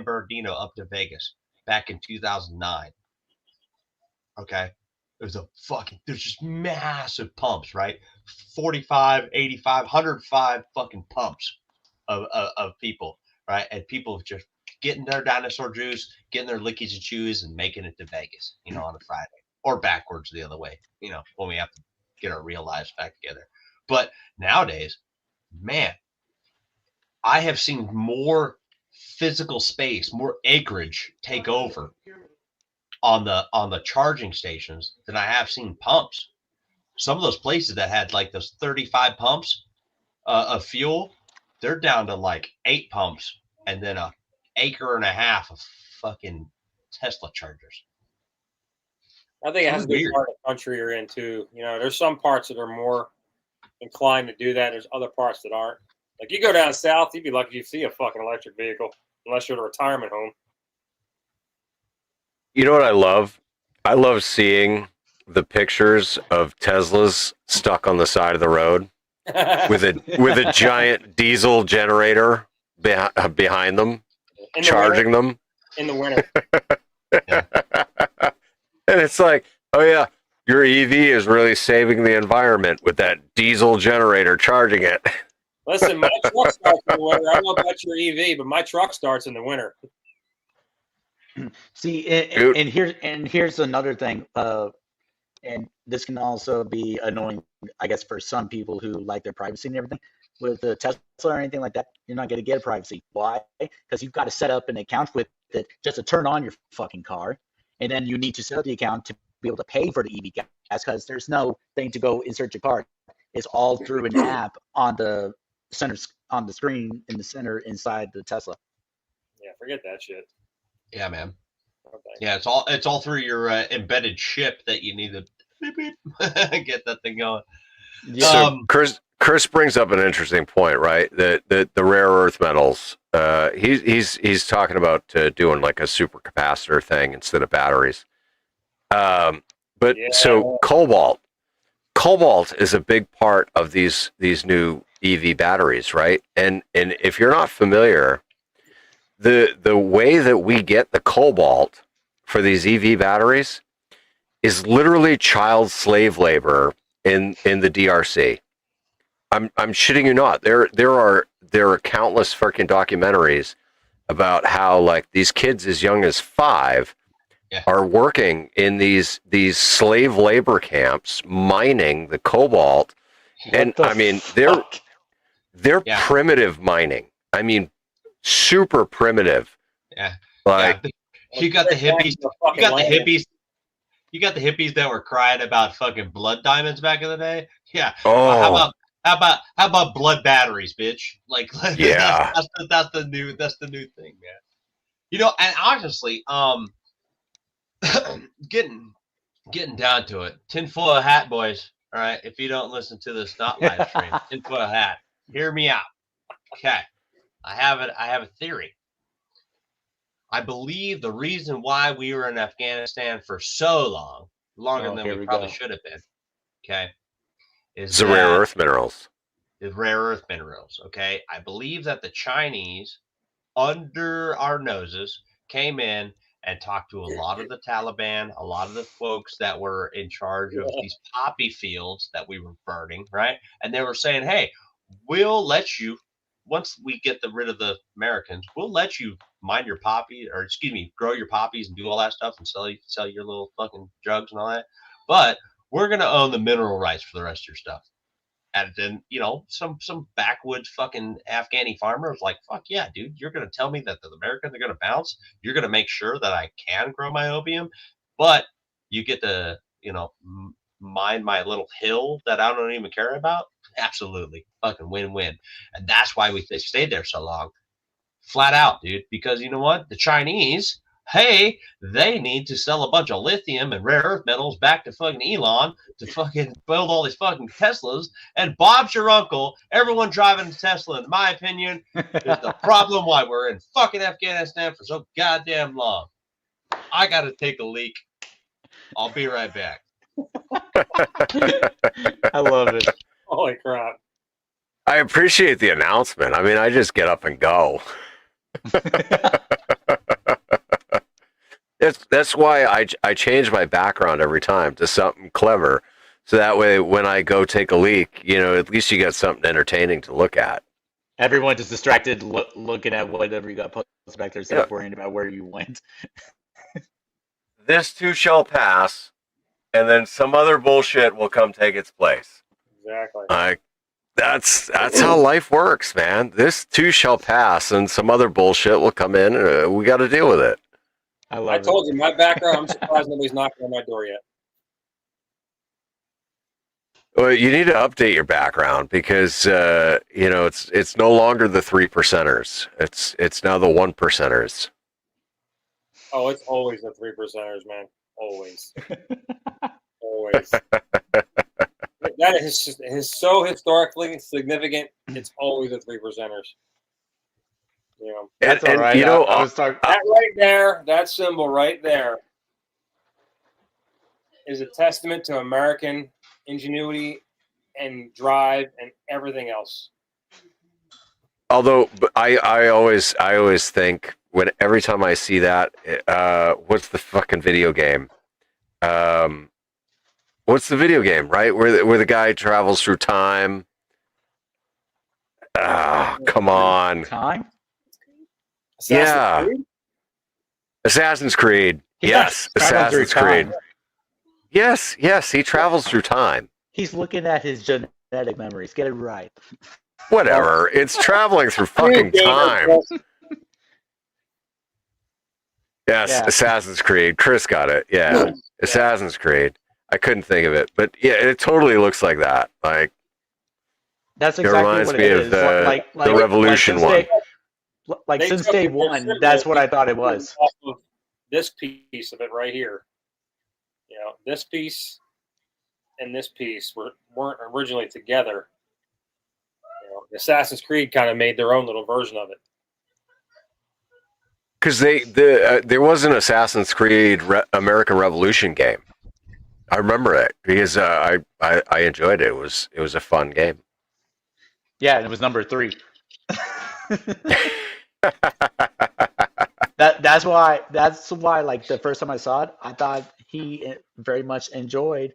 Bernardino up to Vegas back in 2009. Okay, there's just massive pumps, right? 45, 85, 105 fucking pumps of people, right? And people just getting their dinosaur juice, getting their lickies and chews, and making it to Vegas, on a Friday, or backwards the other way, when we have to get our real lives back together. But nowadays, man, I have seen more physical space, more acreage take over on the charging stations than I have seen pumps. Some of those places that had like those 35 pumps of fuel, they're down to like 8 pumps and then a acre and a half of fucking Tesla chargers. I think it has to be part of the country you're in too. There's some parts that are more inclined to do that. There's other parts that aren't. Like you go down south, you'd be lucky if you see a fucking electric vehicle, unless you're at a retirement home. You know what I love? I love seeing the pictures of Teslas stuck on the side of the road with a giant diesel generator behind them. Charging them in the winter. And it's like, oh yeah, your EV is really saving the environment with that diesel generator charging it. Listen, my truck starts in the winter. I don't know about your EV, but my truck starts in the winter. See, and here's another thing, and this can also be annoying, I guess, for some people who like their privacy and everything. With the Tesla or anything like that, you're not going to get privacy. Why? Because you've got to set up an account with it just to turn on your fucking car, and then you need to set up the account to be able to pay for the EV gas, because there's no thing to go insert your card. It's all through an app on the center, on the screen in the center inside the Tesla. Yeah, forget that shit. Yeah, man. Okay. Yeah, it's all through your embedded chip that you need to get that thing going. So Chris brings up an interesting point, right? The rare earth metals. He's talking about doing like a supercapacitor thing instead of batteries. So cobalt is a big part of these new EV batteries, right? And if you're not familiar, the way that we get the cobalt for these EV batteries is literally child slave labor in the DRC. I'm shitting you not. There are countless freaking documentaries about how like these kids as young as 5 are working in these slave labor camps mining the cobalt. And I mean they're primitive mining. I mean super primitive. Yeah. Like you got the hippies. You got the hippies that were crying about fucking blood diamonds back in the day. Yeah. Oh. How about blood batteries, bitch? Like, yeah, that's the new thing, man. And honestly, getting down to it, tinfoil hat, boys. All right, if you don't listen to this not live stream, tinfoil hat, hear me out. Okay, I have a theory. I believe the reason why we were in Afghanistan for so long, longer than we probably should have been, okay, is the rare earth minerals. The rare earth minerals, okay? I believe that the Chinese, under our noses, came in and talked to a lot of the Taliban, a lot of the folks that were in charge of these poppy fields that we were burning, right? And they were saying, hey, we'll let you, once we get rid of the Americans, we'll let you mine your poppy, or excuse me, grow your poppies and do all that stuff and sell your little fucking drugs and all that. But we're going to own the mineral rights for the rest of your stuff. And then, you know, some backwoods fucking Afghani farmer was like, fuck yeah, dude, you're going to tell me that the Americans are going to bounce? You're going to make sure that I can grow my opium, but you get to, you know, mine my little hill that I don't even care about? Absolutely. Fucking win-win. And that's why we stayed there so long. Flat out, dude, because you know what? The Chinese, hey, they need to sell a bunch of lithium and rare earth metals back to fucking Elon to fucking build all these fucking Teslas. And Bob's your uncle. Everyone driving a Tesla, in my opinion, is the problem why we're in fucking Afghanistan for so goddamn long. I got to take a leak. I'll be right back. I love it. Holy crap. I appreciate the announcement. I mean, I just get up and go. That's why I change my background every time to something clever, so that way when I go take a leak, you know, at least you got something entertaining to look at. Everyone just distracted looking at whatever you got posted back there, instead of worrying about where you went. This too shall pass, and then some other bullshit will come take its place. Exactly. That's how life works, man. This too shall pass, and some other bullshit will come in, and we got to deal with it. I told you, my background, I'm surprised nobody's knocking on my door yet. Well, you need to update your background because you know it's no longer the 3%ers. It's now the 1%ers. Oh, it's always the 3%ers, man. Always. Always. That is so historically significant. It's always the 3%ers. You know, that's all right. You know, I was talking that right there, that symbol right there, is a testament to American ingenuity and drive and everything else. Although I always think every time I see that, what's the fucking video game? What's the video game, right? Where the guy travels through time? Ah, come on. Time? Assassin's Creed. Yes, Assassin's Creed. Yes, he travels through time. He's looking at his genetic memories. Get it right. Whatever. It's traveling through fucking time. Yes, yeah. Assassin's Creed. Chris got it. Yeah, Assassin's Creed. I couldn't think of it, but yeah, it totally looks like that. Like that's exactly it reminds what me it of is. The Revolution one. Since day one, that's what I thought it was. Off of this piece of it right here. You know, this piece and this piece weren't originally together. You know, Assassin's Creed kind of made their own little version of it. Because there was an Assassin's Creed American Revolution game. I remember it because I enjoyed it. It was a fun game. Yeah, it was number 3. That's why like the first time I saw it, I thought he very much enjoyed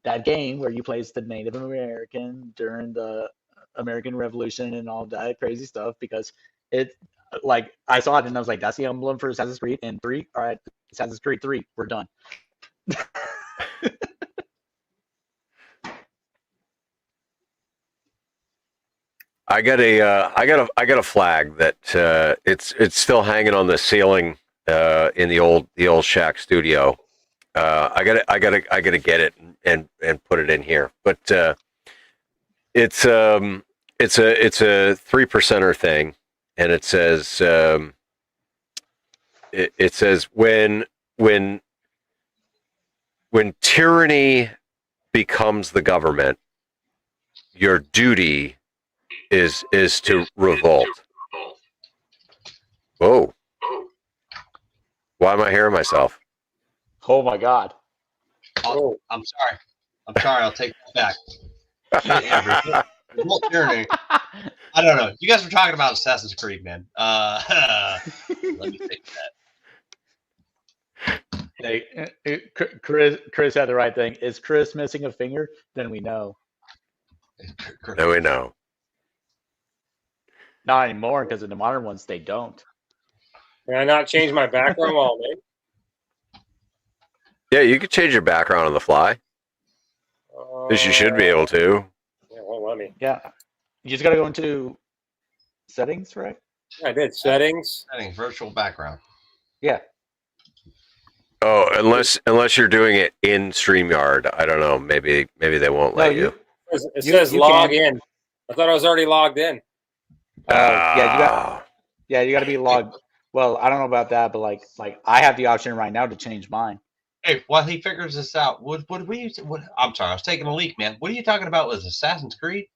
that game where you play as the Native American during the American Revolution and all that crazy stuff, because it, like, I saw it and I was like, that's the emblem for Assassin's Creed. And 3, all right, Assassin's Creed 3, we're done. I got a flag that it's still hanging on the ceiling in the old shack studio. I gotta get it and put it in here. But it's a 3%er thing, and it says it says when tyranny becomes the government, your duty is to revolt. Whoa. Why am I hearing myself? Oh my God. Oh. I'm sorry. I'll take that back. Remote journey. I don't know. You guys were talking about Assassin's Creed, man. Let me take that. Hey, Chris had the right thing. Is Chris missing a finger? Then we know. No, we know. Not anymore, because in the modern ones they don't. Can I not change my background while I'm in? Yeah, you could change your background on the fly. Because you should be able to. Yeah, won't let me. Yeah. You just gotta go into settings, right? I did settings. Setting virtual background. Yeah. Oh, unless you're doing it in StreamYard. I don't know. Maybe they won't let you. It says you log can. in. I thought I was already logged in. Yeah, you got to be logged. Well, I don't know about that, but like I have the option right now to change mine. Hey, while he figures this out, what I'm sorry, I was taking a leak, man. What are you talking about with Assassin's Creed?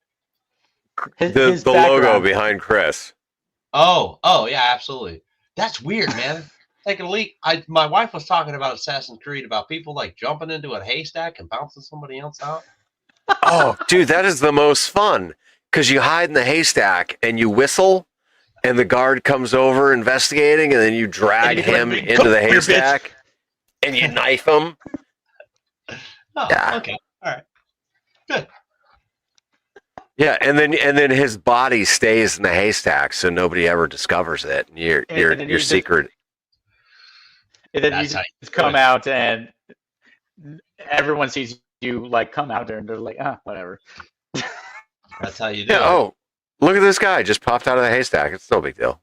His The logo background. behind Chris. Oh, yeah, absolutely. That's weird, man. Taking a leak. My wife was talking about Assassin's Creed, about people like jumping into a haystack and bouncing somebody else out. Oh, dude, that is the most fun. Because you hide in the haystack and you whistle, and the guard comes over investigating, and then you drag him into the haystack, and you knife him. Oh, Yeah. okay. All right. Good. Yeah, and then his body stays in the haystack, so nobody ever discovers it. And your secret. And then That's you how just come out, and everyone sees you like come out there, and they're like, whatever. That's how you do Yeah. it. Oh, look at this guy just popped out of the haystack. It's no big deal.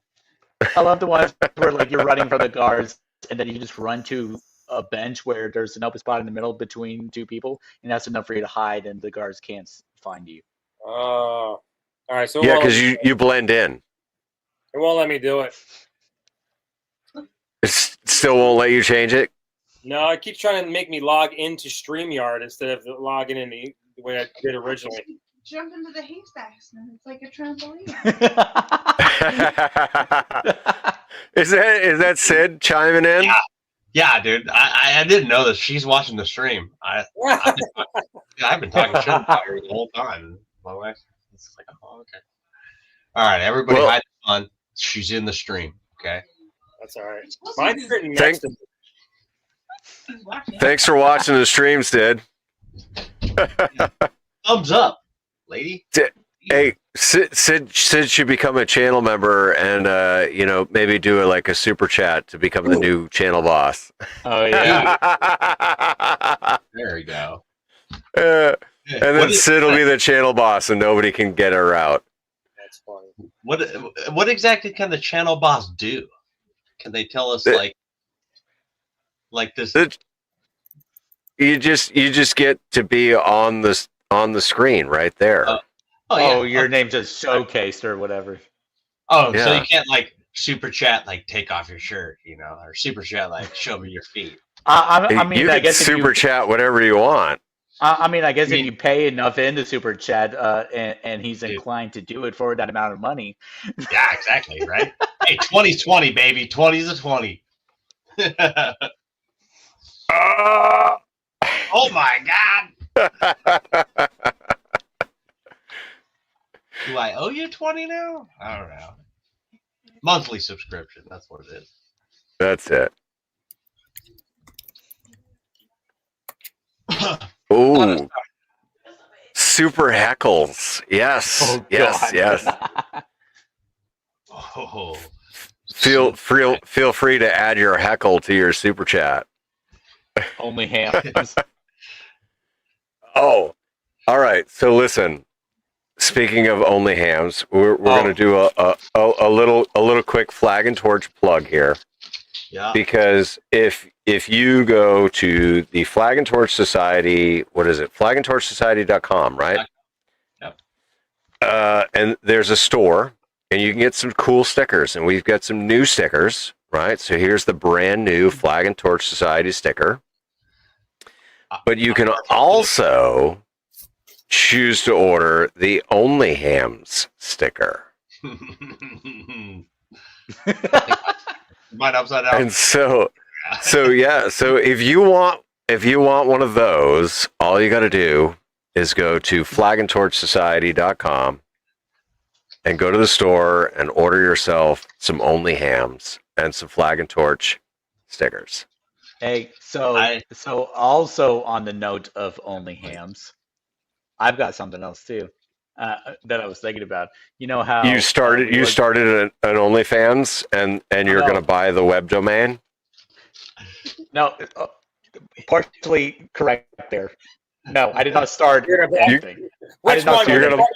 I love the ones where like you're running from the guards, and then you just run to a bench where there's an open spot in the middle between two people, and that's enough for you to hide, and the guards can't find you. All right. So Yeah, because you blend in. it won't let me do it. It still won't let you change it. No, it keeps trying to make me log into StreamYard instead of logging in the way I did originally. Jump into the haystacks, and it's like a trampoline. Is that Sid chiming in? Yeah, dude. I didn't know that she's watching the stream. I've been talking shit about her the whole time. My wife is like, oh, okay. All right, everybody, hide the fun. She's in the stream. Okay. That's all right. Mine's written next to me. Thanks for watching the stream, Sid. Thumbs up, lady. Hey, Sid should become a channel member and maybe do like a super chat to become the new channel boss. Oh yeah. There we go. And then Sid will be the channel boss, and nobody can get her out. That's funny. What exactly can the channel boss do? Can they tell us like this? You just get to be on the screen right there. Your name's just showcased or whatever. So you can't like super chat like take off your shirt, or super chat like show me your feet. I mean, you I can guess super chat whatever you want. I mean, I guess if you pay enough in the super chat, and he's inclined to do it for that amount of money. Yeah, exactly, right? Hey, 20's 20, baby. 20's a 20. Oh my God. Do I owe you 20 now? I don't know. Monthly subscription. That's what it is. That's it. Ooh. Super heckles. Yes. Oh, yes. God. Yes. Oh. Feel free to add your heckle to your super chat. Only hams. Oh. All right. So listen. Speaking of only hams, we're going to do a little quick flag and torch plug here. Yeah. Because if you go to the Flag and Torch Society, what is it? flagandtorchsociety.com, right? Yep. And there's a store, and you can get some cool stickers, and we've got some new stickers, right? So here's the brand new Flag and Torch Society sticker. But you can also choose to order the Only Hams sticker. Mine upside down. And so So yeah, so if you want one of those, all you got to do is go to flagandtorchsociety.com and go to the store and order yourself some Only Hams and some Flag and Torch stickers. Hey, so also on the note of Only Hams, I've got something else too that I was thinking about. You know how You started an OnlyFans and you're No. going to buy the web domain? No, partially correct there. No, I did not start You're gonna- anything. Which not one? start You're it. going to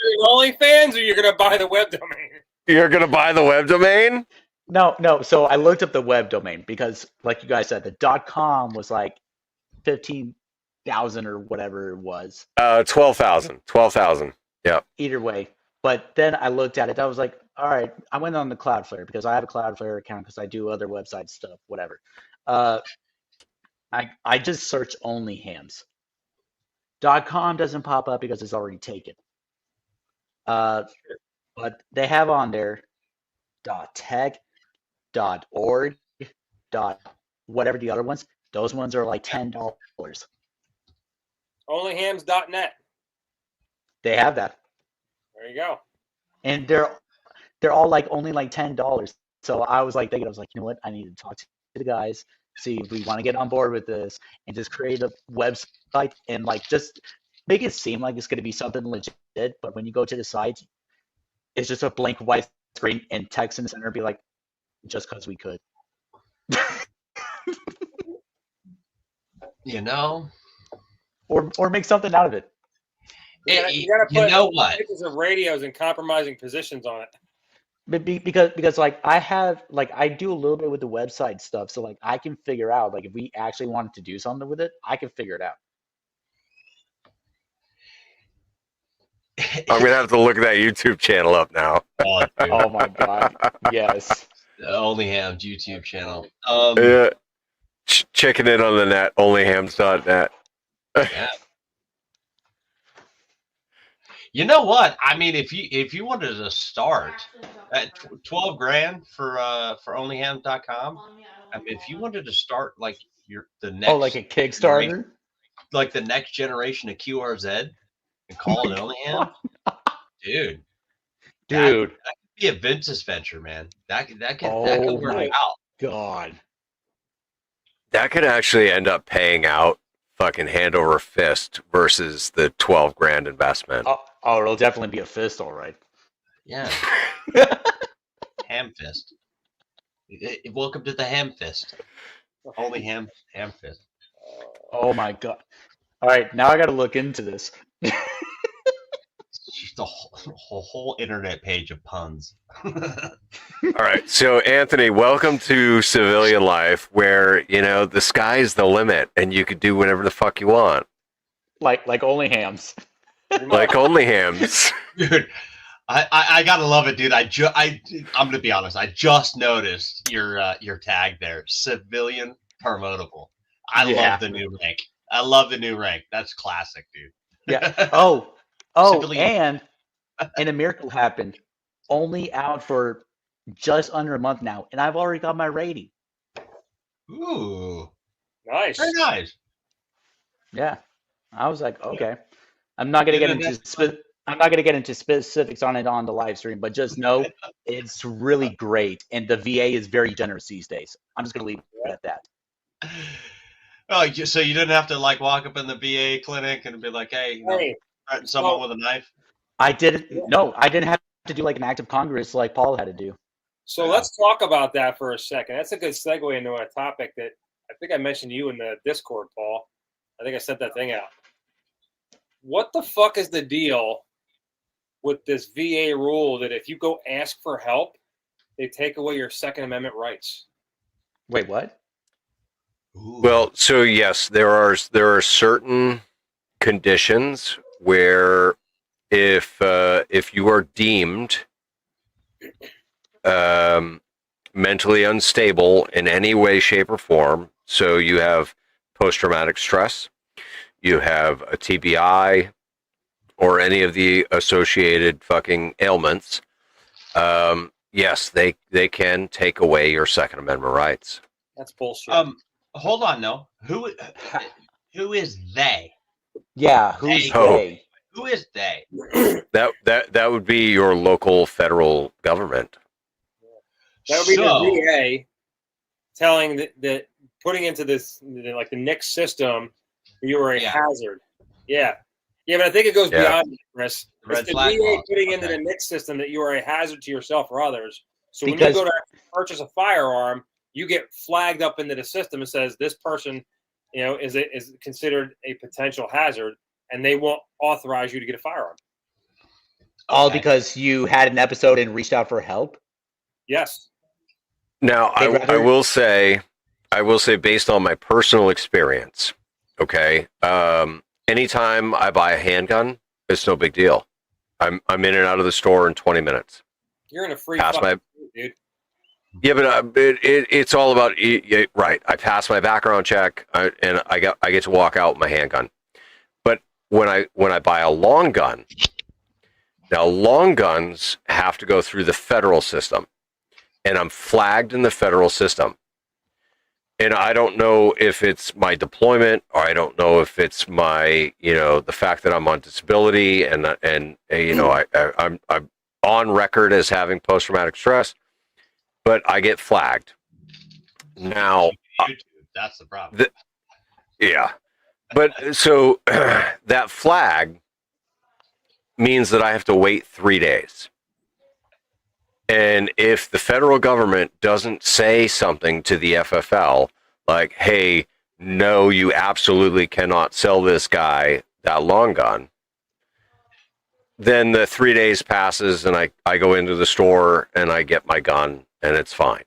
buy OnlyFans or you're going to buy the web domain? You're going to buy the web domain? No. So I looked up the web domain because, like you guys said, the .com was like 15,000 or whatever it was. 12,000. 12,000. Yep. Either way. But then I looked at it. I was like, all right. I went on the Cloudflare because I have a Cloudflare account because I do other website stuff, whatever. I just search Only Hams. .com doesn't pop up because it's already taken. But they have on there .tech, .org, whatever the other ones. Those ones are like $10. Onlyhams.net. They have that, There you go. and they're all like only like $10. So I was like thinking, I was like, you know what? I need to talk to the guys, see if we want to get on board with this, and just create a website and like just make it seem like it's going to be something legit. But when you go to the site, it's just a blank white screen and text in the center, be like, just because we could. You know, Or make something out of it. You gotta you put know what? pictures of radios and compromising positions on it. But because like I do a little bit with the website stuff, so like I can figure out like if we actually wanted to do something with it, I can figure it out. I'm going to have to look that YouTube channel up now. Oh, dude. Oh my god, yes. The Only Hams YouTube channel. Yeah. Checking in on the net, onlyhams.net. Yeah. You know what? I mean, if you wanted to start at 12 grand for onlyhams.com, I mean, if you wanted to start like the next Oh, like a Kickstarter? like the next generation of QRZ and call it OnlyHam, dude. Dude. That could be a Vince's venture, man. That could Oh work my out. god. That could actually end up paying out fucking hand over fist versus the 12 grand investment. Oh, it'll definitely be a fist, all right. Yeah. Ham fist. Welcome to the ham fist. Only ham fist. Oh my god. All right, now I got to look into this. Just a whole internet page of puns. All right. So, Anthony, welcome to civilian life where, the sky's the limit and you could do whatever the fuck you want. Like Only Hams. Like Only Hams. Dude, I gotta love it, dude. I'm gonna be honest. I just noticed your tag there, civilian promotable. I love the new rank. That's classic, dude. Yeah. Civilian. And a miracle happened. Only out for just under a month now, and I've already got my rating. Ooh, Nice. very nice. Yeah. I was like, okay. I'm not gonna get into specifics on it on the live stream, but just know it's really great, and the VA is very generous these days. I'm just gonna leave it at that. Oh, so you didn't have to like walk up in the VA clinic and be like, hey, threaten someone with a knife? I didn't have to do like an act of Congress like Paul had to do. So let's talk about that for a second. That's a good segue into a topic that I think I mentioned to you in the Discord, Paul. I think I sent that thing out. What the fuck is the deal with this VA rule that if you go ask for help, they take away your Second Amendment rights? Wait, what? Ooh. Well, so yes, there are certain conditions where if you are deemed mentally unstable in any way, shape, or form, so you have post-traumatic stress, you have a TBI, or any of the associated fucking ailments, yes, they can take away your Second Amendment rights. That's bullshit. hold on, no. Who is they? Yeah, who's Hey. they? Who is they? That would be your local federal government. That would be So, the VA telling that putting into this like the NICS system, you are a Yeah. hazard. Yeah, but I think it goes Yeah. beyond that, Chris. Red It's the flag VA laws. putting into Okay. the NICS system that you are a hazard to yourself or others. So when Because- you go to purchase a firearm, you get flagged up into the system. It says this person, is considered a potential hazard, and they won't authorize you to get a firearm. All Okay. because you had an episode and reached out for help? Yes. Now, They'd I rather- will say, based on my personal experience, okay, anytime I buy a handgun, it's no big deal. I'm in and out of the store in 20 minutes. You're in a free Pass fucking dude. Yeah, but it's all about right. I pass my background check, and I get to walk out with my handgun. But when I buy a long gun, now long guns have to go through the federal system, and I'm flagged in the federal system. And I don't know if it's my deployment, or I don't know if it's my the fact that I'm on disability, and I'm on record as having post traumatic stress. But I get flagged. Now, YouTube, that's the problem. yeah. But so that flag means that I have to wait 3 days. And if the federal government doesn't say something to the FFL, like, hey, no, you absolutely cannot sell this guy that long gun, then the 3 days passes and I go into the store and I get my gun and it's fine.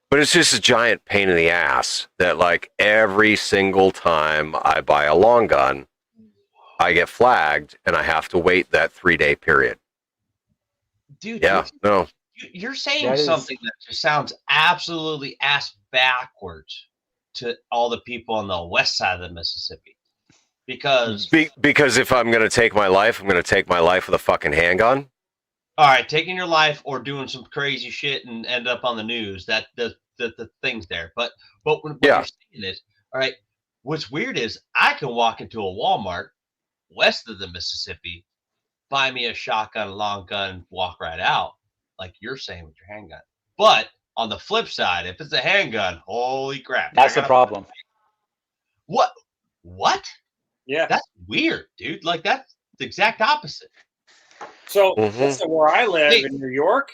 But it's just a giant pain in the ass that like every single time I buy a long gun, I get flagged and I have to wait that 3 day period. Dude, Yeah, no. you're saying That is- something that just sounds absolutely ass backwards to all the people on the west side of the Mississippi. Because Because if I'm going to take my life, I'm going to take my life with a fucking handgun. all right, taking your life or doing some crazy shit and end up on the news, that the thing's there. But what Yeah. you're saying is, all right, what's weird is I can walk into a Walmart west of the Mississippi, buy me a shotgun, long gun, walk right out, like you're saying with your handgun. But on the flip side, if it's a handgun, holy crap. That's the problem. What? Yeah. That's weird, dude. Like that's the exact opposite. So, Mhm. so where I live Hey. in New York,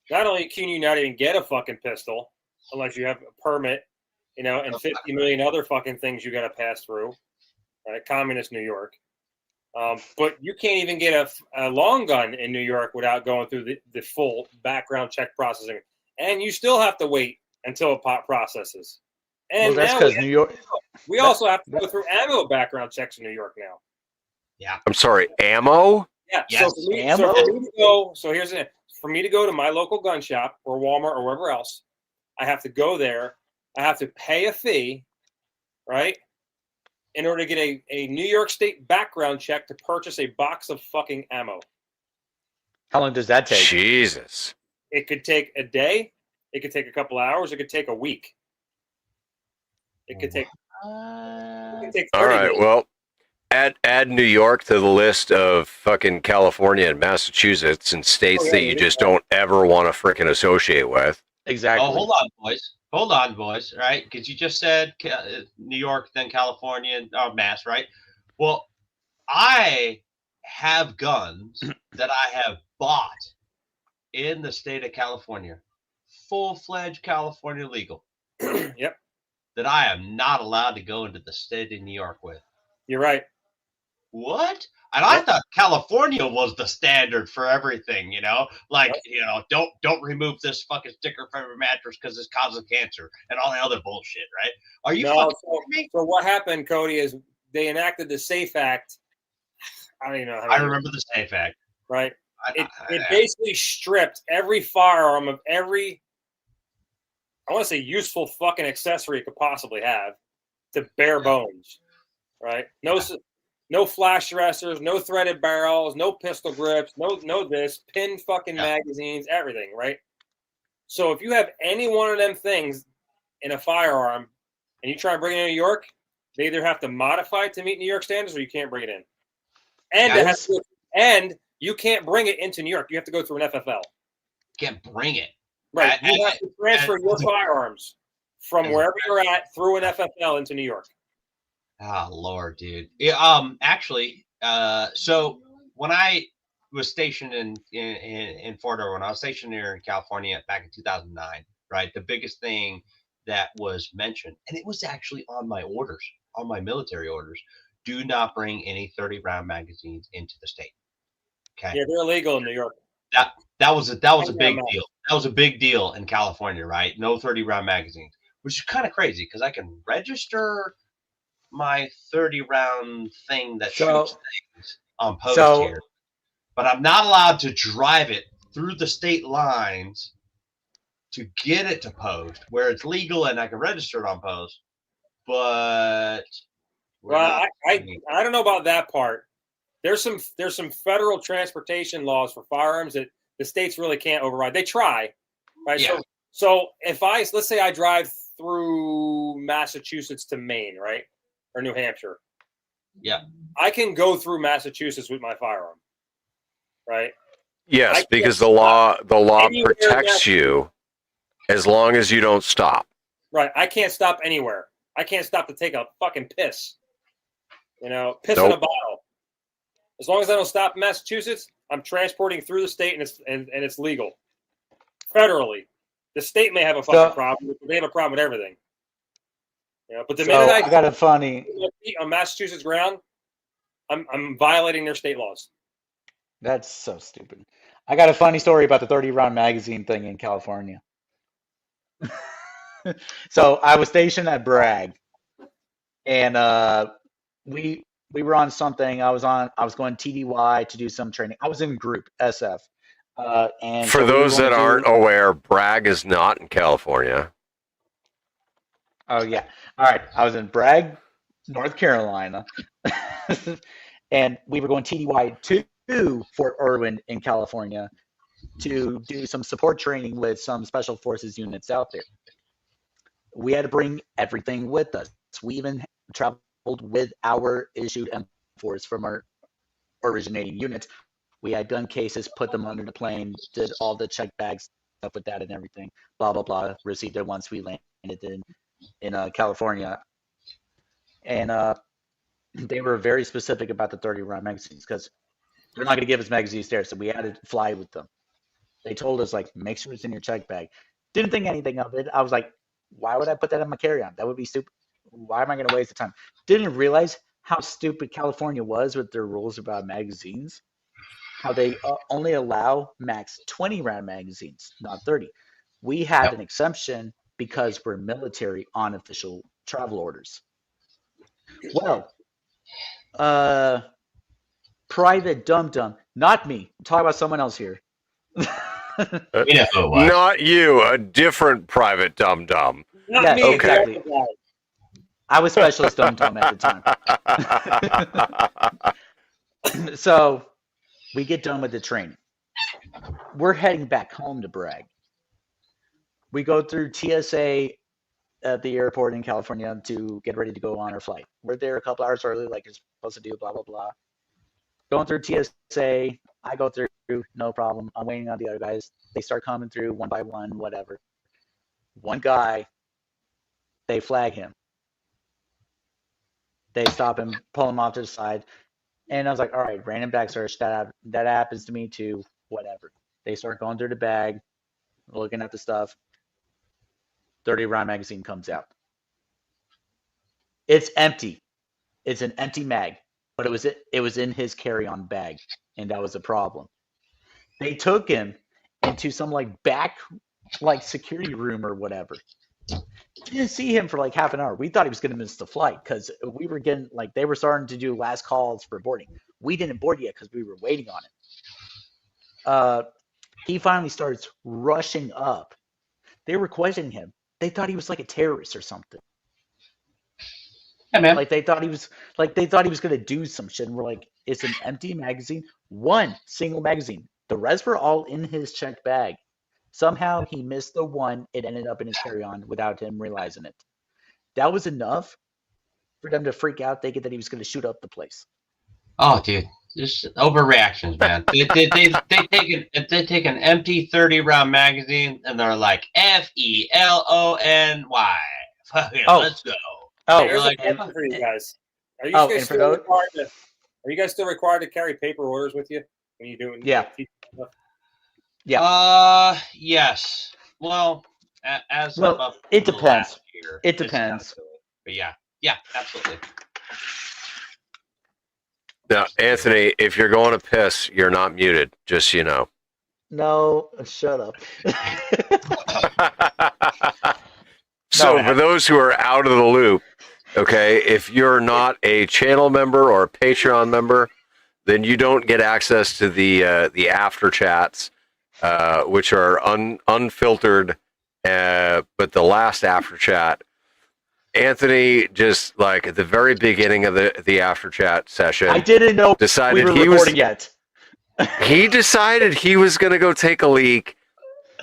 not only can you not even get a fucking pistol unless you have a permit, and 50 million other fucking things you got to pass through, right? Communist New York. But you can't even get a long gun in New York without going through the full background check processing. And you still have to wait until a pot processes. And Well, that's now because New York. we also have to go through ammo background checks in New York now. I'm sorry, ammo? Yeah. Yes. So for me, Ammo? to go, so here's the for me to go to my local gun shop or Walmart or wherever else, I have to go there. I have to pay a fee, right? In order to get a New York State background check to purchase a box of fucking ammo. How long does that take? Jesus. It could take a day. It could take a couple hours. It could take a week. It could take. It could take 30 All right, days. well, add New York to the list of fucking California and Massachusetts and states Oh, yeah, that you it just is. don't ever want to freaking associate with. Exactly. Oh, hold on, boys. Right? Because you just said New York, then California, and Mass, right? Well, I have guns that I have bought in the state of California, full-fledged California legal, Yep, that I am not allowed to go into the state of New York with. you're right. What? And I thought California was the standard for everything, like, don't remove this fucking sticker from your mattress because it's causing cancer and all the other bullshit, right? Are you No, fucking so, kidding me? so what happened, Cody, is they enacted the SAFE Act. I don't even know how to I remember the SAFE Act. right? It I- basically stripped every firearm of every, I want to say, useful fucking accessory it could possibly have to bare bones, right? No flash dressers, no threaded barrels, no pistol grips, no this, pin fucking magazines, everything, right? So if you have any one of them things in a firearm, and you try and bring it in New York, they either have to modify it to meet New York standards or you can't bring it in. And you can't bring it into New York. You have to go through an FFL. Can't bring it. Right. You have to transfer your firearms from wherever you're at through an FFL into New York. Oh Lord, dude. Yeah, actually, so when I was stationed in Florida, when I was stationed here in California back in 2009, right? The biggest thing that was mentioned, and it was actually on my orders, on my military orders, do not bring any 30-round magazines into the state. Okay. Yeah, they're illegal in New York. That was a big deal. That was a big deal in California, right? No 30-round magazines, which is kind of crazy because I can register my 30-round thing that shoots things on post here, but I'm not allowed to drive it through the state lines to get it to post where it's legal and I can register it on post. But I don't know about that part. There's some federal transportation laws for firearms that the states really can't override. They try, right? Yeah. So if let's say I drive through Massachusetts to Maine, right, or New Hampshire, yeah, I can go through Massachusetts with my firearm, right? Yes, because the law protects you as long as you don't stop. Right. I can't stop anywhere. I can't stop to take a fucking piss. Piss Nope. in a bottle. As long as I don't stop in Massachusetts, I'm transporting through the state and it's legal. Federally. The state may have a fucking problem. They have a problem with everything. But the minute I got a funny on Massachusetts ground, I'm violating their state laws. That's so stupid. I got a funny story about the 30-round magazine thing in California. So I was stationed at Bragg, and we were on something. I was going TDY to do some training. I was in group SF. And for those that aren't aware, Bragg is not in California. Oh yeah. All right. I was in Bragg, North Carolina, and we were going TDY to Fort Irwin in California to do some support training with some special forces units out there. We had to bring everything with us. We even traveled with our issued M4s from our originating units. We had gun cases, put them under the plane, did all the check bags, stuff with that and everything, blah, blah, blah. Received it once we landed in California. And they were very specific about the 30-round magazines because they're not going to give us magazines there, so we had to fly with them. They told us, make sure it's in your check bag. Didn't think anything of it. I was like, why would I put that in my carry-on? That would be stupid. Why am I going to waste the time? Didn't realize how stupid California was with their rules about magazines. How they only allow max 20-round magazines, not 30. We had an exemption because we're military on official travel orders. Well, Private Dum-Dum, not me. I'm talking about someone else here. Not you, a different Private Dum-Dum. Not me, exactly. I was Specialist Dum-Dum at the time. So we get done with the training. We're heading back home to Bragg. We go through TSA at the airport in California to get ready to go on our flight. We're there a couple hours early, like you're supposed to do, blah, blah, blah. Going through TSA, I go through, no problem. I'm waiting on the other guys. They start coming through one by one, whatever. One guy, they flag him. They stop him, pull him off to the side. And I was like, all right, random bag search. That happens to me too, whatever. They start going through the bag, looking at the stuff. 30-round magazine comes out. It's empty. It's an empty mag, but it was in his carry-on bag, and that was the problem. They took him into some back security room or whatever. Didn't see him for half an hour. We thought he was going to miss the flight because we were getting they were starting to do last calls for boarding. We didn't board yet because we were waiting on it. He finally starts rushing up. They were questioning him. They thought he was a terrorist or something. Yeah, man. They thought he was going to do some shit. And we're like, it's an empty magazine, one single magazine. The rest were all in his checked bag. Somehow he missed the one. It ended up in his carry-on without him realizing it. that was enough for them to freak out, thinking that he was going to shoot up the place. Oh, dude, just overreactions, man. They take an empty 30-round magazine and they're like FELONY. Fucking Oh. let's go. Oh, Here's like, a question for you guys. Are you Oh, guys and for still those- required to? Are you guys still required to carry paper orders with you when you're doing? Yeah. Stuff? Yeah. Yes. Well, as Well, of it the depends. last year, It it's depends. kinda silly. But yeah, absolutely. Now, Anthony, if you're going to piss, you're not muted. Just so you know. No, shut up. So, No, for those who are out of the loop, okay, if you're not a channel member or a Patreon member, then you don't get access to the after chats, which are unfiltered. But the last after chat, Anthony just like at the very beginning of the after chat session, I didn't know decided we were he was recording yet. he decided he was going to go take a leak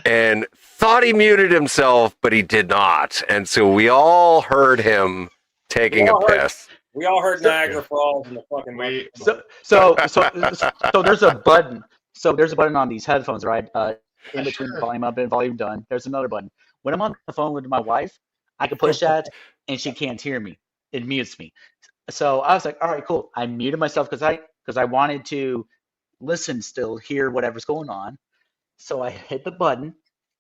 and thought he muted himself, but he did not. And so we all heard him taking a piss. We all heard Niagara Falls in the fucking mic. So there's a button. So there's a button on these headphones, right? In between volume up and volume down. There's another button. When I'm on the phone with my wife, I can push that and she can't hear me. It mutes me. So I was like, all right, cool. I muted myself because I wanted to listen still, hear whatever's going on. So I hit the button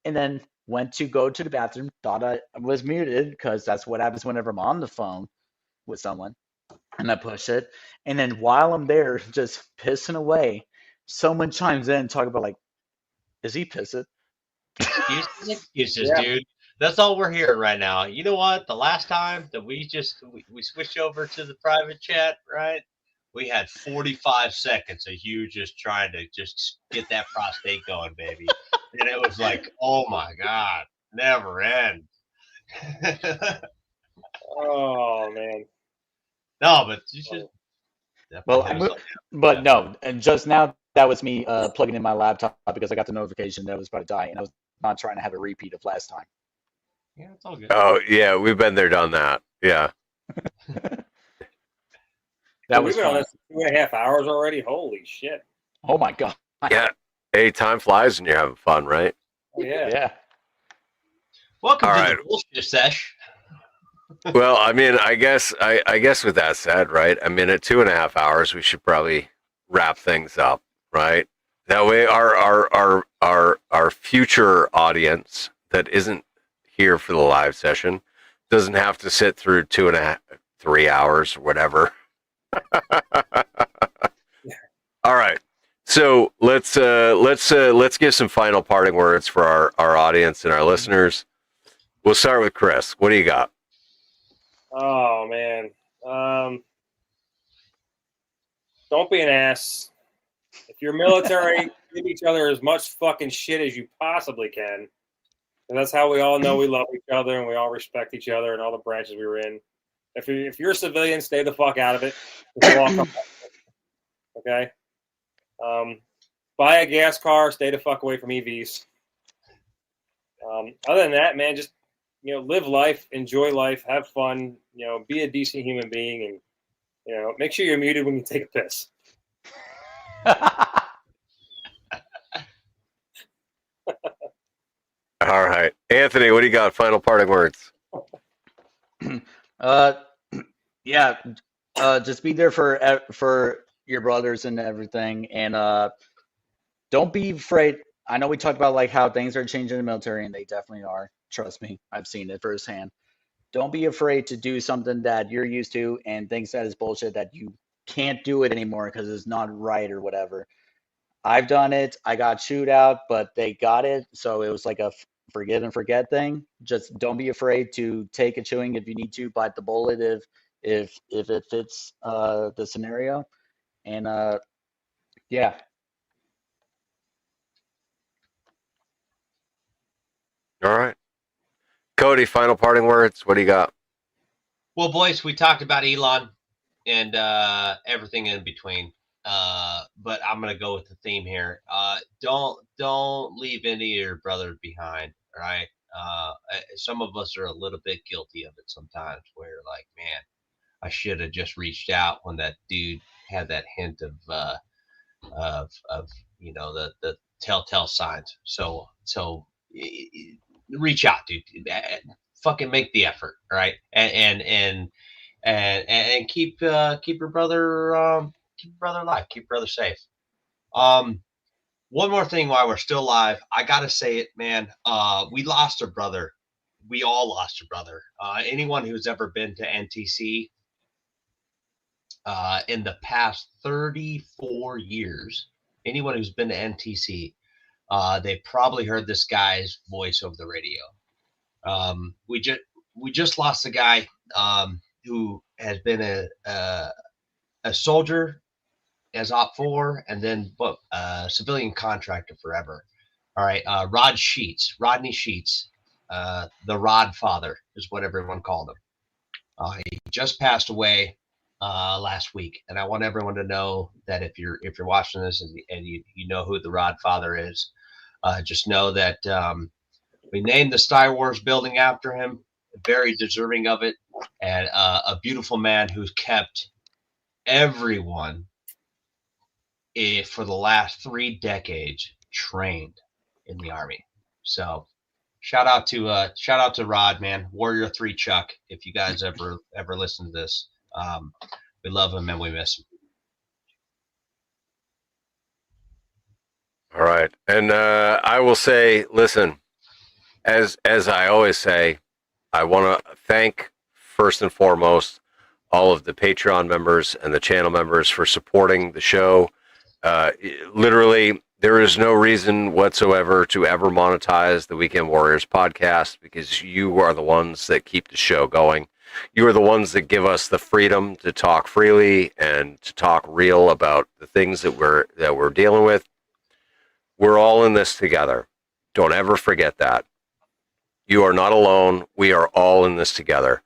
and then went to go to the bathroom, thought I was muted because that's what happens whenever I'm on the phone with someone. And I push it. And then while I'm there just pissing away, someone chimes in talking about like, is he pissing? Excuses, dude. That's all we're hearing right now. You know what? The last time that we switched over to the private chat, right? We had 45 seconds of you just trying to just get that prostate going, baby. And it was like, oh my God, never end. Oh man. No, but you should. But no, and just now that was me plugging in my laptop because I got the notification that it was about to die, and I was not trying to have a repeat of last time. Yeah, it's all good. Oh yeah, we've been there, done that. Yeah. That was We've been on fun. this 2.5 hours already. Holy shit. Oh my god. Yeah. Hey, time flies when you're having fun, right? Oh, yeah. Yeah. Welcome All to right. the bullshit sesh. Well, I mean, I guess with that said, right? I mean, at 2.5 hours, we should probably wrap things up, right? That way, our future audience that isn't here for the live session doesn't have to sit through 2.5, 3 hours, or whatever. All right. So let's give some final parting words for our audience and our listeners. We'll start with Chris. What do you got? Oh man. Don't be an ass. If you're military, give each other as much fucking shit as you possibly can. And that's how we all know we love each other and we all respect each other and all the branches we were in. If you're a civilian, stay the fuck out of it. Just walk up. Okay? Buy a gas car, stay the fuck away from EVs. Other than that, man, just live life, enjoy life, have fun, be a decent human being, and make sure you're muted when you take a piss. All right. Anthony, what do you got? Final parting words. Yeah. Just be there for your brothers and everything, and don't be afraid. I know we talked about like how things are changing in the military, and they definitely are. Trust me, I've seen it firsthand. Don't be afraid to do something that you're used to and thinks that is bullshit, that you can't do it anymore because it's not right or whatever. I've done it. I got chewed out, but they got it. So it was like a forgive and forget thing. Just don't be afraid to take a chewing if you need to, bite the bullet if it fits the scenario. And yeah. All right. Cody, final parting words. What do you got? Well, boys, we talked about Elon and everything in between. But I'm gonna go with the theme here. Don't leave any of your brothers behind. All right. Some of us are a little bit guilty of it sometimes, where like, man, I should have just reached out when that dude had that hint of the telltale signs. So reach out, dude. Fucking make the effort, right? And keep your brother alive, keep your brother safe. One more thing while we're still live, I gotta say it, man. We lost a brother. We all lost a brother. Anyone who's ever been to NTC in the past 34 years, anyone who's been to NTC, they probably heard this guy's voice over the radio. We just lost a guy who has been a soldier as Op 4 and then civilian contractor forever. All right, Rodney Sheets, the Rod Father is what everyone called him. He just passed away last week, and I want everyone to know that if you're watching this and you know who the Rod Father is, just know that we named the Star Wars building after him, very deserving of it, and a beautiful man who's kept everyone for the last 3 decades trained in the Army. So shout out to Rod, man, Warrior 3 Chuck. If you guys ever listen to this, we love him and we miss him. All right. And I will say, listen, as I always say, I want to thank first and foremost all of the Patreon members and the channel members for supporting the show. Literally, there is no reason whatsoever to ever monetize the Weekend Warriors podcast because you are the ones that keep the show going. You are the ones that give us the freedom to talk freely and to talk real about the things that we're dealing with. We're all in this together. Don't ever forget that. You are not alone. We are all in this together.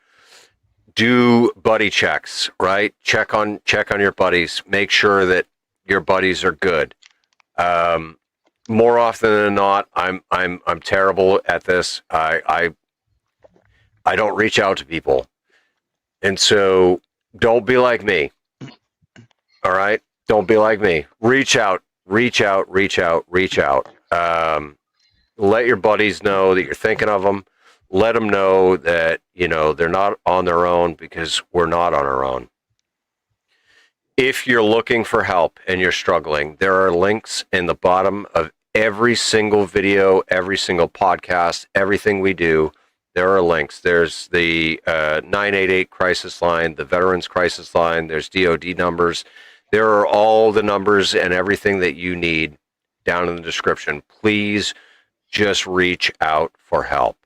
Do buddy checks, right? Check on your buddies. Make sure that your buddies are good. More often than not, I'm terrible at this. I don't reach out to people, and so don't be like me. All right, don't be like me. Reach out. Let your buddies know that you're thinking of them. Let them know that they're not on their own because we're not on our own. If you're looking for help and you're struggling, there are links in the bottom of every single video, every single podcast, everything we do. There are links. There's the 988 crisis line, the Veterans Crisis Line. There's DOD numbers. There are all the numbers and everything that you need down in the description. Please just reach out for help.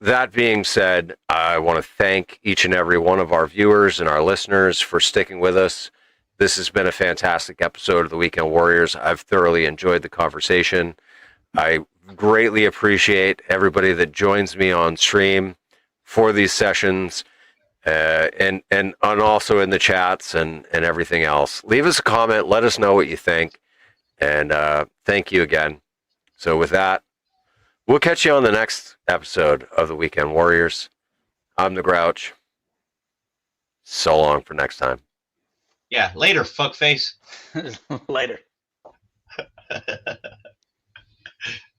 That being said, I want to thank each and every one of our viewers and our listeners for sticking with us. This has been a fantastic episode of the Weekend Warriors. I've thoroughly enjoyed the conversation. I greatly appreciate everybody that joins me on stream for these sessions and also in the chats and everything else. Leave us a comment. Let us know what you think. And thank you again. So with that, we'll catch you on the next episode of the Weekend Warriors. I'm the Grouch. So long for next time. Yeah, later, fuckface. Later.